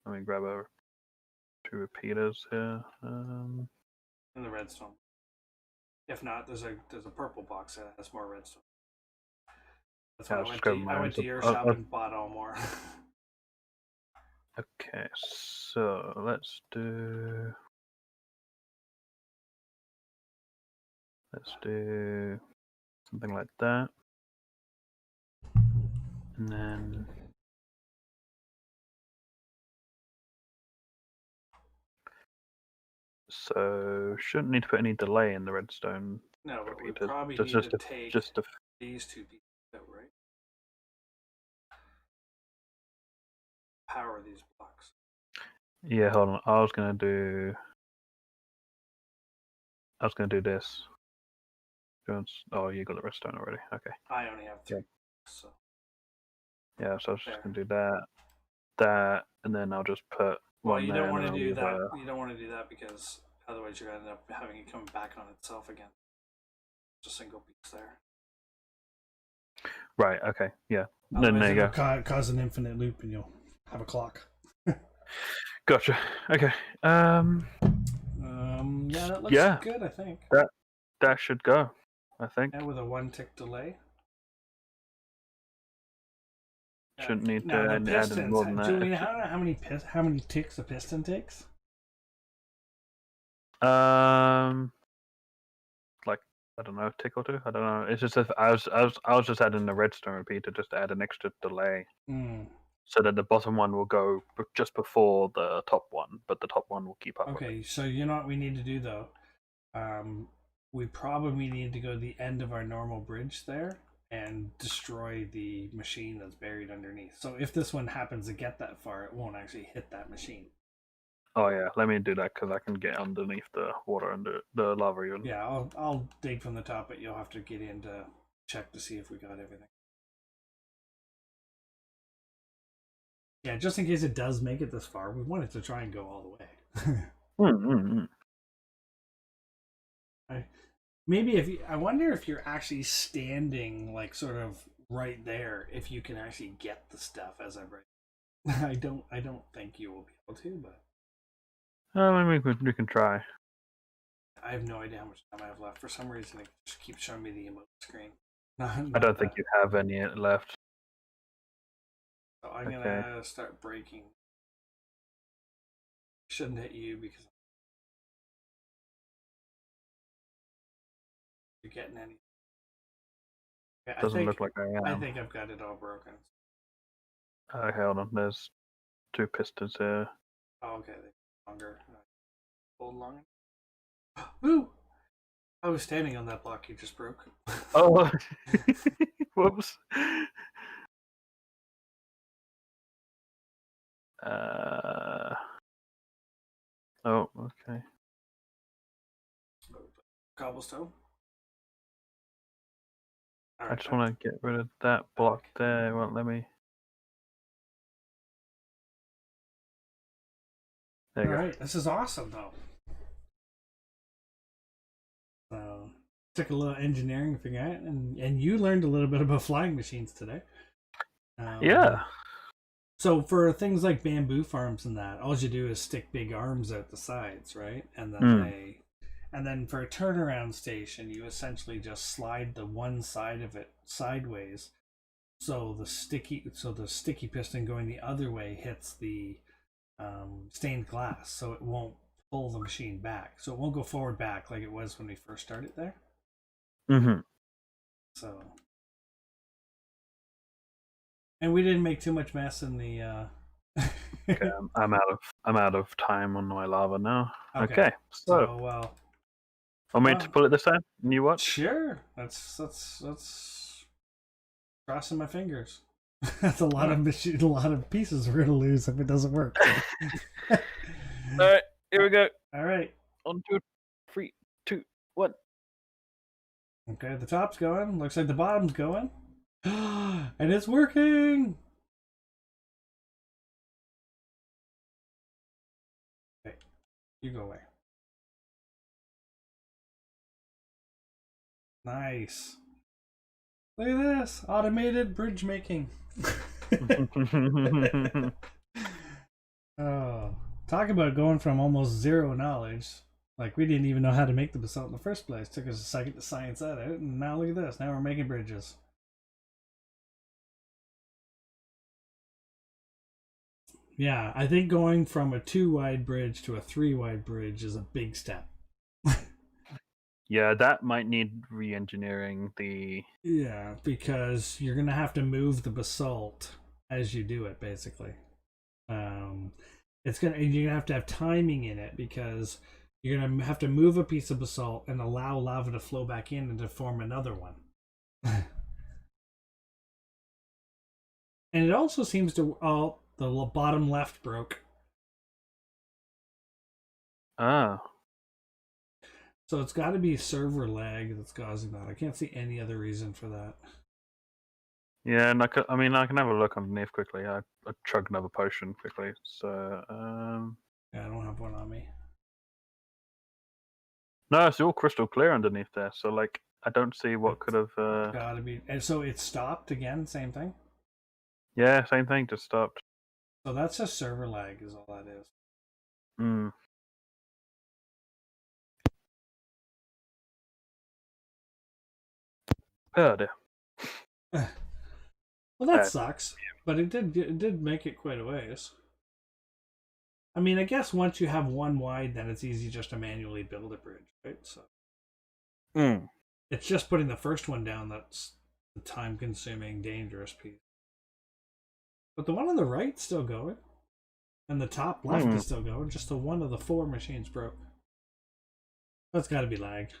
Let me grab 2 repeaters here. In the redstone. If not, there's a purple box that has more redstone. That's why I went to your shop and bought all more. Okay, so let's do something like that, and then so shouldn't need to put any delay in the redstone. No, but we repeaters. probably just need to take just these 2 pieces out, right? Power these blocks. Yeah, hold on. I was gonna do this. Oh, you got the redstone already. Okay. I only have 3, Yeah. so Yeah, so I was just there. gonna do that, and then I'll just put Well, one you there. don't want to and then do I'll that. leave, You don't want to do that because otherwise you're gonna end up having it come back on itself again. Just a single piece there. Right. Okay. Yeah. Then Otherwise there you it'll go. cause an infinite loop, and you'll have a clock. Gotcha. Okay. Yeah, that looks Yeah. good. I think. That should go. I think. And with a 1 tick delay. Shouldn't need Now to the add any pistons. more than that. Julian, how many ticks a piston takes? Like, I don't know, tick or 2. I don't know. It's just if I was just adding the redstone repeater just to add an extra delay, so that the bottom one will go just before the top one, but the top one will keep up. Okay, so you know what we need to do though. We probably need to go to the end of our normal bridge there and destroy the machine that's buried underneath. So if this one happens to get that far, it won't actually hit that machine. Oh yeah, let me do that because I can get underneath the water under the lava even. Yeah, I'll dig from the top, but you'll have to get in to check to see if we got everything. Yeah, just in case it does make it this far, we want it to try and go all the way. Maybe if I wonder if you're actually standing like sort of right there, if you can actually get the stuff as I break. I don't think you will be able to, but I mean, we can try. I have no idea how much time I have left. For some reason, it just keeps showing me the emote screen. I don't think you have any left. So I'm gonna start breaking. Shouldn't hit you because you're getting any. Yeah, Doesn't look like I am. I think I've got it all broken. Okay, hold on. There's 2 pistons here. Oh, okay, they're longer. Hold long. Woo! I was standing on that block you just broke. Oh, whoops. Oh, okay. Cobblestone. I just want to get rid of that block there. It won't let me. There you go. Alright, this is awesome though. Took a little engineering to figure out, and you learned a little bit about flying machines today. Yeah. So for things like bamboo farms and that, all you do is stick big arms out the sides, right? And then and then for a turnaround station, you essentially just slide the one side of it sideways, so the sticky piston going the other way hits the stained glass, so it won't pull the machine back, so it won't go forward back like it was when we first started there. So, and we didn't make too much mess in the. Okay, I'm out of time on my lava now. Okay, so well. I'm meant to pull it this time. And you what? Sure. That's crossing my fingers. That's a lot of pieces we're gonna lose if it doesn't work. All right, here we go. All right. 1, 2, 3, 2, 1. Okay, the top's going. Looks like the bottom's going. And it's working. You go away. Nice. Look at this. Automated bridge making. Oh, talk about going from almost zero knowledge. Like, we didn't even know how to make the basalt in the first place. Took us a second to science that out, and now look at this. Now we're making bridges. Yeah, I think going from a 2-wide bridge to a 3-wide bridge is a big step. Yeah, that might need re-engineering. Yeah, because you're gonna have to move the basalt as you do it, basically. You're gonna have to have timing in it, because you're gonna have to move a piece of basalt and allow lava to flow back in and to form another one. And it also seems to the bottom left broke. Ah. So it's got to be server lag that's causing that. I can't see any other reason for that. Yeah, and I can have a look underneath quickly. I chugged another potion quickly. So, Yeah, I don't have one on me. no, it's all crystal clear underneath there. So, like, I don't see what could have. Gotta be. And so it stopped again. Same thing. Yeah, same thing. Just stopped. So that's just server lag, is all that is. Hmm. Oh dear. Well, that sucks. But it did make it quite a ways. I mean, I guess once you have one wide, then it's easy just to manually build a bridge, right? So it's just putting the first one down that's the time-consuming, dangerous piece. But the one on the right's still going, and the top left is still going. Just the one of the 4 machines broke. That's got to be lag.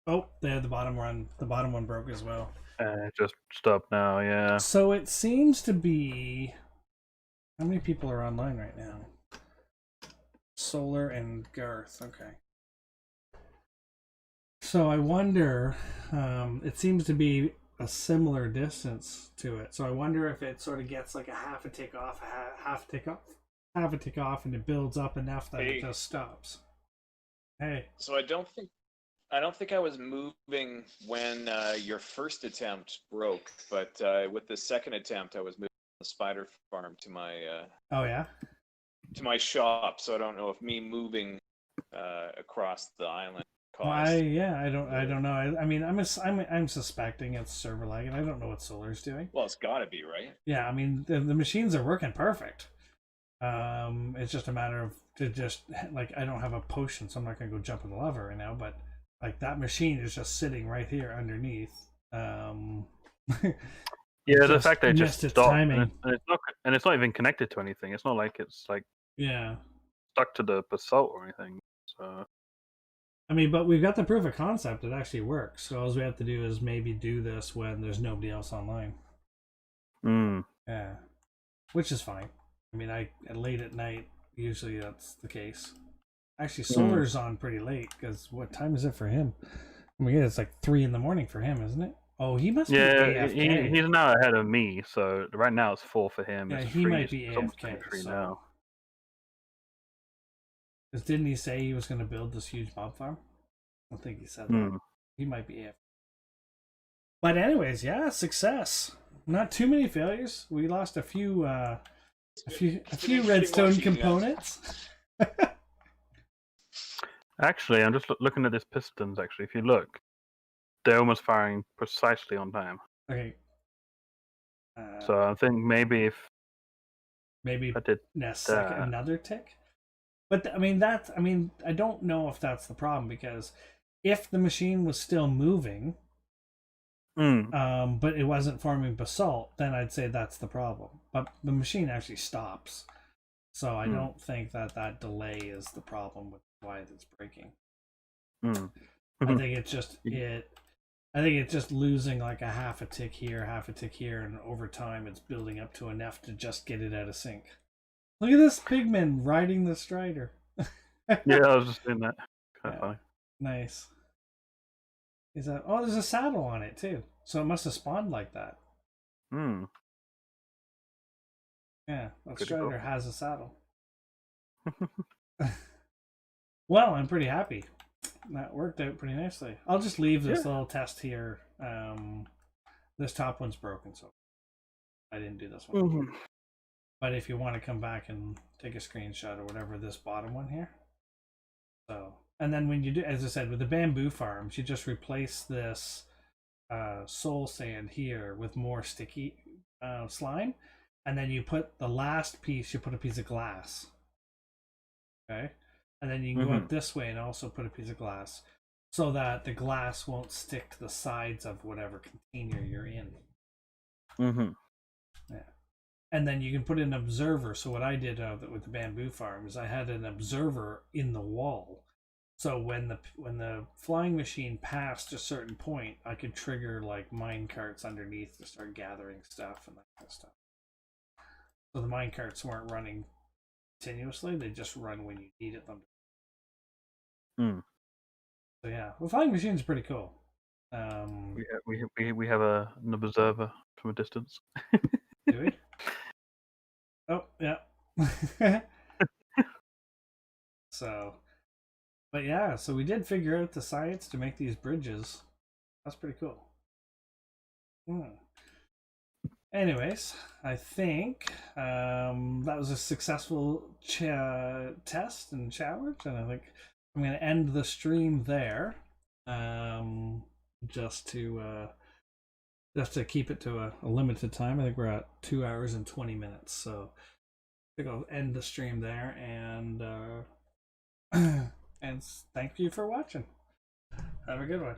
Oh, there, the bottom one broke as well. Just stopped now. Yeah. So it seems to be. How many people are online right now? Solar and Garth. Okay. So I wonder. It seems to be a similar distance to it. So I wonder if it sort of gets like a half a tick off, half a tick off, and it builds up enough that it just stops. Hey. So I don't think I was moving when your first attempt broke, but with the second attempt, I was moving the spider farm to my Oh yeah. to my shop. So I don't know if me moving across the island caused. I don't know. I mean, I'm suspecting it's server lag, and I don't know what Solar's doing. Well, it's got to be, right? Yeah, I mean the machines are working perfect. It's just a matter of like, I don't have a potion, so I'm not gonna go jump in the lava right now. But like, that machine is just sitting right here underneath. Yeah, the fact that it just stopped, and it's not even connected to anything. It's not like it's like stuck to the basalt or anything. So I mean, but we've got the proof of concept. It actually works. So all we have to do is maybe do this when there's nobody else online. Yeah, which is fine. I mean, late at night, usually that's the case. Actually, Solar's on pretty late, because what time is it for him? I mean, it's like 3 a.m. for him, isn't it? Oh, he must be AFK. He's now ahead of me, so right now it's 4 for him. Yeah, it's he 3, might be AFK now. Because didn't he say he was going to build this huge mob farm? I don't think he said that. He might be AFK. But anyways, yeah, success. Not too many failures. We lost a few redstone components. Actually, I'm just looking at this pistons. Actually, if you look, they're almost firing precisely on time. Okay. So I think maybe I did another tick. But I mean, I don't know if that's the problem, because if the machine was still moving, but it wasn't forming basalt, then I'd say that's the problem. But the machine actually stops, so I don't think that delay is the problem with why it's breaking. I think it's just I think it's just losing like a half a tick here, and over time it's building up to enough to just get it out of sync. Look at this pigman riding the strider. Yeah, I was just doing that. Kind of funny. Nice. Is that? Oh, there's a saddle on it too. So it must have spawned like that. Yeah, that strider has a saddle. Well, I'm pretty happy. That worked out pretty nicely. I'll just leave this little test here. This top one's broken, so I didn't do this one. Mm-hmm. But if you want to come back and take a screenshot or whatever, this bottom one here. So, and then when you do, as I said, with the bamboo farms, you just replace this soul sand here with more sticky slime, and then you put the last piece, you put a piece of glass. Okay, and then you can go out this way and also put a piece of glass, so that the glass won't stick to the sides of whatever container you're in. Yeah. And then you can put an observer. So what I did with the bamboo farm is I had an observer in the wall. So when the flying machine passed a certain point, I could trigger like mine carts underneath to start gathering stuff and that kind of stuff. So the mine carts weren't running continuously; they just run when you needed them. So yeah, the flying machine's pretty cool. We have an observer from a distance. Do we? Oh yeah. So, but yeah, so we did figure out the science to make these bridges. That's pretty cool. Anyways, I think that was a successful test and challenge, and I think I'm going to end the stream there, just to keep it to a limited time. I think we're at 2 hours and 20 minutes, so I think I'll end the stream there, and and thank you for watching. Have a good one.